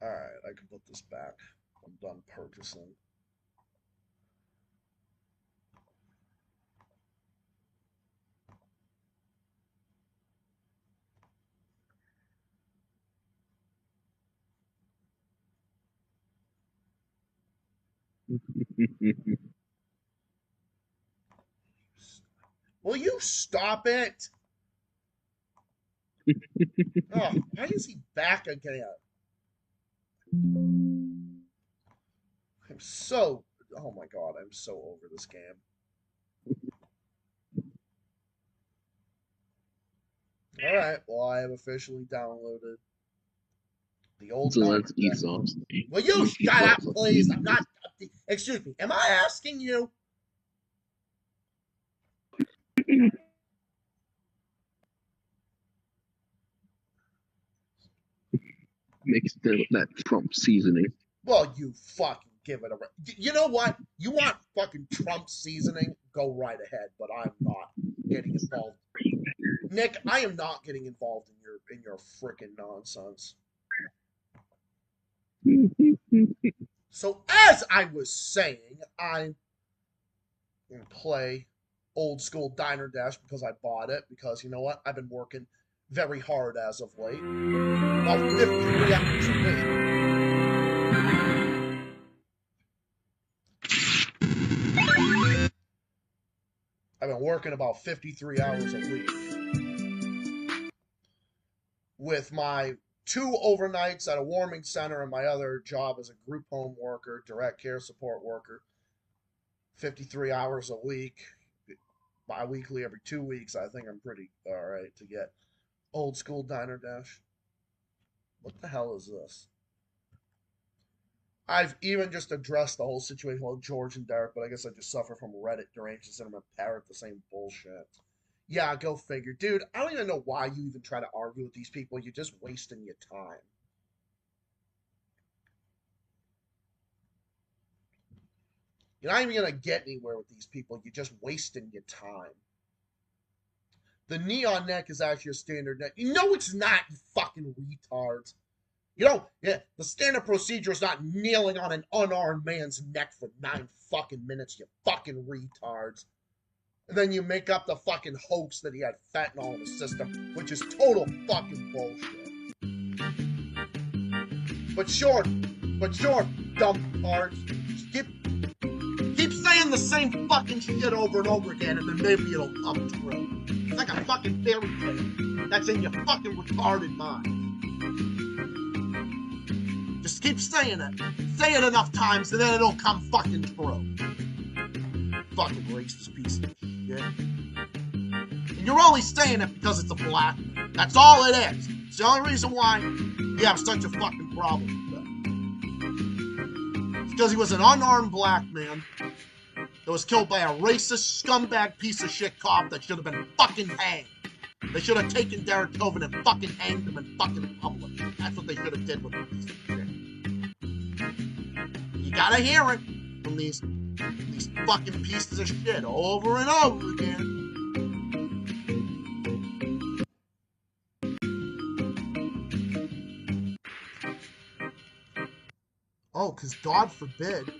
Alright, I can put this back. I'm done purchasing. Will you stop it? Oh, why is he back again? I'm so. Oh my god, I'm so over this game. Alright, well, I have officially downloaded the old So Diner that's Deck. Esau's name. Will you shut up, please? I'm not. Excuse me, am I asking you? Mixed in with that Trump seasoning. Well, you fucking give it a. You know what? You want fucking Trump seasoning? Go right ahead, but I'm not getting involved. Nick, I am not getting involved in your freaking nonsense. So as I was saying, I'm gonna play old school Diner Dash because I bought it because you know what? I've been working very hard as of late. About 53 hours a week. I've been working about 53 hours a week with my 2 overnights at a warming center and my other job as a group home worker, direct care support worker. 53 hours a week, bi-weekly every 2 weeks. I think I'm pretty all right to get old school Diner Dash. What the hell is this? I've even just addressed the whole situation with George and Derek, but I guess I just suffer from Reddit deranged and I'm a parrot the same bullshit. Yeah, go figure. Dude, I don't even know why you even try to argue with these people. You're just wasting your time. You're not even going to get anywhere with these people. You're just wasting your time. The neon neck is actually a standard neck. You know it's not, you fucking retards. You know, yeah, the standard procedure is not kneeling on an unarmed man's neck for 9 fucking minutes, you fucking retards. And then you make up the fucking hoax that he had fentanyl in his system, which is total fucking bullshit. But sure, dumb cards. Keep saying the same fucking shit over and over again, and then maybe it'll come true. It's like a fucking fairy tale that's in your fucking retarded mind. Just keep saying it. Say it enough times, and then it'll come fucking true. Fucking racist piece of shit. And you're only saying it because it's a black man. That's all it is. It's the only reason why you have such a fucking problem with it. It's because he was an unarmed black man that was killed by a racist, scumbag piece of shit cop that should have been fucking hanged. They should have taken Derek Chauvin and fucking hanged him in fucking public. That's what they should have did with him. You gotta hear it from these fucking pieces of shit over and over again. Oh, because God forbid.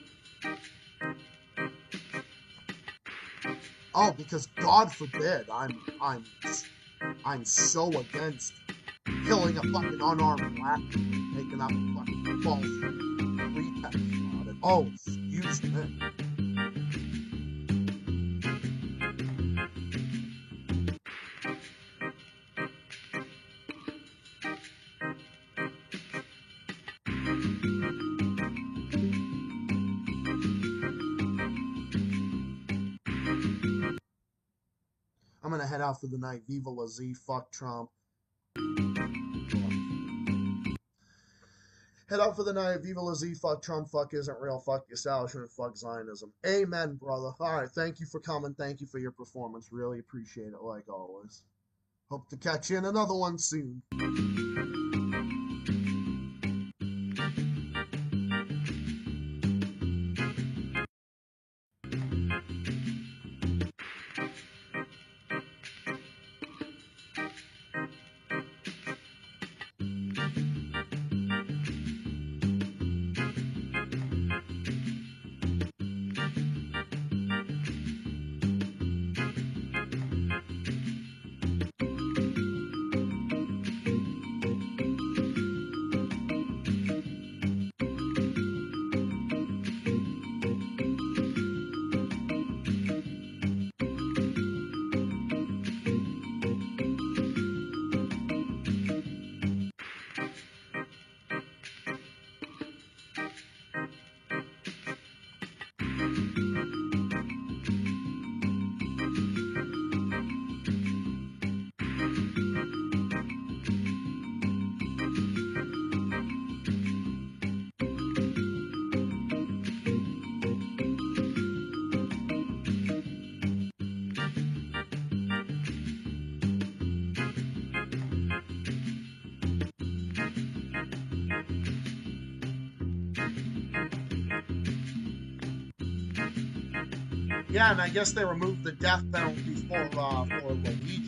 Oh, because God forbid, I'm so against killing a fucking unarmed black man, making up fucking false pretext about it. Oh, excuse me. I'm gonna head out for the night. Viva la Z. Fuck Trump. Head out for the night. Viva la Z. Fuck Trump. Fuck isn't real. Fuck establishment. Fuck Zionism. Amen, brother. Alright, thank you for coming. Thank you for your performance. Really appreciate it, like always. Hope to catch you in another one soon. Yeah, and I guess they removed the death penalty for Luigi.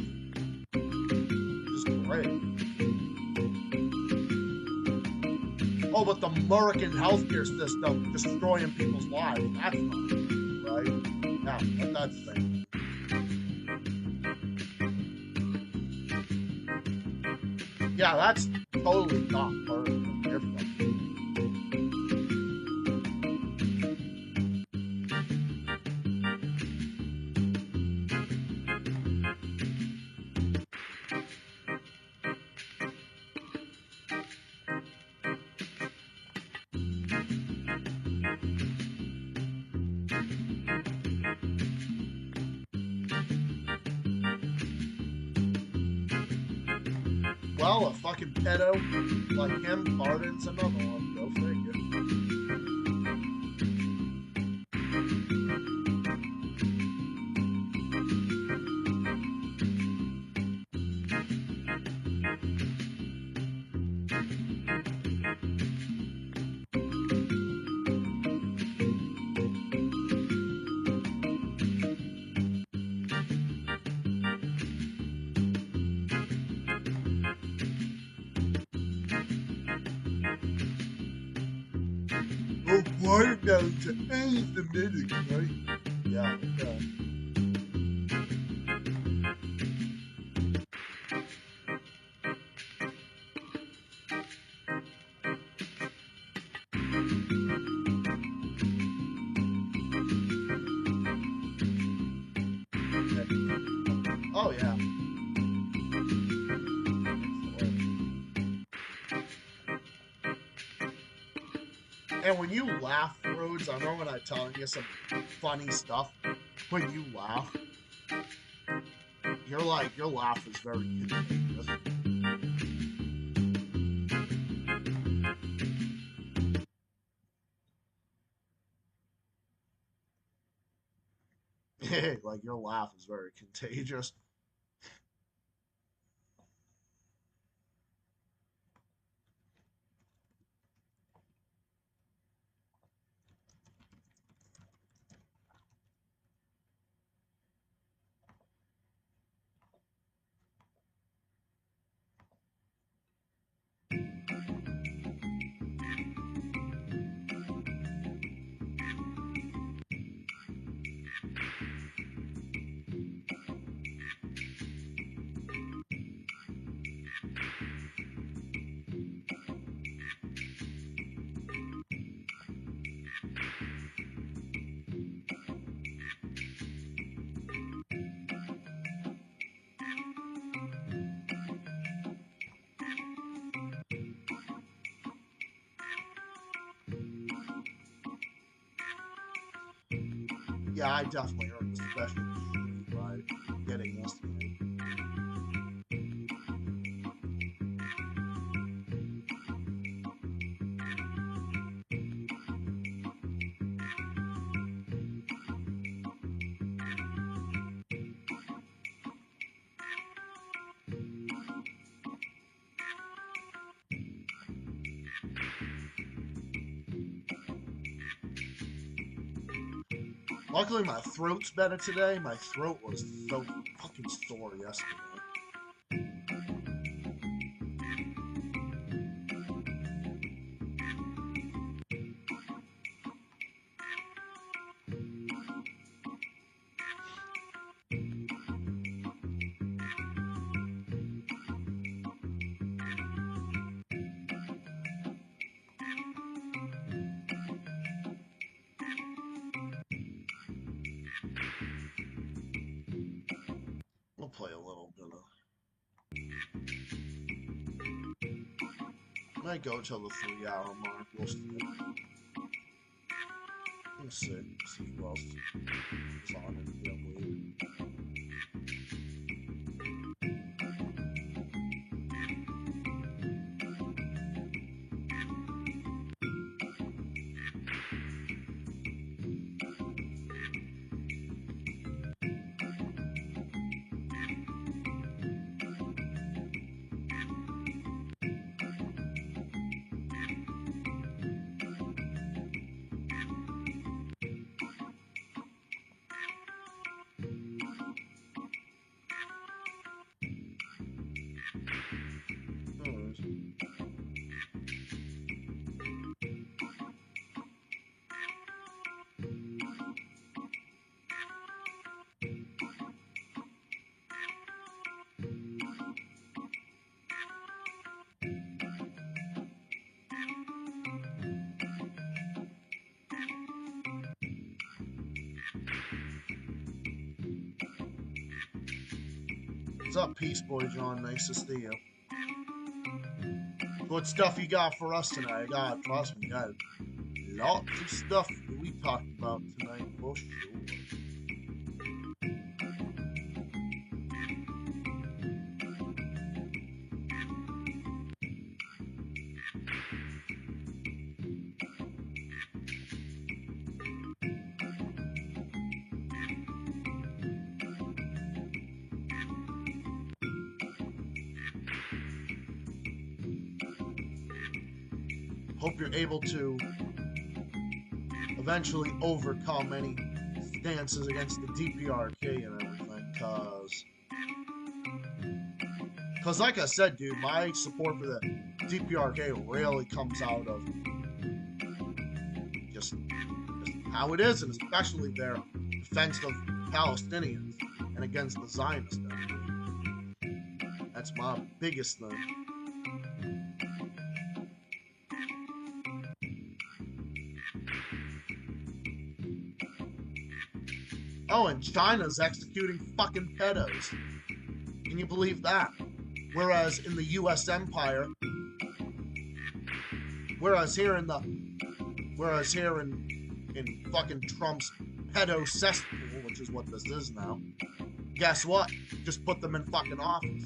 Which is great. Oh, but the American healthcare system destroying people's lives. That's not good, right? Yeah, let that thing. Yeah, that's totally not perfect. Different. Well, a fucking pedo like him pardons another one. Go figure. watermelons are anti-Semitic, right? Yeah, okay. Oh, yeah. And when you laugh, Rhodes, I know when I'm telling you some funny stuff, when you laugh, your laugh is very contagious. Like, your laugh is very contagious. Yeah, I definitely earned a special treat by getting this tonight. Luckily, my throat's better today. My throat was so fucking sore yesterday. We'll play a little bit of. Might go till the 3-hour mark. We'll see. Let's see who else is on it. What's up, Peace Boy John? Nice to see you. What stuff you got for us tonight? Trust me, got lots of stuff that we talked about tonight for sure. Hope you're able to eventually overcome any stances against the DPRK and everything, because like I said, dude, my support for the DPRK really comes out of how it is, and especially their defense of Palestinians and against the Zionists. That's my biggest thing. Oh, and China's executing fucking pedos. Can you believe that? Whereas in the U.S. empire, whereas here in fucking Trump's pedo cesspool, which is what this is now, guess what? Just put them in fucking office.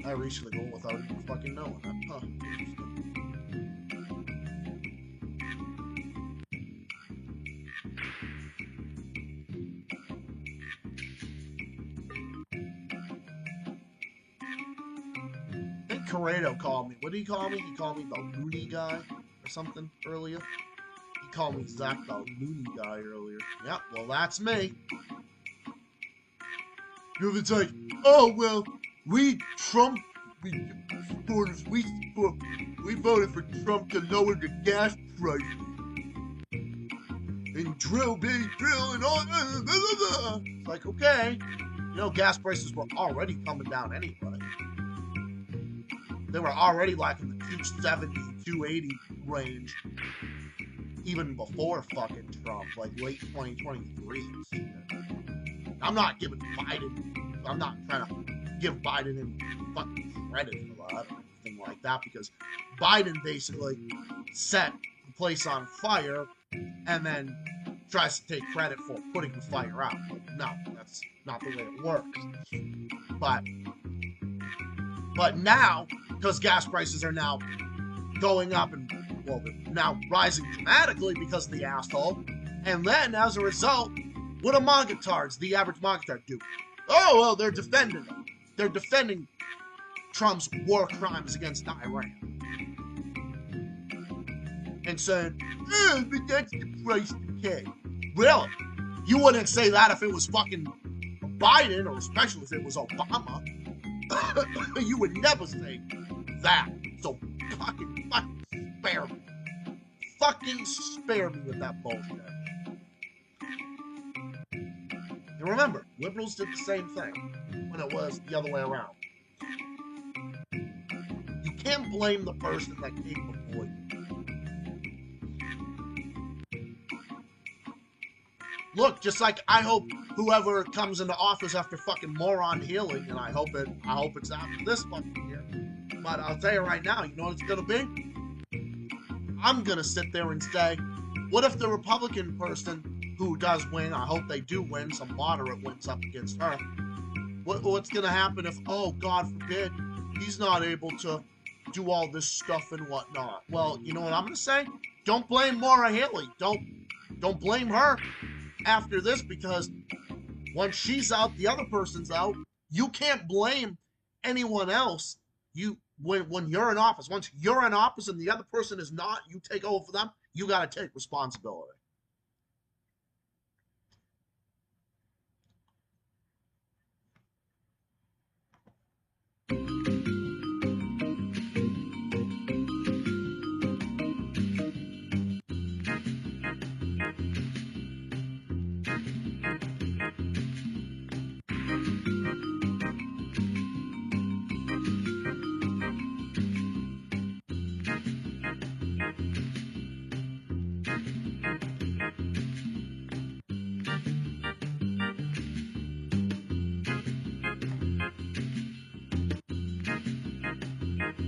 I reached the goal without even fucking knowing that. Huh. I think Corrado called me. What did he call me? He called me the loony guy or something earlier. He called me Zach the loony guy earlier. Yeah, well, that's me. It's like, oh, well, we supporters, we voted for Trump to lower the gas price and drill, and all that. It's like, okay, you know, gas prices were already coming down anyway. They were already like in the 270, 280 range even before fucking Trump, like late 2023 and shit. I'm not trying to give Biden any fucking credit for that or anything like that, because Biden basically set the place on fire and then tries to take credit for putting the fire out. No, that's not the way it works. But now, because gas prices are now going up and, well, they're now rising dramatically because of the asshole, and then as a result, what do Mongotards, the average Mongotard, do? Oh, well, they're defending him. They're defending Trump's war crimes against Iran. And saying, but that's the price to pay. Really? You wouldn't say that if it was fucking Biden, or especially if it was Obama. You would never say that. So fucking spare me. Fucking spare me with that bullshit. And remember, liberals did the same thing when it was the other way around. You can't blame the person that came before you. Look, just like I hope whoever comes into office after fucking moron Healy, and I hope it's after this fucking year. But I'll tell you right now, you know what it's gonna be? I'm gonna sit there and say, what if the Republican person who does win, I hope they do win, some moderate wins up against her. What's going to happen if, oh, God forbid, he's not able to do all this stuff and whatnot? Well, you know what I'm going to say? Don't blame Maura Haley. Don't blame her after this, because once she's out, the other person's out. You can't blame anyone else. When you're in office, once you're in office and the other person is not, you take over for them, you got to take responsibility.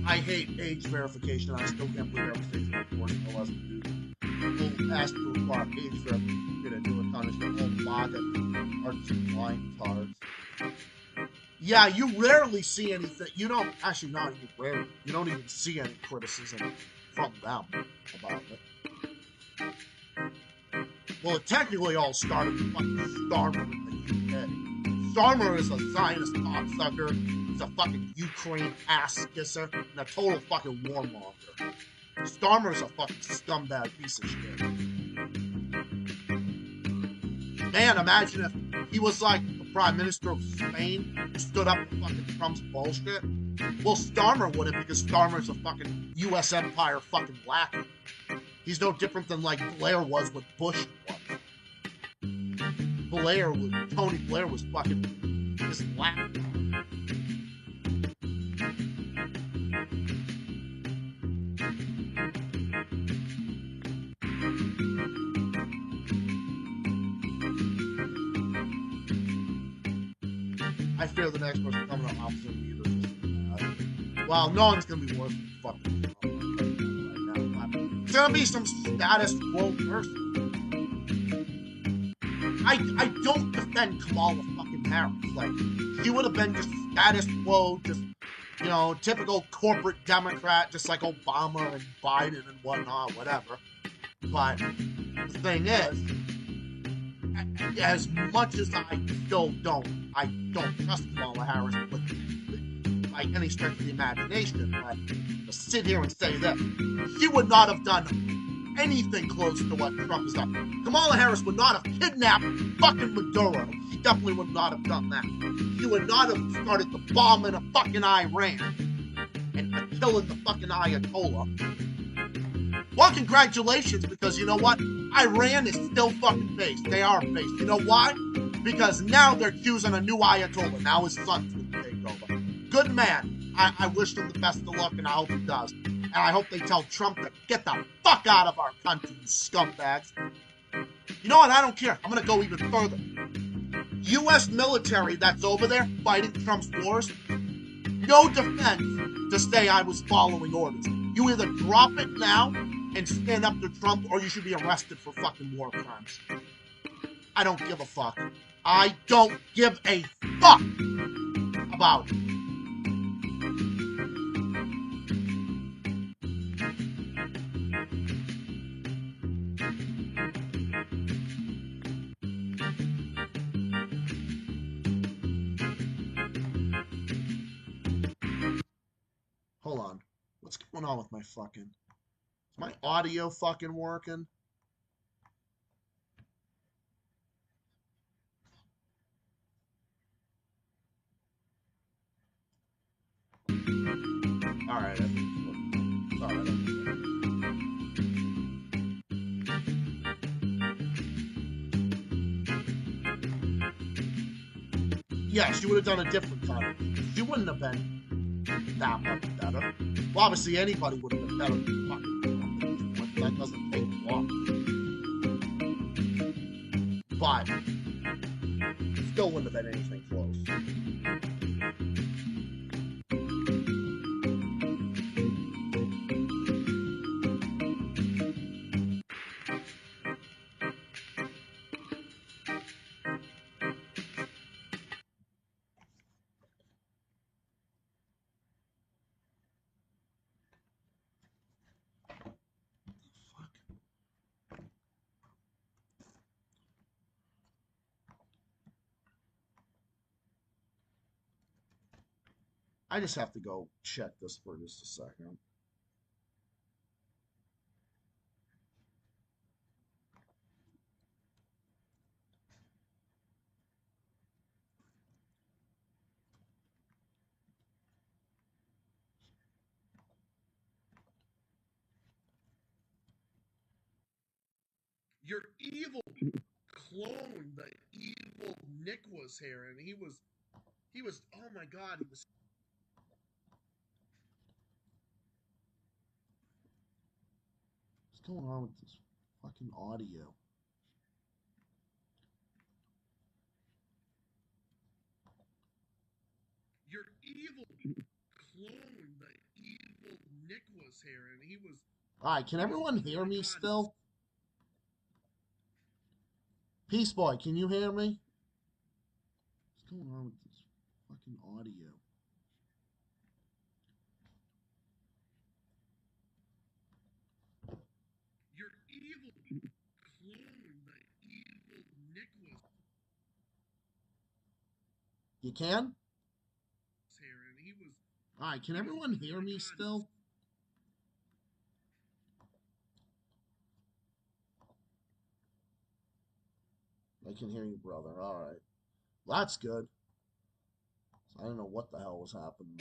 I hate age verification. I still can't believe I was taking a course in the lesson. People ask to require age verification to do a ton of stuff. Oh, MAGA are just blind cards. Yeah, you rarely see anything. You don't, actually, not even rarely. You don't even see any criticism from them about it. Well, it technically all started with fucking Starmer in the UK. Starmer is a Zionist cocksucker. He's a fucking Ukraine ass kisser and a total fucking warmonger. Starmer's a fucking scumbag piece of shit. Man, imagine if he was like the Prime Minister of Spain who stood up to fucking Trump's bullshit. Well, Starmer wouldn't, because Starmer's a fucking U.S. Empire fucking lackey. He's no different than like Blair was with Bush and whatnot. Tony Blair was fucking his lackey. I fear the next person coming up opposite me either just bad. Well, no one's gonna be worse than fucking Trump right now. It's gonna be some status quo person. I don't defend Kamala fucking Harris. Like, she would have been just status quo, just, you know, typical corporate Democrat, just like Obama and Biden and whatnot, whatever. But the thing is, as much as I still don't trust Kamala Harris by any stretch of the imagination, but to sit here and say that she would not have done anything close to what Trump has done. Kamala Harris would not have kidnapped fucking Maduro. She definitely would not have done that. She would not have started the bombing of fucking Iran and killing the fucking Ayatollah. Well, congratulations, because you know what? Iran is still fucking based. They are based. You know why? Because now they're choosing a new Ayatollah. Now his son's going to take over. Good man. I wish him the best of luck, and I hope he does. And I hope they tell Trump to get the fuck out of our country, you scumbags. You know what? I don't care. I'm going to go even further. U.S. military that's over there fighting Trump's wars, no defense to say I was following orders. You either drop it now and stand up to Trump, or you should be arrested for fucking war crimes. I don't give a fuck. I don't give a fuck about it. Hold on. What's going on with my fucking... Is my audio fucking working? Alright, I think it's working. Alright, yeah, she would have done a different kind. She wouldn't have been that much better. Well, obviously anybody would have been better than fucking Trump, but that doesn't take long. But still wouldn't have been anything close. I just have to go check this for just a second. Your evil clone, the evil Nick was here, and he was, oh my god, he was. What's going on with this fucking audio? Your evil clone, the evil Nick was here, and he was. Alright, can everyone hear me still? Peace Boy, can you hear me? What's going on with this fucking audio? Your evil clone, the You can? Here, and he was. All right, can everyone hear me still? I can hear you, brother. All right. Well, that's good. I don't know what the hell was happening.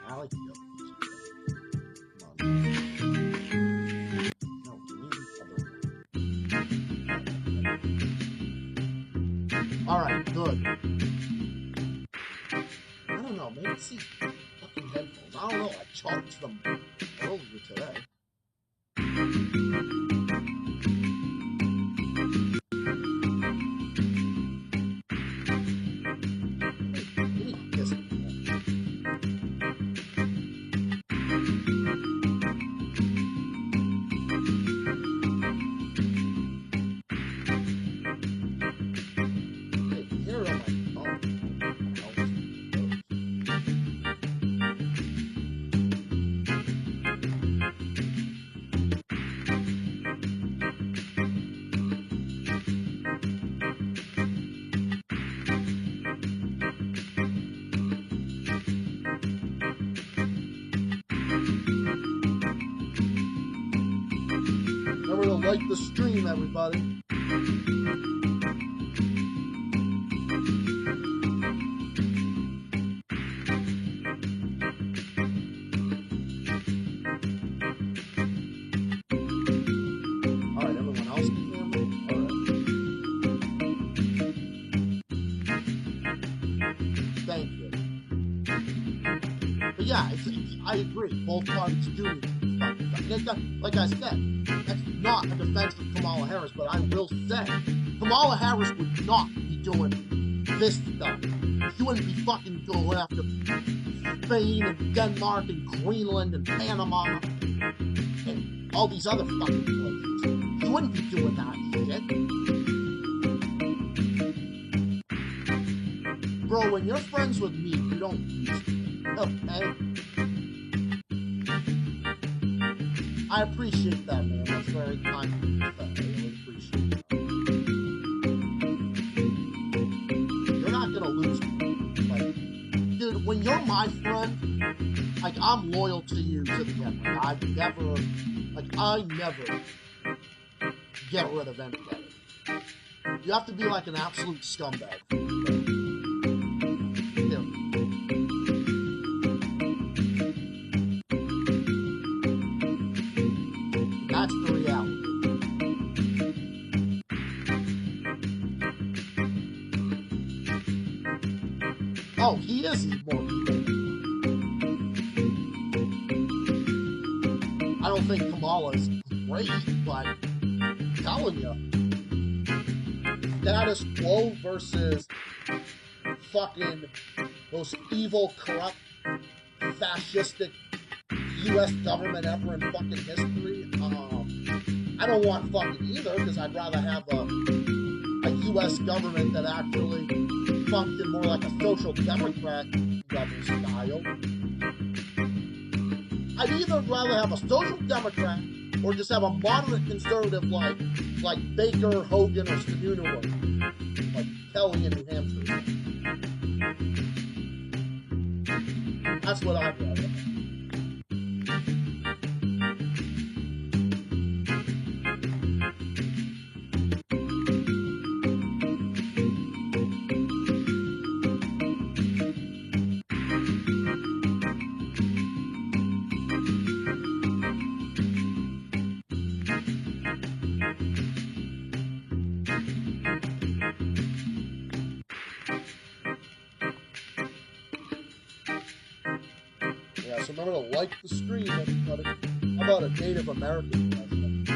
I like the other music. Come on. No, give me the other one. All right, good. I don't know. Maybe it's these fucking headphones. I don't know. I charged them earlier today. Remember to like the stream, everybody. Alright, everyone else can hear me? Alright. Thank you. But yeah, I agree. Both parties do need to be fucking done. Like I said, that's not a defense of Kamala Harris, but I will say, Kamala Harris would not be doing this stuff. She wouldn't be fucking going after Spain and Denmark and Greenland and Panama and all these other fucking places. She wouldn't be doing that shit. Bro, when you're friends with me, you don't use me, okay? I appreciate that, man. That's very kind of you. I really appreciate that. You're not gonna lose me. Like, dude, when you're my friend, like, I'm loyal to you to the end. Like, I never get rid of anybody. You have to be like an absolute scumbag. That's the reality. Oh, he is more evil. I don't think Kamala's great, but I'm telling you, status quo versus fucking most evil, corrupt, fascistic U.S. government ever in fucking history. I don't want fucking either, because I'd rather have a U.S. government that actually functioned more like a social democrat level style. I'd either rather have a social democrat or just have a moderate conservative like Baker, Hogan, or Sununu, like Kelly in New Hampshire. That's what I'd rather have. So remember to like the stream, everybody. How about a Native American president?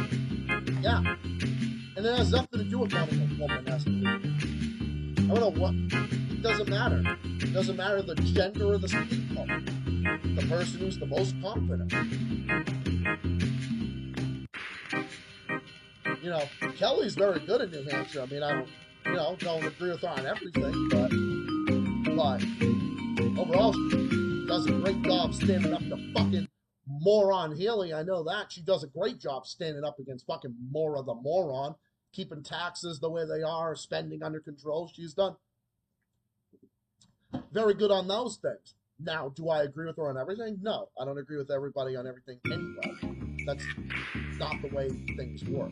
Yeah. And it has nothing to do with wanting a woman has to do. I don't know what. It doesn't matter. It doesn't matter the gender of the skin color. The person who's the most confident. You know, Kelly's very good in New Hampshire. I mean, I don't agree with her on everything, but overall, she does a great job standing up to fucking moron Haley. I know that. She does a great job standing up against fucking Mora the moron. keeping taxes the way they are, spending under control. She's done very good on those things. Now, do I agree with her on everything? No, I don't agree with everybody on everything anyway. That's not the way things work.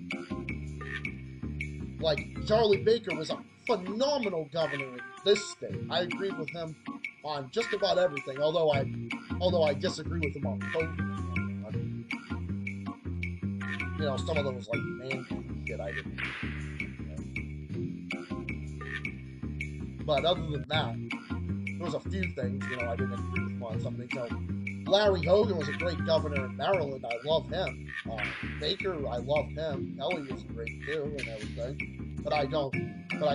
Like, Charlie Baker was a phenomenal governor in this state. I agreed with him on just about everything, although I disagree with him on COVID. You know, some of those, like, man shit I didn't. But other than that, there was a few things, you know, I didn't agree with him on something. So, Larry Hogan was a great governor in Maryland. I love him. Baker, I love him. Kelly was great too and everything. But I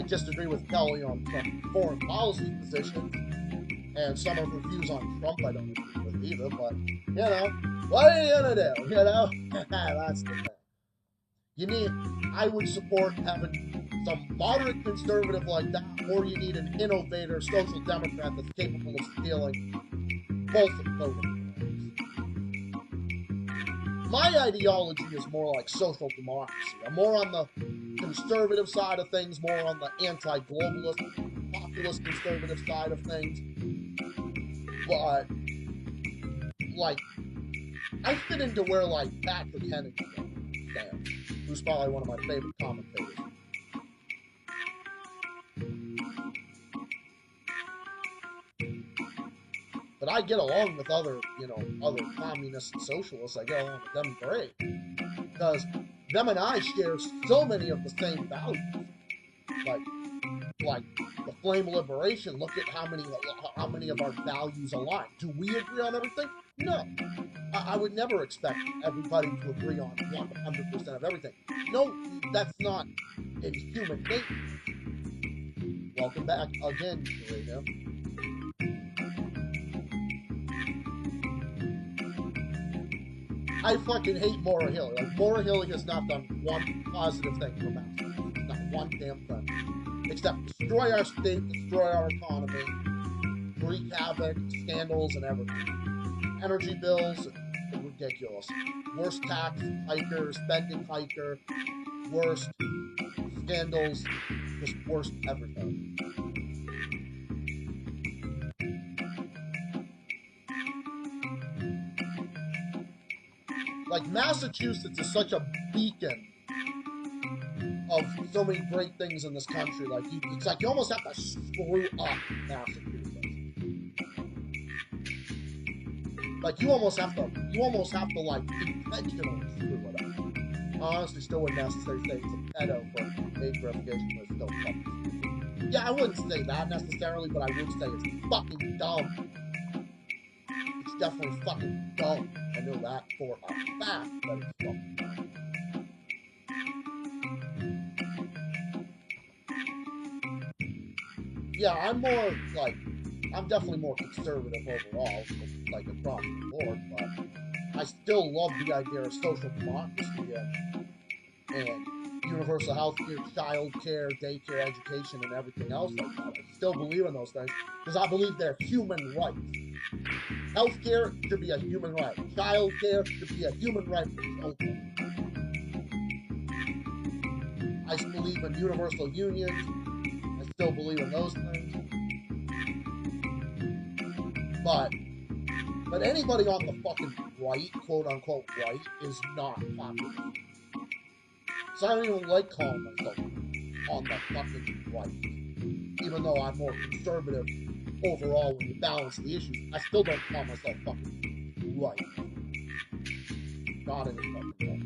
disagree with Kelly on some foreign policy positions. And some of her views on Trump I don't agree with either. But, you know, what are you gonna do? You know? That's the thing. I would support having some moderate conservative like that, or you need an innovator social democrat that's capable of stealing both of voting. My ideology is more like social democracy. I'm more on the conservative side of things, more on the anti-globalist, populist conservative side of things. But, like, I fit into where, like, Patrick Kennedy stands, who's probably one of my favorite commentators. But I get along with other communists and socialists. I get along with them great. Because them and I share so many of the same values. Like the flame of liberation, look at how many of our values align. Do we agree on everything? No. I would never expect everybody to agree on 100% of everything. No, that's not in human nature. Welcome back again, Radio. I fucking hate Maura Hill. Like, Maura Hill has not done one positive thing for Massachusetts. Not one damn thing. Except destroy our state, destroy our economy, wreak havoc, scandals, and everything. Energy bills, ridiculous. Worst tax hiker, spending hiker, worst scandals, just worst everything. Like, Massachusetts is such a beacon of so many great things in this country. Like, it's like you almost have to screw up Massachusetts. Like, you almost have to like intentionally screw it up. I honestly still wouldn't necessarily say it's a pedo for age verification, but it's still fucking. Yeah, I wouldn't say that necessarily, but I would say it's fucking dumb. It's definitely fucking dumb. I know that for a fact that it's fucking dumb. Yeah, I'm definitely more conservative overall, like across the board, but I still love the idea of social democracy and universal health care, child care, daycare, education, and everything else like that. I still believe in those things because I believe they're human rights. Healthcare should be a human right. Child care should be a human right for children. I believe in universal unions. I still believe in those things. But anybody on the fucking right, quote unquote right, is not popular. So I don't even like calling myself on the fucking right. Even though I'm more conservative overall when you balance the issues, I still don't call myself fucking right. Not in the fucking way.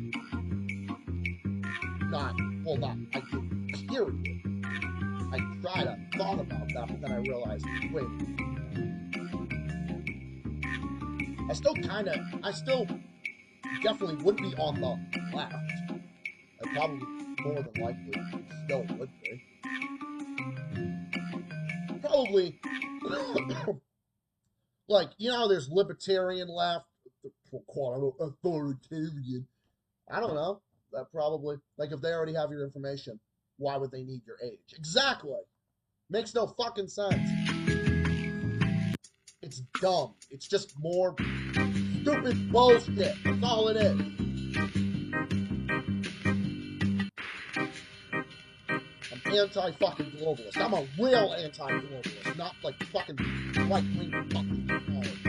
Not, hold on, I did, period. I thought about that, but then I realized, wait. I still definitely would be on the left. I probably more than likely still would be. Probably, like, you know, there's libertarian left, quote authoritarian. I don't know. That probably, like, if they already have your information, why would they need your age? Exactly. Makes no fucking sense. It's dumb. It's just more stupid bullshit. That's all it is. anti-fucking globalist. I'm a real anti-globalist, not like fucking right-wing fucking politics.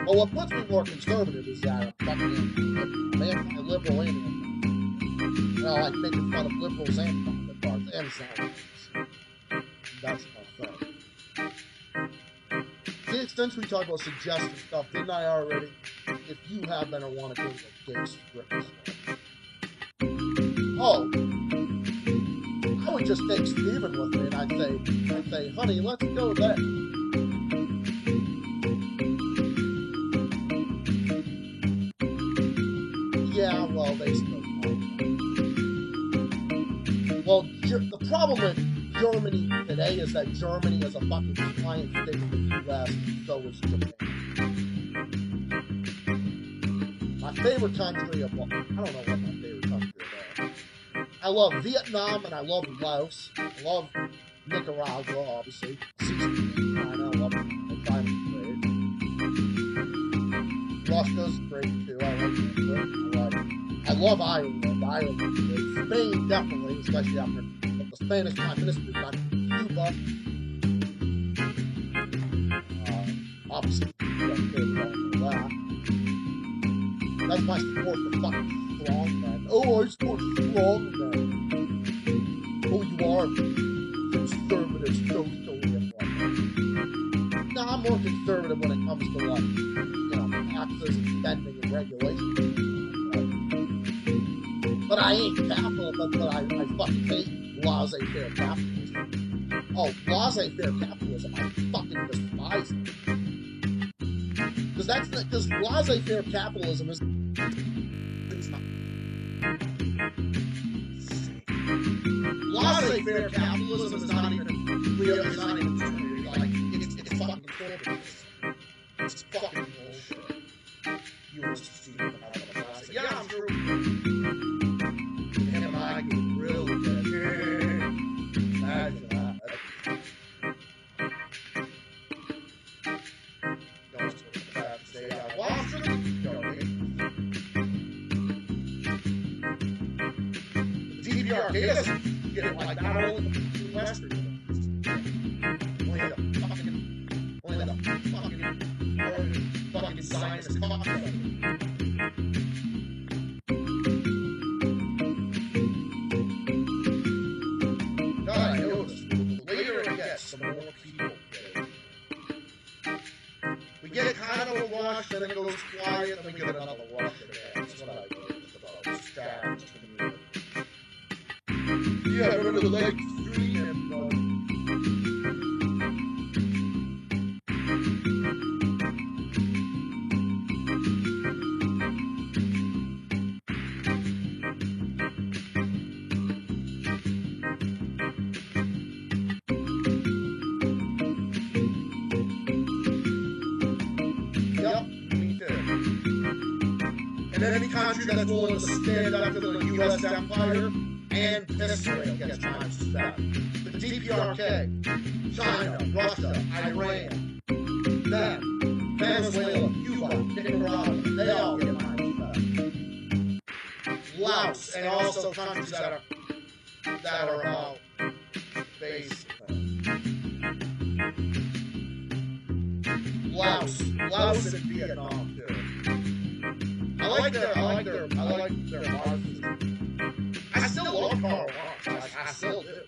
But what puts me more conservative is that I'm anti-liberal and I like making fun of liberals and conservatives and Zionists. That's my thing. See, since we talk about suggestion stuff, didn't I already? If you have been or want to go to a gay strip club. Oh, I would just take Steven with me and I'd say, honey, let's go there. Yeah, well, they still don't. Well, the problem with Germany today is that Germany is a fucking client state of the U.S., and so is Japan. My favorite country of all, I don't know what my favorite country is. I love Vietnam and I love Laos. I love Nicaragua, obviously. China, I love it. China's great. Russia's great too. I like it. I love Ireland. Ireland's great. Spain, definitely, especially after the Spanish Prime Minister got Cuba. Obviously, that. That's my support for fucking strong men. Oh, I support strong men. Oh, you are conservative, socially and whatnot. No, I'm more conservative when it comes to like, taxes and spending and regulation. But I ain't capitalist, but I fucking hate laissez-faire capitalism. Oh, laissez-faire capitalism, I fucking despise it. Because laissez-faire capitalism is laissez-faire capitalism is not even real, it's not even true. Like, it's fucking corporate. It's fucking bullshit. You were stupid about it. Yeah, I'm true. Him and I could really get imagine that. Don't say that. Well, I'm sure the DPRK doesn't get it like that all in the Western. Only the fucking Zionist cocksucker. God, I know this. The later it gets, the more people get it. We get kind of a wash, then it goes quiet, then we get another wash again. That's what I noticed about scabs. Yeah, remember the Lake Street and and any country that's willing to stand up to the U.S. empire and Israel gets time to that. The DPRK, China, Russia, Iran, them, Venezuela, Cuba, Nicaragua, they all get time to that. Laos, and also countries that are based. Laos and Vietnam too. I like their marches. I still love Karl Marx. I still do.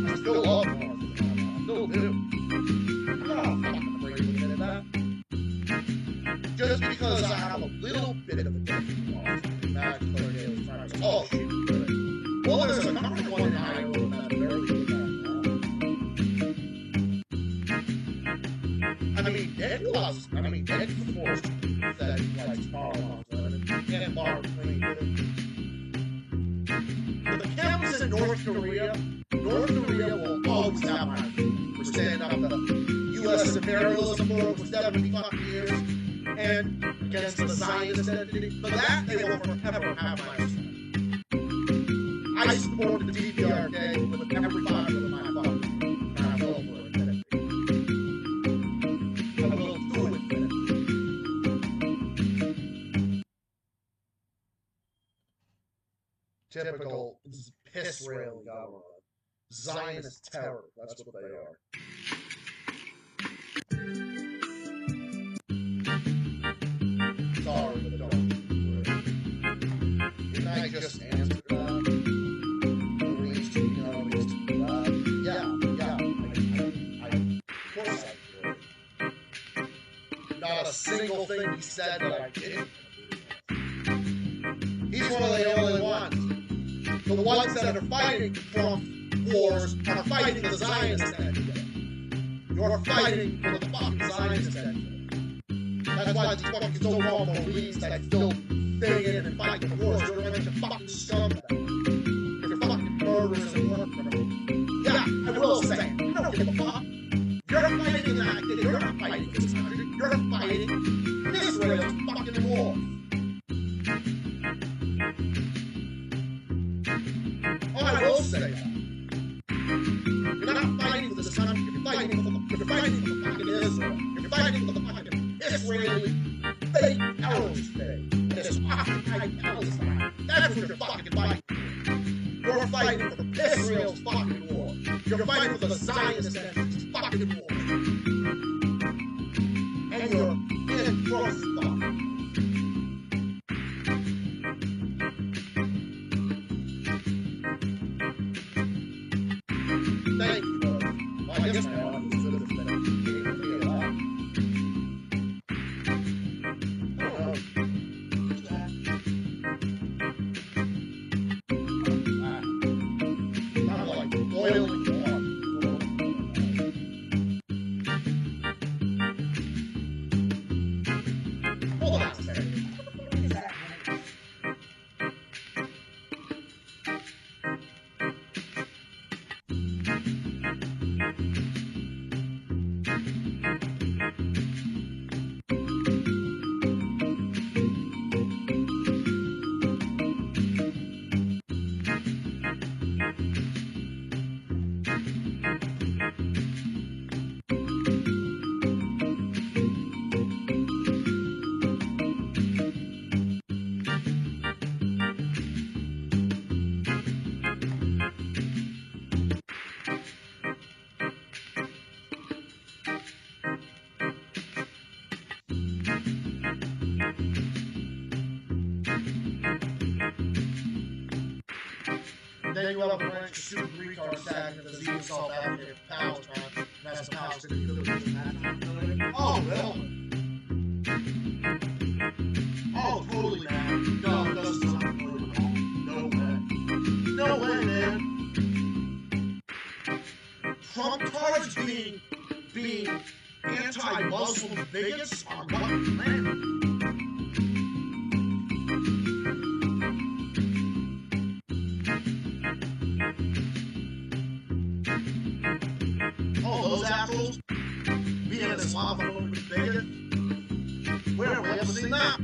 I still love Marx. I still do. I'm not fucking afraid to admit that. Just because I have a little bit of a different Marx. Imagine the other day I was trying to say, oh shit. Well, there's another one in Iowa that's very good. Dead force that likes Karl Marx and Marx Twain. But the camps in North Korea will always have my feet for standing up to U.S. imperialism for 70 fucking years and against the Zionist entity. For that, they will forever have my support. I support the DPRK with every fiber of my fucking, and I will for it. typical piss-railing government. Zionist terror, that's what they are. Sorry, but don't. Didn't I just answer that? Of course I would. Not a single thing he said that I didn't. He's one of the only ones. The ones that are fighting from wars are fighting the Zionist end. You're fighting for the fucking Zionist end. That's why these fucking so-called Marines that still stay in and fight the wars, you're a bunch of fucking scumbags. You're fucking murderers and war criminals. Yeah, I will say it. I don't give a fuck. You're fighting that. You're not fighting this country. You're fighting Israel's fucking war. Oh, I will say that. You're not fighting for this country. You're fighting for the fucking Israel. You're fighting for the fucking Israeli fake terrorist state. This occupied Palestine. That's what you're fucking fighting for. You're fighting for Israel's fucking war. You're fighting for the Zionist fucking war. And you're in for stuff. Thank you, brother. Well, I guess my audience could have been getting me a lot. I don't know. I'm like boiling water. Hold on a second. What is that? Then you have a branch of super retard stacking the Z South African Palestine, and that's the Palestinian Liberation. Oh, really? Oh, totally, man. No, it doesn't sound true at all. No way. No way, man. Trump cards being anti-Muslim bigots on what planet? Oh, those assholes being an Islamabad bigot? Where? We haven't seen that.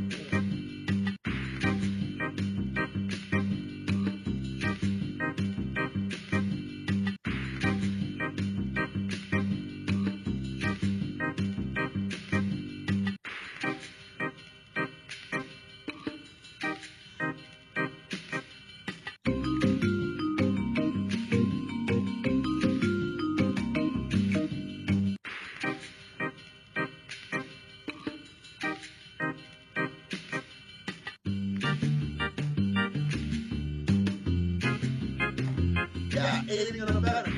Yeah, aiding and abetting.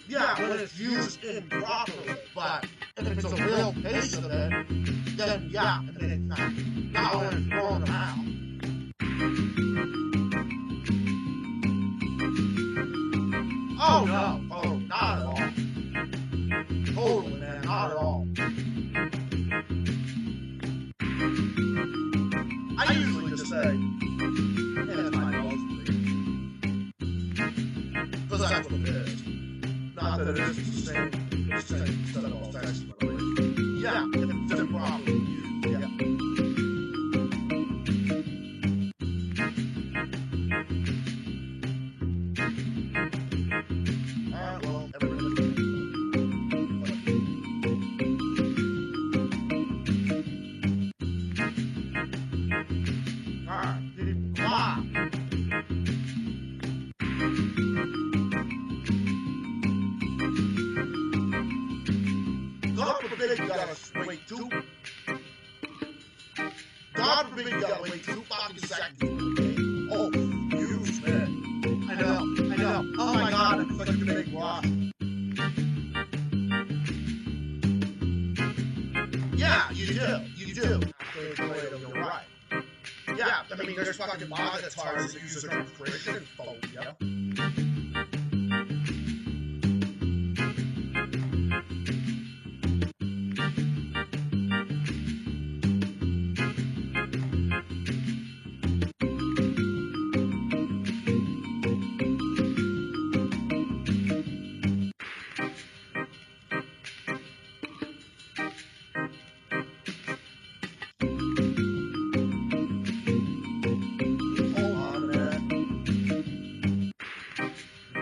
Yeah, when it's used improperly, but if it's a real case of it, then yeah, I mean, it's not when it's thrown around. Oh no, oh, not at all. Totally, man, not at all. I usually just say, yeah, it's my nose, because that's what it is. Not that it is the same set of all sex, but yeah, if it's improperly used, yeah. Alright, well, everybody's big you gotta wait 2 fucking seconds. Oh, excuse me. I know. Oh my god, I'm such a big rush. Yeah, you do. You're right. Yeah, I mean, there's fucking avatars that use their Christian phobia.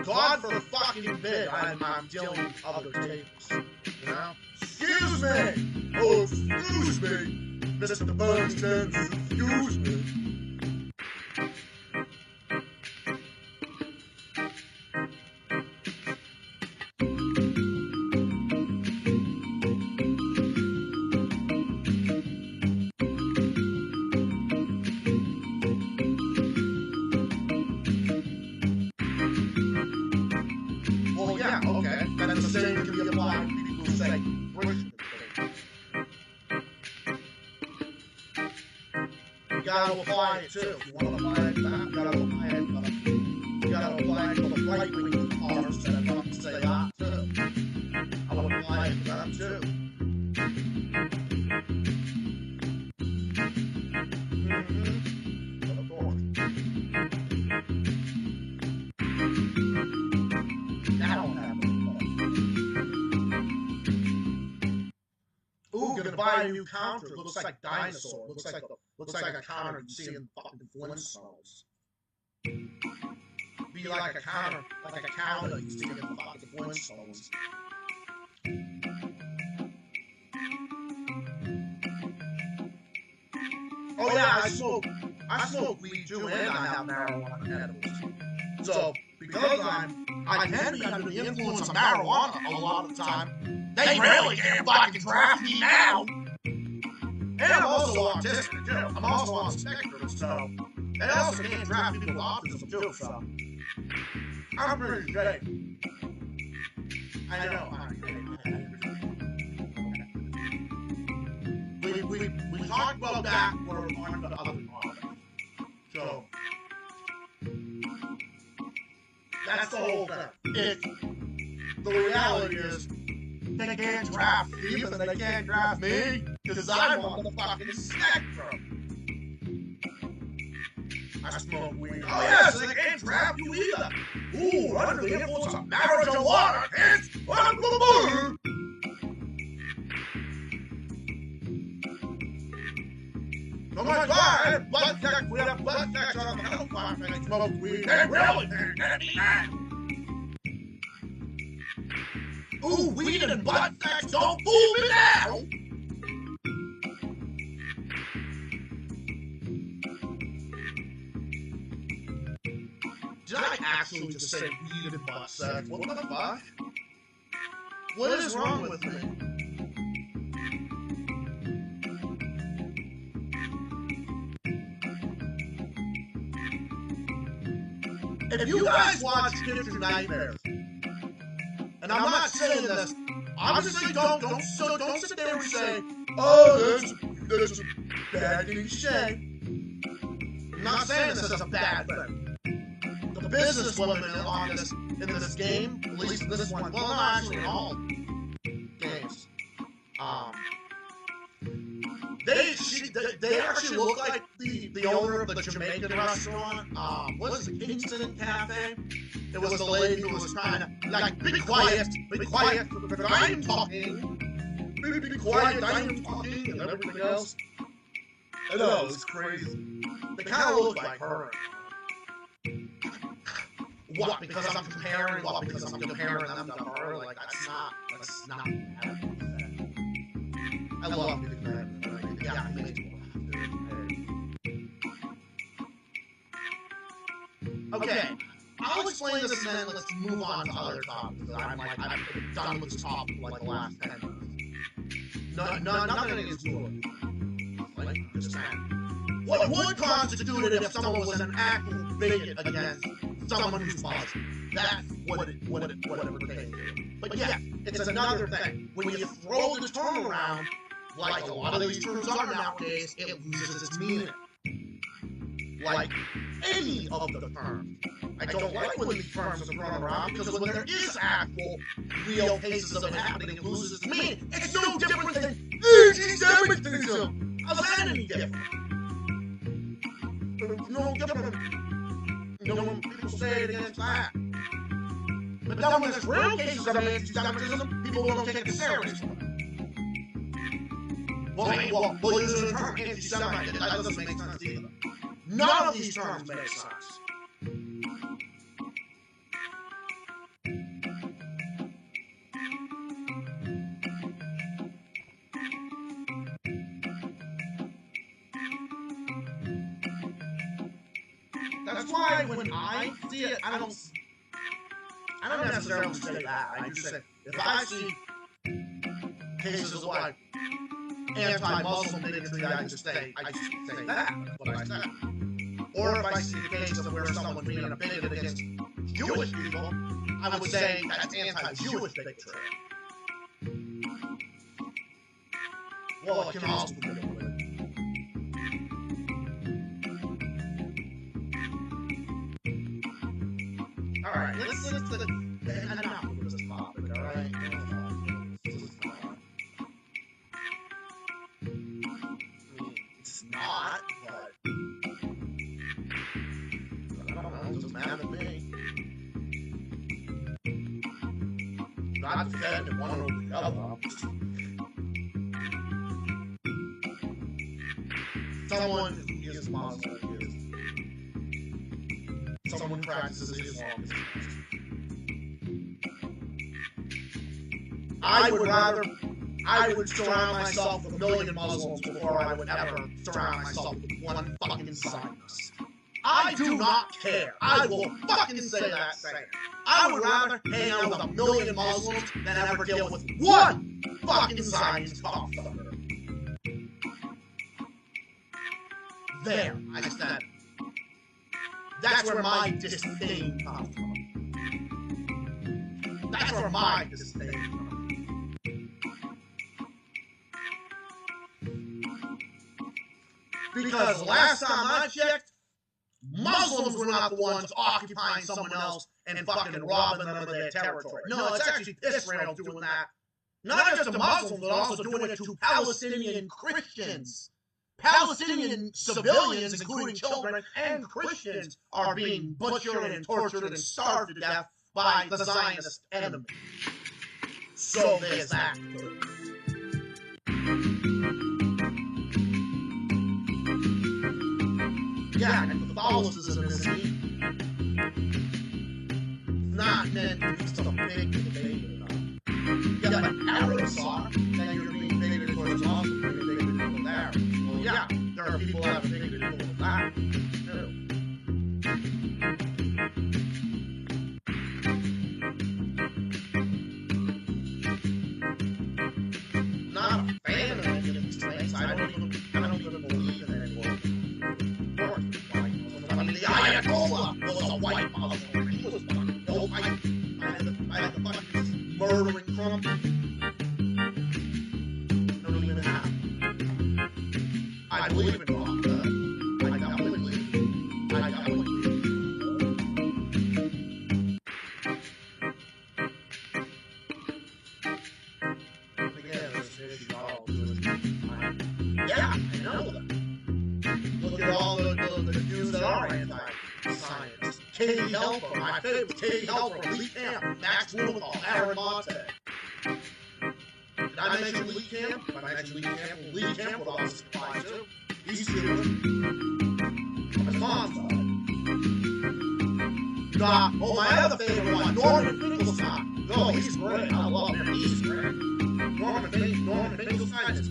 God for fucking bid, I'm dealing with other tables. You know? Excuse me! Oh, excuse me! Mr. Bernstein, excuse me! Well, yeah, okay. That's the same can be applied to people who say Christian things. You gotta apply it too. If you want to apply it to that, you gotta apply it to you gotta apply it to the right-wing arms that fucking say that too. I would apply it to them too. Of course. That'll happen. Ooh, gonna buy a new counter. It looks like dinosaur. Looks like a counter you see in fucking Flintstones. Be like a counter you see in the fucking Flintstones. Oh yeah, I smoke weed too, and I have marijuana edibles. So because I can be under the influence of marijuana a lot of the time, they really can't fucking draft me now. And I'm also autistic too. I'm also on the spectrum, so they also can't draft people with autism too. So I'm pretty safe. I know. We talked about that when we were talking about other topics. So that's the whole thing. The reality is, they can't draft me, and they can't draft me, because I'm on the fucking spectrum. I smoke weed. Oh yes, they can't draft you either. Ooh, under the influence of marijuana, it's oh my god, blood sex, we have blood sex on the hellfire and smoke weed. They really can't be that. Ooh, weed and blood sex, don't fool me now! Did I actually just say weed and butt sex? What the fuck? What is wrong with me? If you guys watch Kids and Nightmares, and I'm not saying this, obviously don't sit there and say, oh, that's a bad thing to say. I'm not saying this is a bad thing. The business women in this game, at least this one, well, not actually in all games, they actually look like the owner of the Jamaican restaurant. What is it, Kingston Cafe? It was the lady who was trying to, like, be quiet, I'm talking. Be quiet, I'm talking, and everything else. I know, it's crazy. They kind of look like her. What, because I'm comparing them to her? Like, that's not I love Big Man. Yeah, I mean, okay, I'll explain this and then let's move on to other topics. I'm done with this topic for like the last 10 minutes. Nothing against you. Like, just saying. what would constitute it if someone was an actual bigot against someone who's Muslim. That's what it pertains to. But yeah, it's another thing. When you throw the term around, like a lot of these terms are nowadays, it loses its meaning. Like any of the terms. I don't like when these terms are thrown around because when there is actual, real cases of it happening, it loses its meaning. It's no different than anti-Semitism. How's that any different? It's no different. You know, when people say it against that. But then when there's real cases of anti-Semitism, people don't take it seriously. Well, use the term anti-Semite. That doesn't make sense either. None of these terms make sense. That's why when I see it, I don't necessarily say that. I just say, if I see cases of like anti-Muslim bigotry, I just say that. That's what I say. Or if I see the cases of where someone's being a bigot against Jewish people, I would say that's anti-Jewish bigotry. Well, it can also be good. Alright, let's enough with this topic, alright? It's not, but I don't know, it doesn't matter to me. Not defending one over the other. Someone who is Muslim is someone practices Islam. I would surround myself with a million Muslims before I would ever surround myself with one fucking Zionist. I do not care. I will fucking say that thing. I would rather hang out with a million Muslims than ever deal with one fucking Zionist cocksucker. There, I said. That's where my disdain comes from. That's where my disdain comes from. Because last time I checked, Muslims were not the ones occupying someone else and fucking robbing them of their territory. No, it's actually Israel doing that. Not just to Muslims, but also doing it to Palestinian Christians. Palestinian civilians, including children and Christians, are being butchered and tortured and starved to death by the Zionist enemy. So there's that. Yeah, and Catholicism is not meant to be some big debate about. Yeah, but Arabs are, then you're being bigoted towards Muslims, you're being bigoted towards Arabs. Well, yeah, there are people that are bigoted towards that, too. Not a fan of any of these things. I don't even believe in any of them. I mean, the Ayatollah was a white Muslim. He was fucking dope. I had the fucking murdering Trump. Don't even happen. I believe in God. I definitely believe. I definitely believe. Again, this issue all yeah, I know that. Look at all the Jews that are anti-science. Katie Helper, my favorite. Katie Helper, Lee Camp, Max Blumenthal, Aaron Monte. Did I mention Lee Camp? If I mentioned Lee Camp, Lee Camp would obviously apply too. He's Jewish. From his mom's side. My other favorite one, Norman Finkelstein. No, he's great. I love him. He's great. Norman Finkelstein is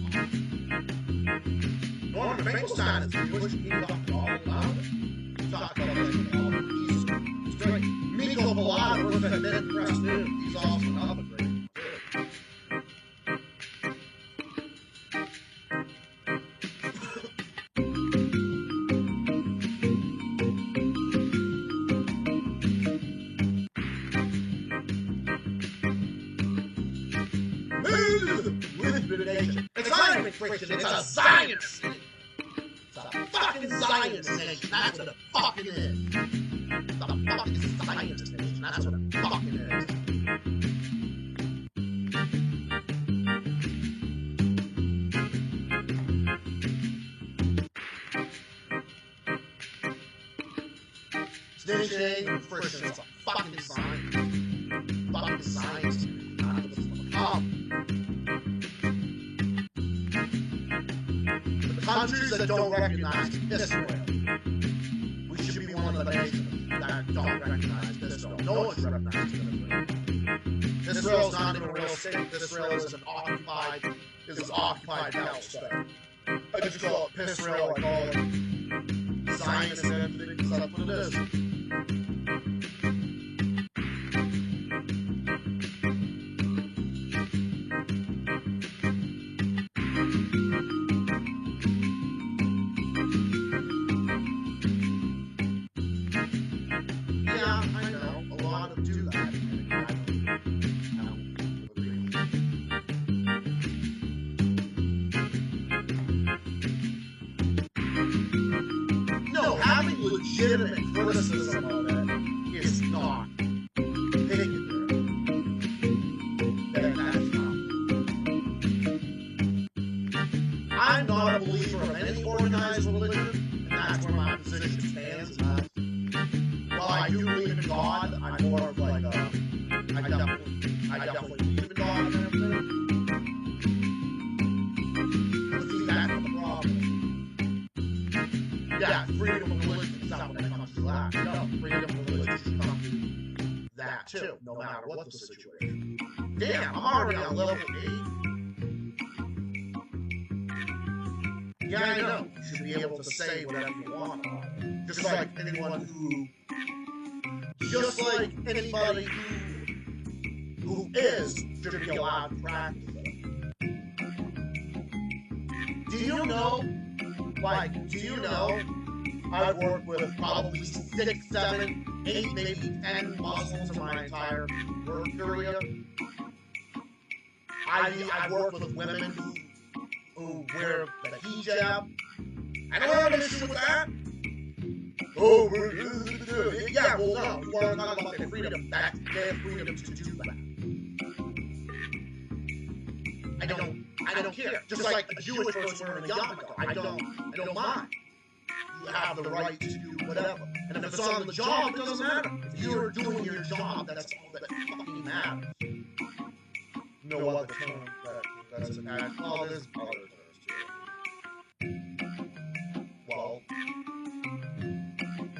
Norman Finkelstein is Jewish. He talked all about it. He talked about it. He's great. Miko Bellata was at Minute Press too. He's also another great one too. Christian. It's a Zionist state. It's a fucking Zionist nation. That's what it fucking is. It's a fucking Zionist nation. That's what it fucking is. Snitching and Christian. It's a fucking Zionist. Fucking Zionist. The countries that don't recognize Israel, we should be one of the nations that don't recognize Israel. No one's recognized Israel. Israel's not even a real state. Israel is an occupied hell state. I just call it Israel. I call it Zionist and everything because that's what it is. Legitimate criticism of it is not bigotry. That's not. I'm not a believer of any organized religion, and that's where my position stands. While I do believe in God, I'm more of like a I definitely believe in God and everything. But see, that's the problem. Yeah, freedom of religion. Not when it comes to that. No, freedom of religion should come to that too, no matter what the situation. Damn, I'm already on level 8. Yeah, I know. You should be able to say whatever you want about it. Just like anybody who is should be allowed to practice it. Do you know? I've worked with probably 6, 7, 8, maybe 10 Muslims in my entire work career. I've worked with women who wear the hijab. I don't have an issue with that. Oh, yeah, well, no. You want to talk about their freedom. That's their freedom to do that. I don't care. Just like a Jewish person wearing a yarmulke. I don't mind. You have the right to do whatever. And if it's on the job, it doesn't matter. If you're doing your job, that's all that fucking matters. No other term that's an act. Oh, there's other terms too. Well,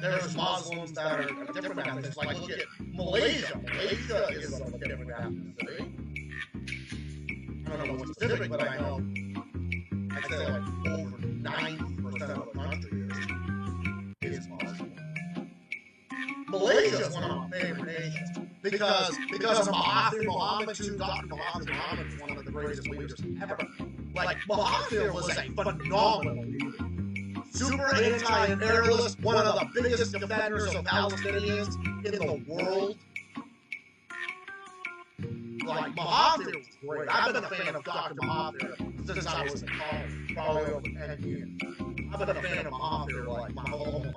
there's Muslims that are different ethics. Like, look at Malaysia. Malaysia is a different ethnicity. I don't know what's specific, but I know I'd say like over 90% of the country is Muslim. Malaysia is one of my favorite nations because of Mahathir Mohamad too. Dr. Mahathir Mohamad is one of the greatest leaders ever. Like, Mahathir was a phenomenal leader. Super anti-imperialist, one of the biggest defenders of Palestinians in the world. Like, Mahathir was great. I've been a fan of Dr. Mahathir since I was in college, probably over 10 years. I've been a fan of Mahathir like my whole life.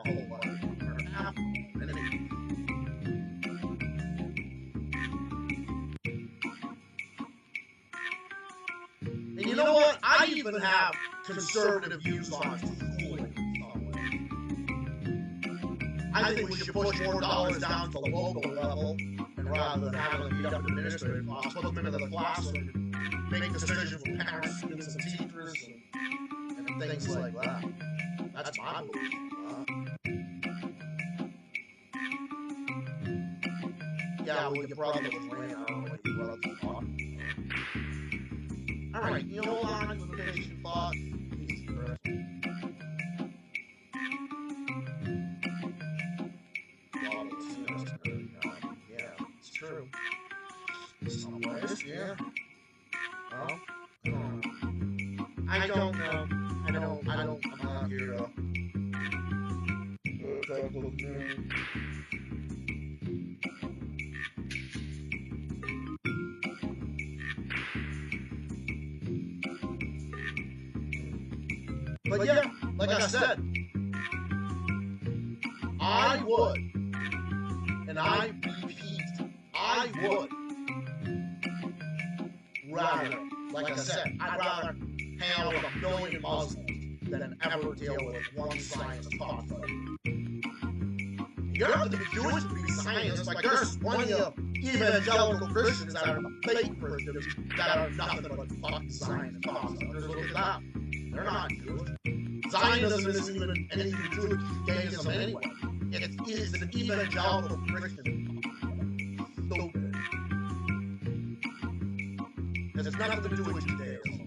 And you know what? I even have conservative views on schooling in some way. I think we should push more dollars down to the local level, and rather than having them beat up administrative costs, put them into the classroom and make decisions with parents, students, and teachers, and things like that. That's my belief. Yeah, well, your brother was ran. I don't know what your brother was talking about. Alright, you know what? Implementation thought. Yeah, it's true. Some ways, yeah. Well, I don't know. I'm not here. But yeah, like I said, I would, and I repeat, I would rather, like I said, I'd rather hang out with a million Muslims than ever deal with one science cockfight. You don't have to be Jewish to be a scientist. Like, there's plenty of evangelical Christians that are fake Christians that are nothing but fucking science cocksuckers. Look at that. They're not Jewish. Zionism isn't even anything to do with Judaism anyway. It's an evangelical Christian. Stupid. It has nothing to do with Judaism.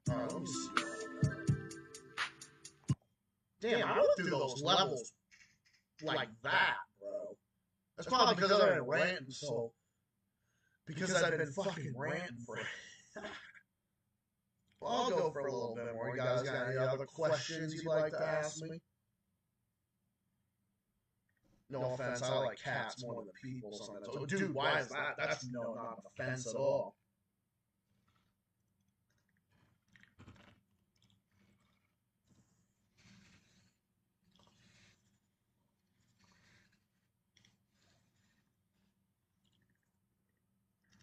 Let me see. Damn, I don't do those levels like that, bro. That's probably because I've been ranting so. Because I've been fucking ranting for. Well, I'll go for a little bit more. You guys got any other questions you'd like to ask me? No offense, I like cats more than people sometimes. Oh, dude, why is that? That's not an offense at all.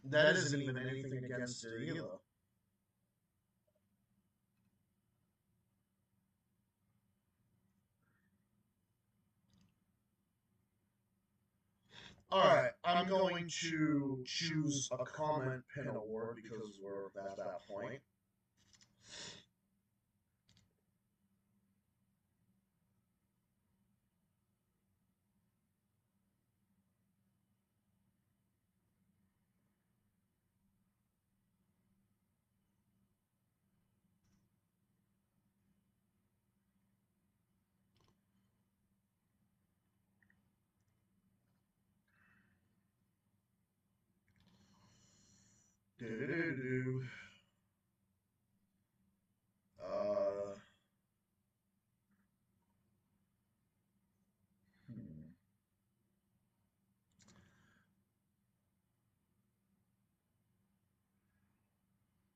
That isn't even anything against it either. Alright, I'm going to choose a comment pin award because we're at that point. Do-do-do-do.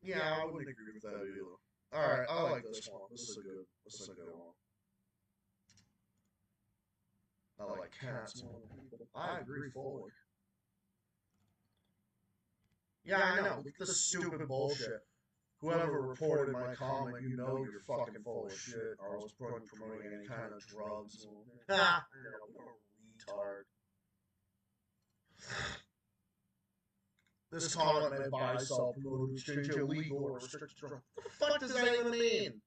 Yeah, I wouldn't agree with that either. Alright, I like this one. This is a good one. I like cats more than people. I agree fully. Yeah, I know. Look at this stupid bullshit. Whoever reported my comment, you know you're fucking full of shit. Or I was promoting any kind of drugs. Ha! What a retard. This comment may buy, sell, promote, exchange illegal or restricted drugs. What the fuck does that even mean?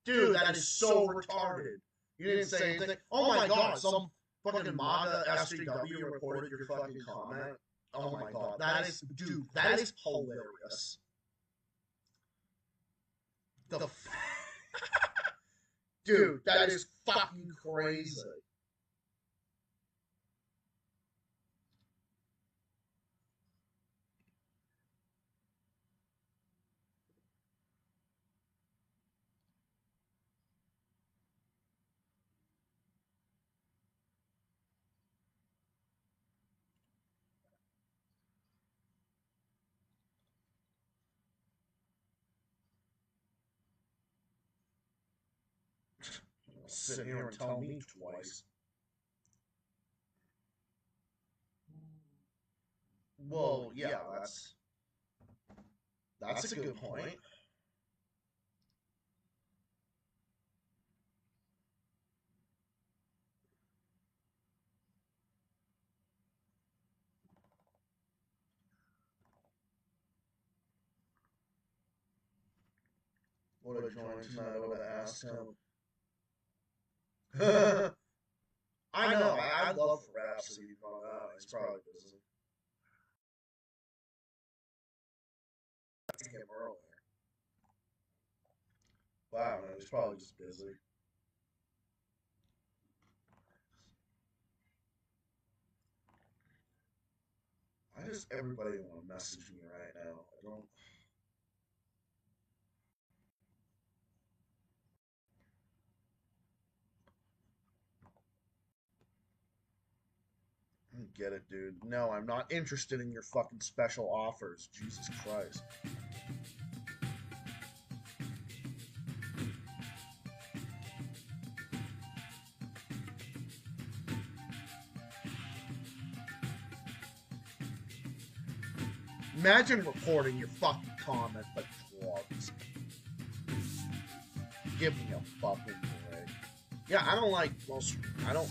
Dude, that is so retarded. You didn't say anything. Oh my god, some fucking MAGA SJW reported your fucking comment. Oh my god, that is, dude, that is hilarious. Dude, that is fucking crazy. Sit here and tell me twice. Well, yeah, that's a good point. Would have joined tonight, would have asked him. I know, I'd love for Rhapsody to come out. He's probably busy. I him earlier. Wow, man, he's probably just busy. does everybody want to message me right now? I don't get it, dude. No, I'm not interested in your fucking special offers. Jesus Christ. Imagine recording your fucking comment like drugs. Give me a fucking break. Yeah, I don't like it either.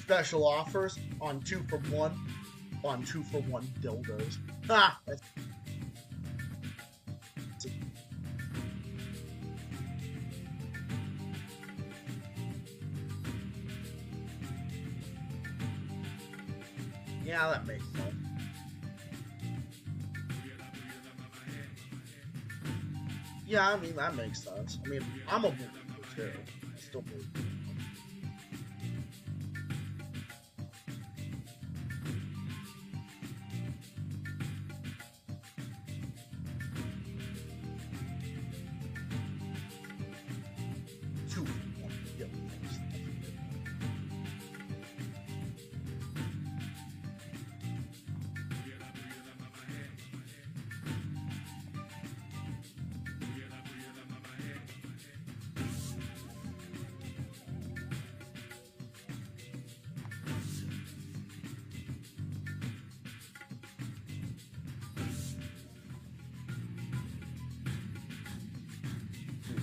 Special offers on 2-for-1 on 2-for-1 dildos. Ha! Yeah, that makes sense. Yeah, I mean, that makes sense. I mean, I'm a believer too. I still believe.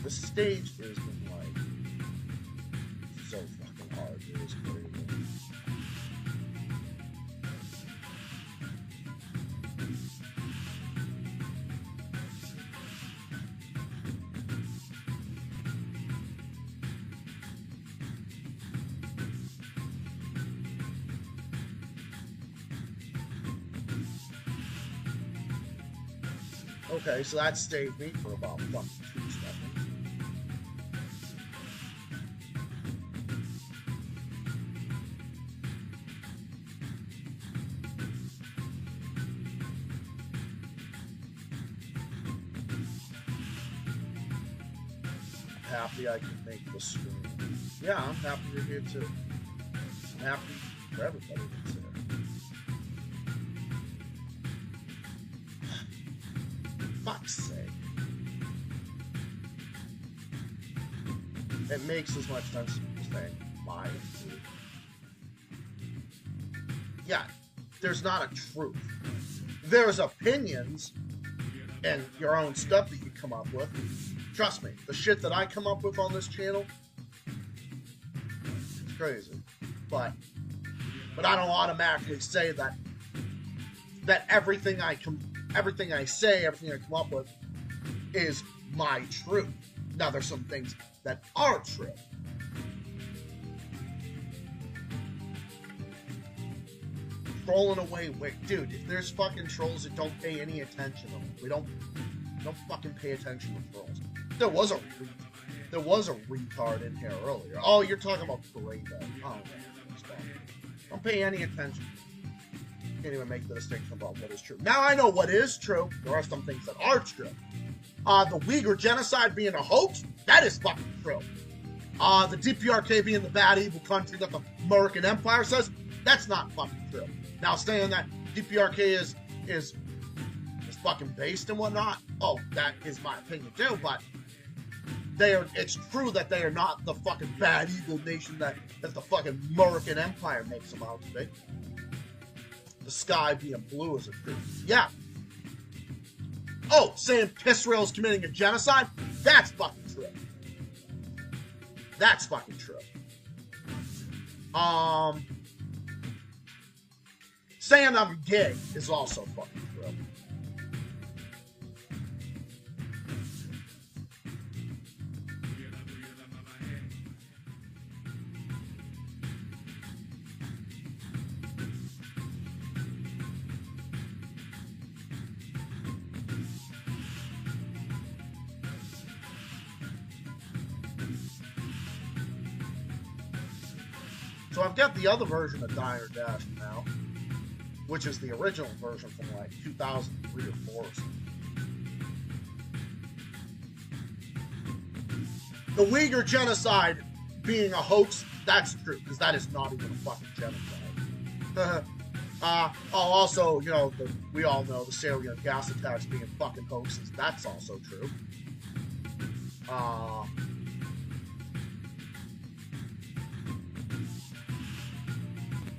The stage is like so fucking hard. It is crazy. Okay, so that stayed me for about 2 seconds. Happy I can make this stream. Yeah, I'm happy you're here too. I'm happy for everybody that's here. Fuck's sake. It makes as much sense as saying my truth. Yeah, there's not a truth. There's opinions and your own stuff that you come up with. Trust me, the shit that I come up with on this channel, it's crazy. But I don't automatically say that everything I say, everything I come up with is my truth. Now there's some things that are true. Trolling away, dude, if there's fucking trolls that don't pay any attention to them, we don't fucking pay attention to trolls. There was a retard in here earlier. Oh, you're talking about Parade. Oh, don't pay any attention. Can't even make the distinction about what is true. Now I know what is true. There are some things that are true. The Uyghur genocide being a hoax, that is fucking true. The DPRK being the bad, evil country that the American Empire says, that's not fucking true. Now saying that DPRK is fucking based and whatnot, oh, that is my opinion too, but it's true that they are not the fucking bad, evil nation that the fucking American Empire makes them out to be. the sky being blue is a truth. Yeah. Oh, saying Israel's committing a genocide? That's fucking true. That's fucking true. Saying I'm gay is also fucking true. So I've got the other version of Dire Dash now, which is the original version from like 2003 or 4 or something. The Uyghur genocide being a hoax, that's true, because that is not even a fucking genocide. Also, you know, we all know the saline gas attacks being fucking hoaxes. That's also true.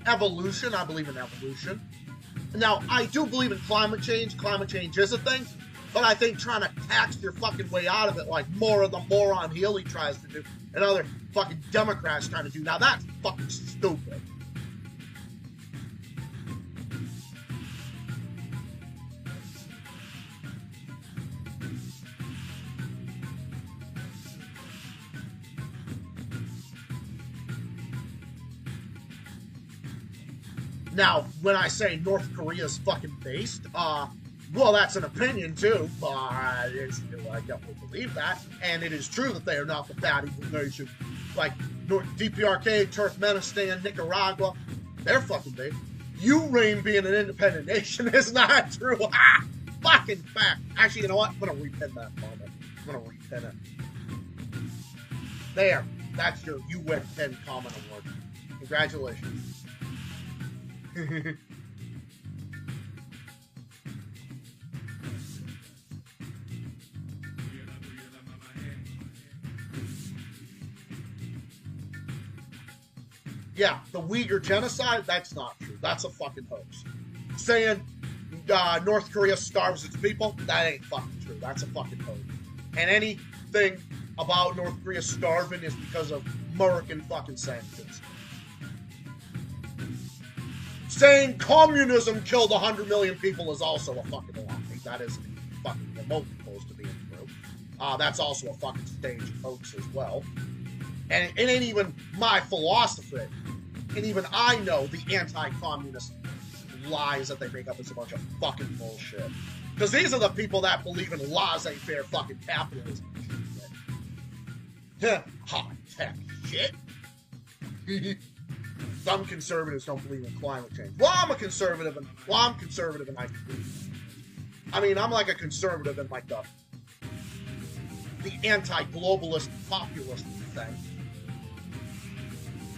Evolution, I believe in evolution. Now, I do believe in climate change. Climate change is a thing. But I think trying to tax your fucking way out of it like more of the moron Healy tries to do and other fucking Democrats trying to do, now that's fucking stupid. Now, when I say North Korea's fucking based, well, that's an opinion too, but I definitely believe that, and it is true that they are not the bad evil nation. Like DPRK, Turkmenistan, Nicaragua, they're fucking based. Ukraine being an independent nation is not true. Fucking fact. Actually, you know what? I'm gonna repin that comment. I'm gonna repin it. There. That's your UN pin comment award. Congratulations. Yeah, the Uyghur genocide, that's not true. That's a fucking hoax. Saying North Korea starves its people, that ain't fucking true. That's a fucking hoax. And anything about North Korea starving is because of American fucking sanctions. Saying communism killed 100 million people is also a fucking lie. That isn't fucking remotely close to being true. That's also a fucking staged hoax as well. And it ain't even my philosophy. And even I know the anti-communist lies that they make up is a bunch of fucking bullshit. Because these are the people that believe in laissez-faire fucking capitalism. High-tech shit. Some conservatives don't believe in climate change. Well, I'm conservative and I believe. I mean, I'm like a conservative in like the anti-globalist populist thing.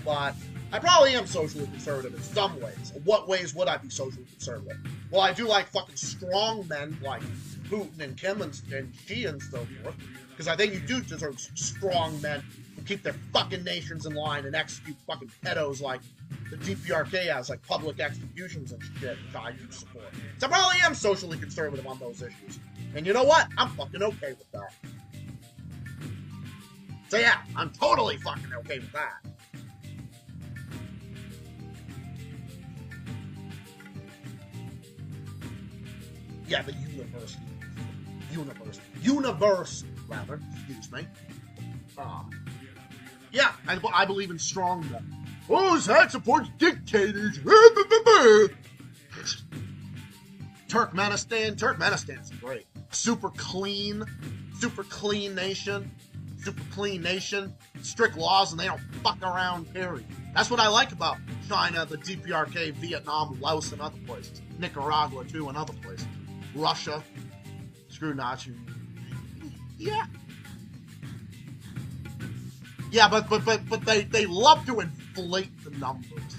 But I probably am socially conservative in some ways. In what ways would I be socially conservative? Well, I do like fucking strong men like Putin and Kim and Xi and so forth. Because I think you do deserve strong men who keep their fucking nations in line and execute fucking pedos like the DPRK has, like public executions and shit, which I do support. So I probably am socially conservative on those issues. And you know what? I'm fucking okay with that. So yeah, I'm totally fucking okay with that. Yeah, the universe, excuse me. Yeah, I believe in strong men. Whose head supports dictators? Turkmenistan's great. Super clean nation. Super clean nation. Strict laws, and they don't fuck around, period. That's what I like about China, the DPRK, Vietnam, Laos, and other places. Nicaragua, too, and other places. Russia. Screw Nazi. Yeah. Yeah, but they love to inflate the numbers.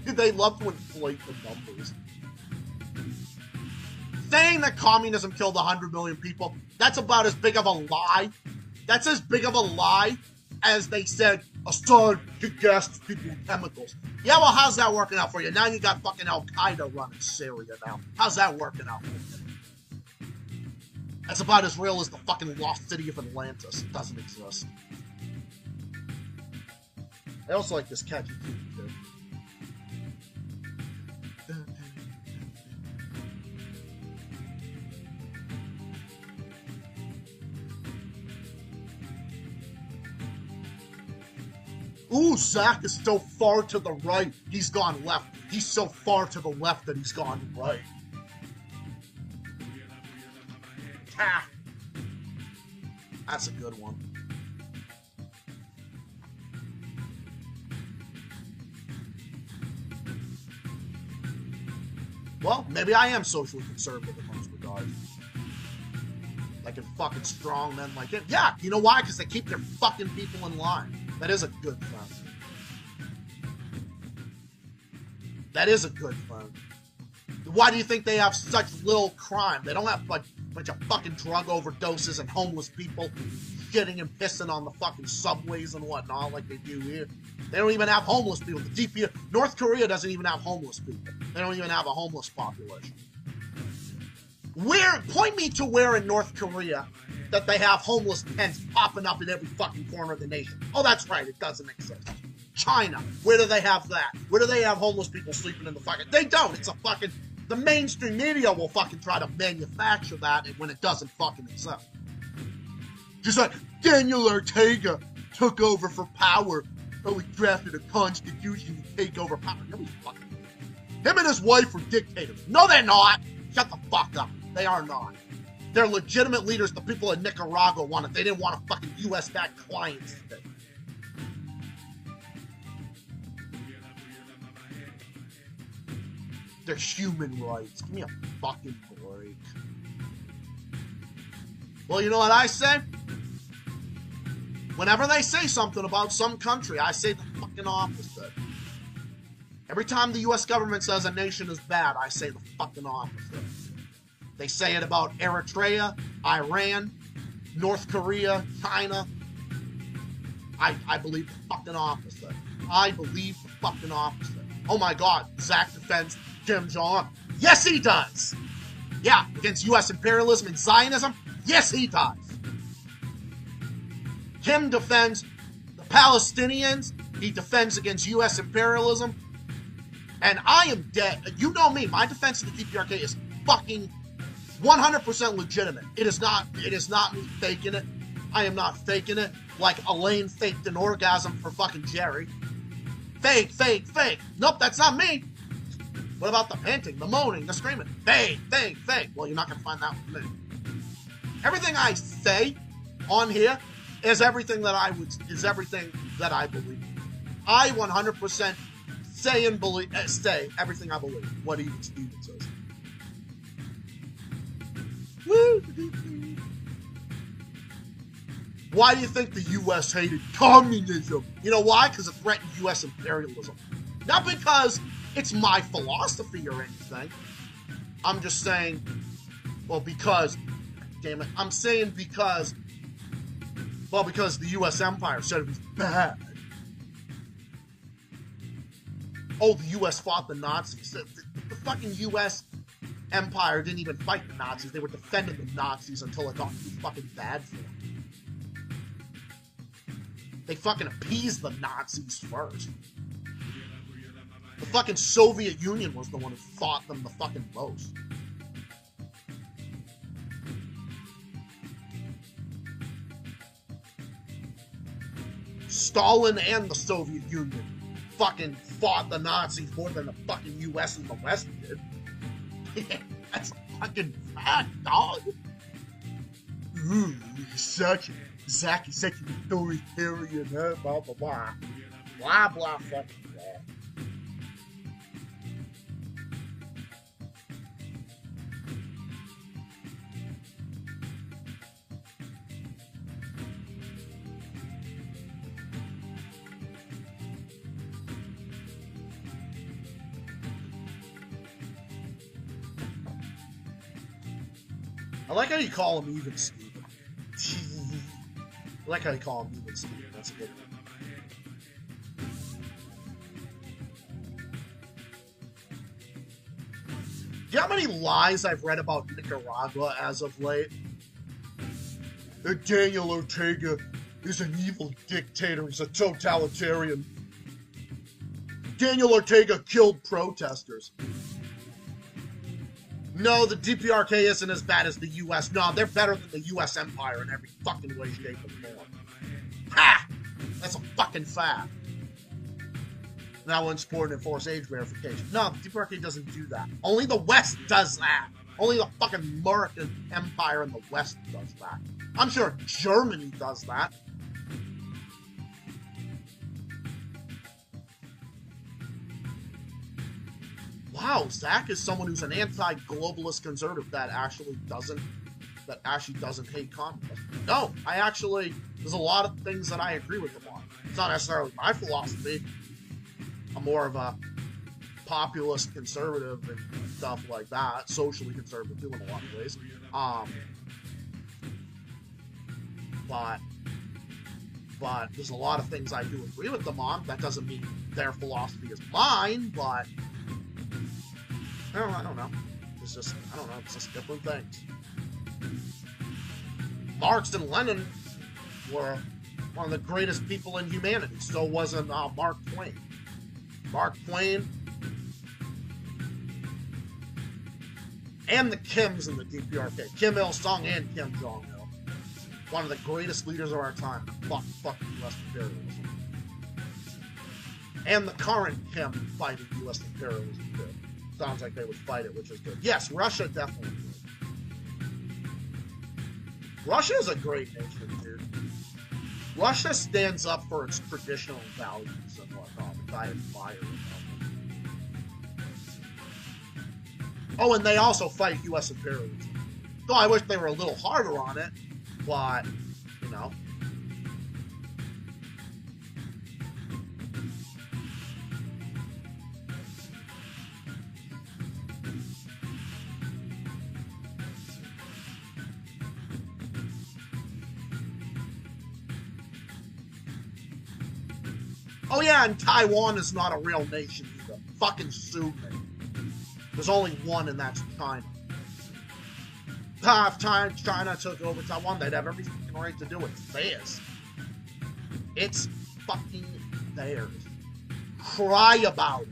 They love to inflate the numbers. Saying that communism killed 100 million people, that's about as big of a lie. That's as big of a lie as they said Assad could gas people with chemicals. Yeah, well, how's that working out for you? Now you got fucking Al-Qaeda running Syria now. How's that working out for you? That's about as real as the fucking lost city of Atlantis. It doesn't exist. I also like this catchy tune, too. Ooh, Zach is so far to the right, he's gone left. He's so far to the left that he's gone right. Ah. That's a good one. Well, maybe I am socially conservative in most regards. Like in fucking strong men like him. Yeah, you know why? Because they keep their fucking people in line. That is a good thing. That is a good thing. Why do you think they have such little crime? They don't have like a bunch of fucking drug overdoses and homeless people shitting and pissing on the fucking subways and whatnot like they do here. They don't even have homeless people. The DP, North Korea doesn't even have homeless people. They don't even have a homeless population. Point me to where in North Korea that they have homeless tents popping up in every fucking corner of the nation. Oh, that's right, it doesn't exist. China, where do they have that? Where do they have homeless people sleeping in the fucking... They don't. It's a fucking... The mainstream media will fucking try to manufacture that when it doesn't fucking exist. Just like Daniel Ortega took over for power. Oh, he drafted a constitution to take over power. No, he's fucking... Him and his wife were dictators. No, they're not. Shut the fuck up. They are not. They're legitimate leaders. The people in Nicaragua wanted. They didn't want a fucking U.S.-backed client state. They're human rights. Give me a fucking break. Well, you know what I say? Whenever they say something about some country, I say the fucking opposite. Every time the U.S. government says a nation is bad, I say the fucking opposite. They say it about Eritrea, Iran, North Korea, China. I believe the fucking opposite. I believe the fucking opposite. Oh my God, Zach defends Kim Jong-un. Yes, he does. Yeah, against U.S. imperialism and Zionism. Yes, he does. Kim defends the Palestinians. He defends against U.S. imperialism. And I am dead. You know me. My defense of the DPRK is fucking 100% legitimate. It is not me faking it. I am not faking it like Elaine faked an orgasm for fucking Jerry. Fake, fake, fake. Nope, that's not me. What about the panting, the moaning, the screaming? Fake, fake, fake. Well, you're not going to find that with me. Everything I say on here is everything that I believe. I 100% say and believe, say everything I believe. What even Steven says. Woo! Why do you think the U.S. hated communism? You know why? Because it threatened U.S. imperialism. Not because it's my philosophy or anything. I'm just saying, well, because, damn it, I'm saying because the U.S. empire said it was bad. Oh, the U.S. fought the Nazis. The fucking U.S. empire didn't even fight the Nazis. They were defending the Nazis until it got too fucking bad for them. They fucking appeased the Nazis first. The fucking Soviet Union was the one who fought them the fucking most. Stalin and the Soviet Union fucking fought the Nazis more than the fucking US and the West did. That's a fucking fact, dog. Ooh, Zach is such an authoritarian, huh? Blah, blah, blah. Blah, blah, fucking blah. I like how you call him even Steven. I like how you call him even Steven. That's a good one. you know how many lies I've read about Nicaragua as of late? That Daniel Ortega is an evil dictator. He's a totalitarian. Daniel Ortega killed protesters. No, the DPRK isn't as bad as the U.S. No, they're better than the U.S. empire in every fucking way, shape, and form. Ha! That's a fucking fact. Now wouldn't support and enforce age verification. No, the DPRK doesn't do that. Only the West does that. Only the fucking American empire in the West does that. I'm sure Germany does that. Wow, Zach is someone who's an anti-globalist conservative that actually doesn't hate communists. No, there's a lot of things that I agree with him on. It's not necessarily my philosophy. I'm more of a populist conservative and stuff like that, socially conservative too in a lot of ways. But there's a lot of things I do agree with them on. That doesn't mean their philosophy is mine, but I don't know. It's just different things. Marx and Lenin were one of the greatest people in humanity. So wasn't Mark Twain. Mark Twain and the Kims in the DPRK. Kim Il-sung and Kim Jong-il. One of the greatest leaders of our time. Fucking U.S. imperialism. And the current Kim fighting U.S. imperialism too. Sounds like they would fight it, which is good. Yes, Russia definitely would. Russia is a great nation, dude. Russia stands up for its traditional values and whatnot, which I admire. Oh, and they also fight U.S. imperialism. Though I wish they were a little harder on it, but, you know. Oh yeah, and Taiwan is not a real nation either. Fucking sue me. There's only one, and that's China. If China took over Taiwan, they'd have every fucking right to do it. It's theirs. It's fucking theirs. Cry about it.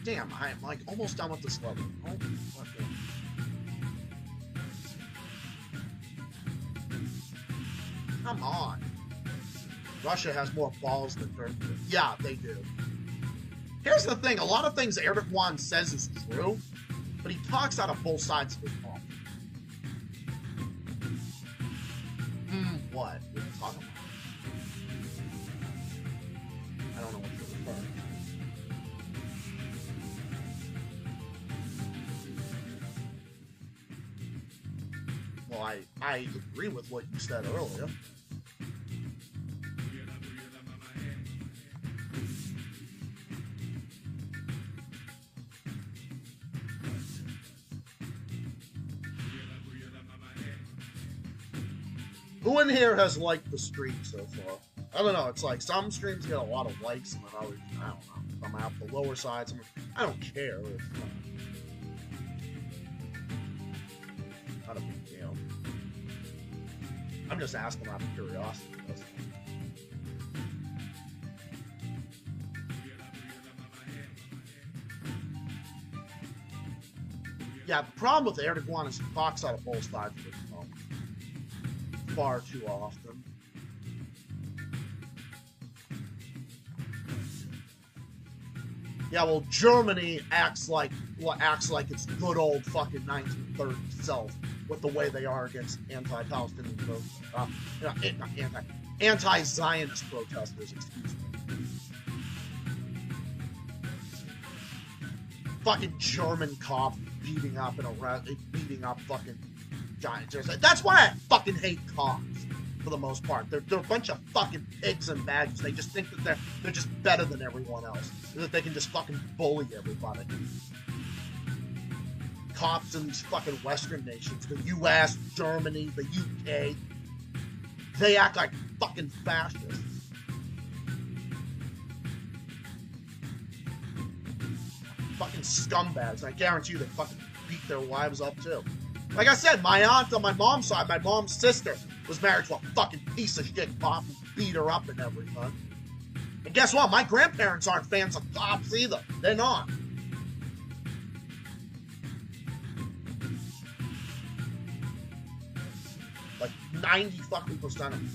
Damn, I'm like almost done with this level. Oh, fucking. Come on. Russia has more balls than Turkey. Yeah, they do. Here's the thing. A lot of things Erdogan says is true, but he talks out of both sides of his mouth. What? What are you talking about? I don't know what you're referring to. Well, I agree with what you said earlier. Who in here has liked the stream so far? I don't know. It's like some streams get a lot of likes, and then others, I don't know. Some have the lower side. Some, I don't care. It's not a big deal. I'm just asking out of curiosity. Yeah, the problem with Erdogan is he talks out of both sides of his mouth. Far too often. Yeah, well, Germany acts like it's good old fucking 1930s self with the way they are against anti-Palestinian anti-Zionist protesters. Excuse me. Fucking German cop beating up fucking giants. That's why I fucking hate cops for the most part. They're a bunch of fucking pigs and badgers. They just think that they're just better than everyone else, and that they can just fucking bully everybody. Cops in these fucking Western nations, the U.S., Germany, the UK, they act like fucking fascists. Fucking scumbags. I guarantee you they fucking beat their wives up too. Like I said, my aunt on my mom's side, my mom's sister, was married to a fucking piece of shit cop who beat her up and everything. And guess what? My grandparents aren't fans of cops either. They're not. Like 90 fucking % of them.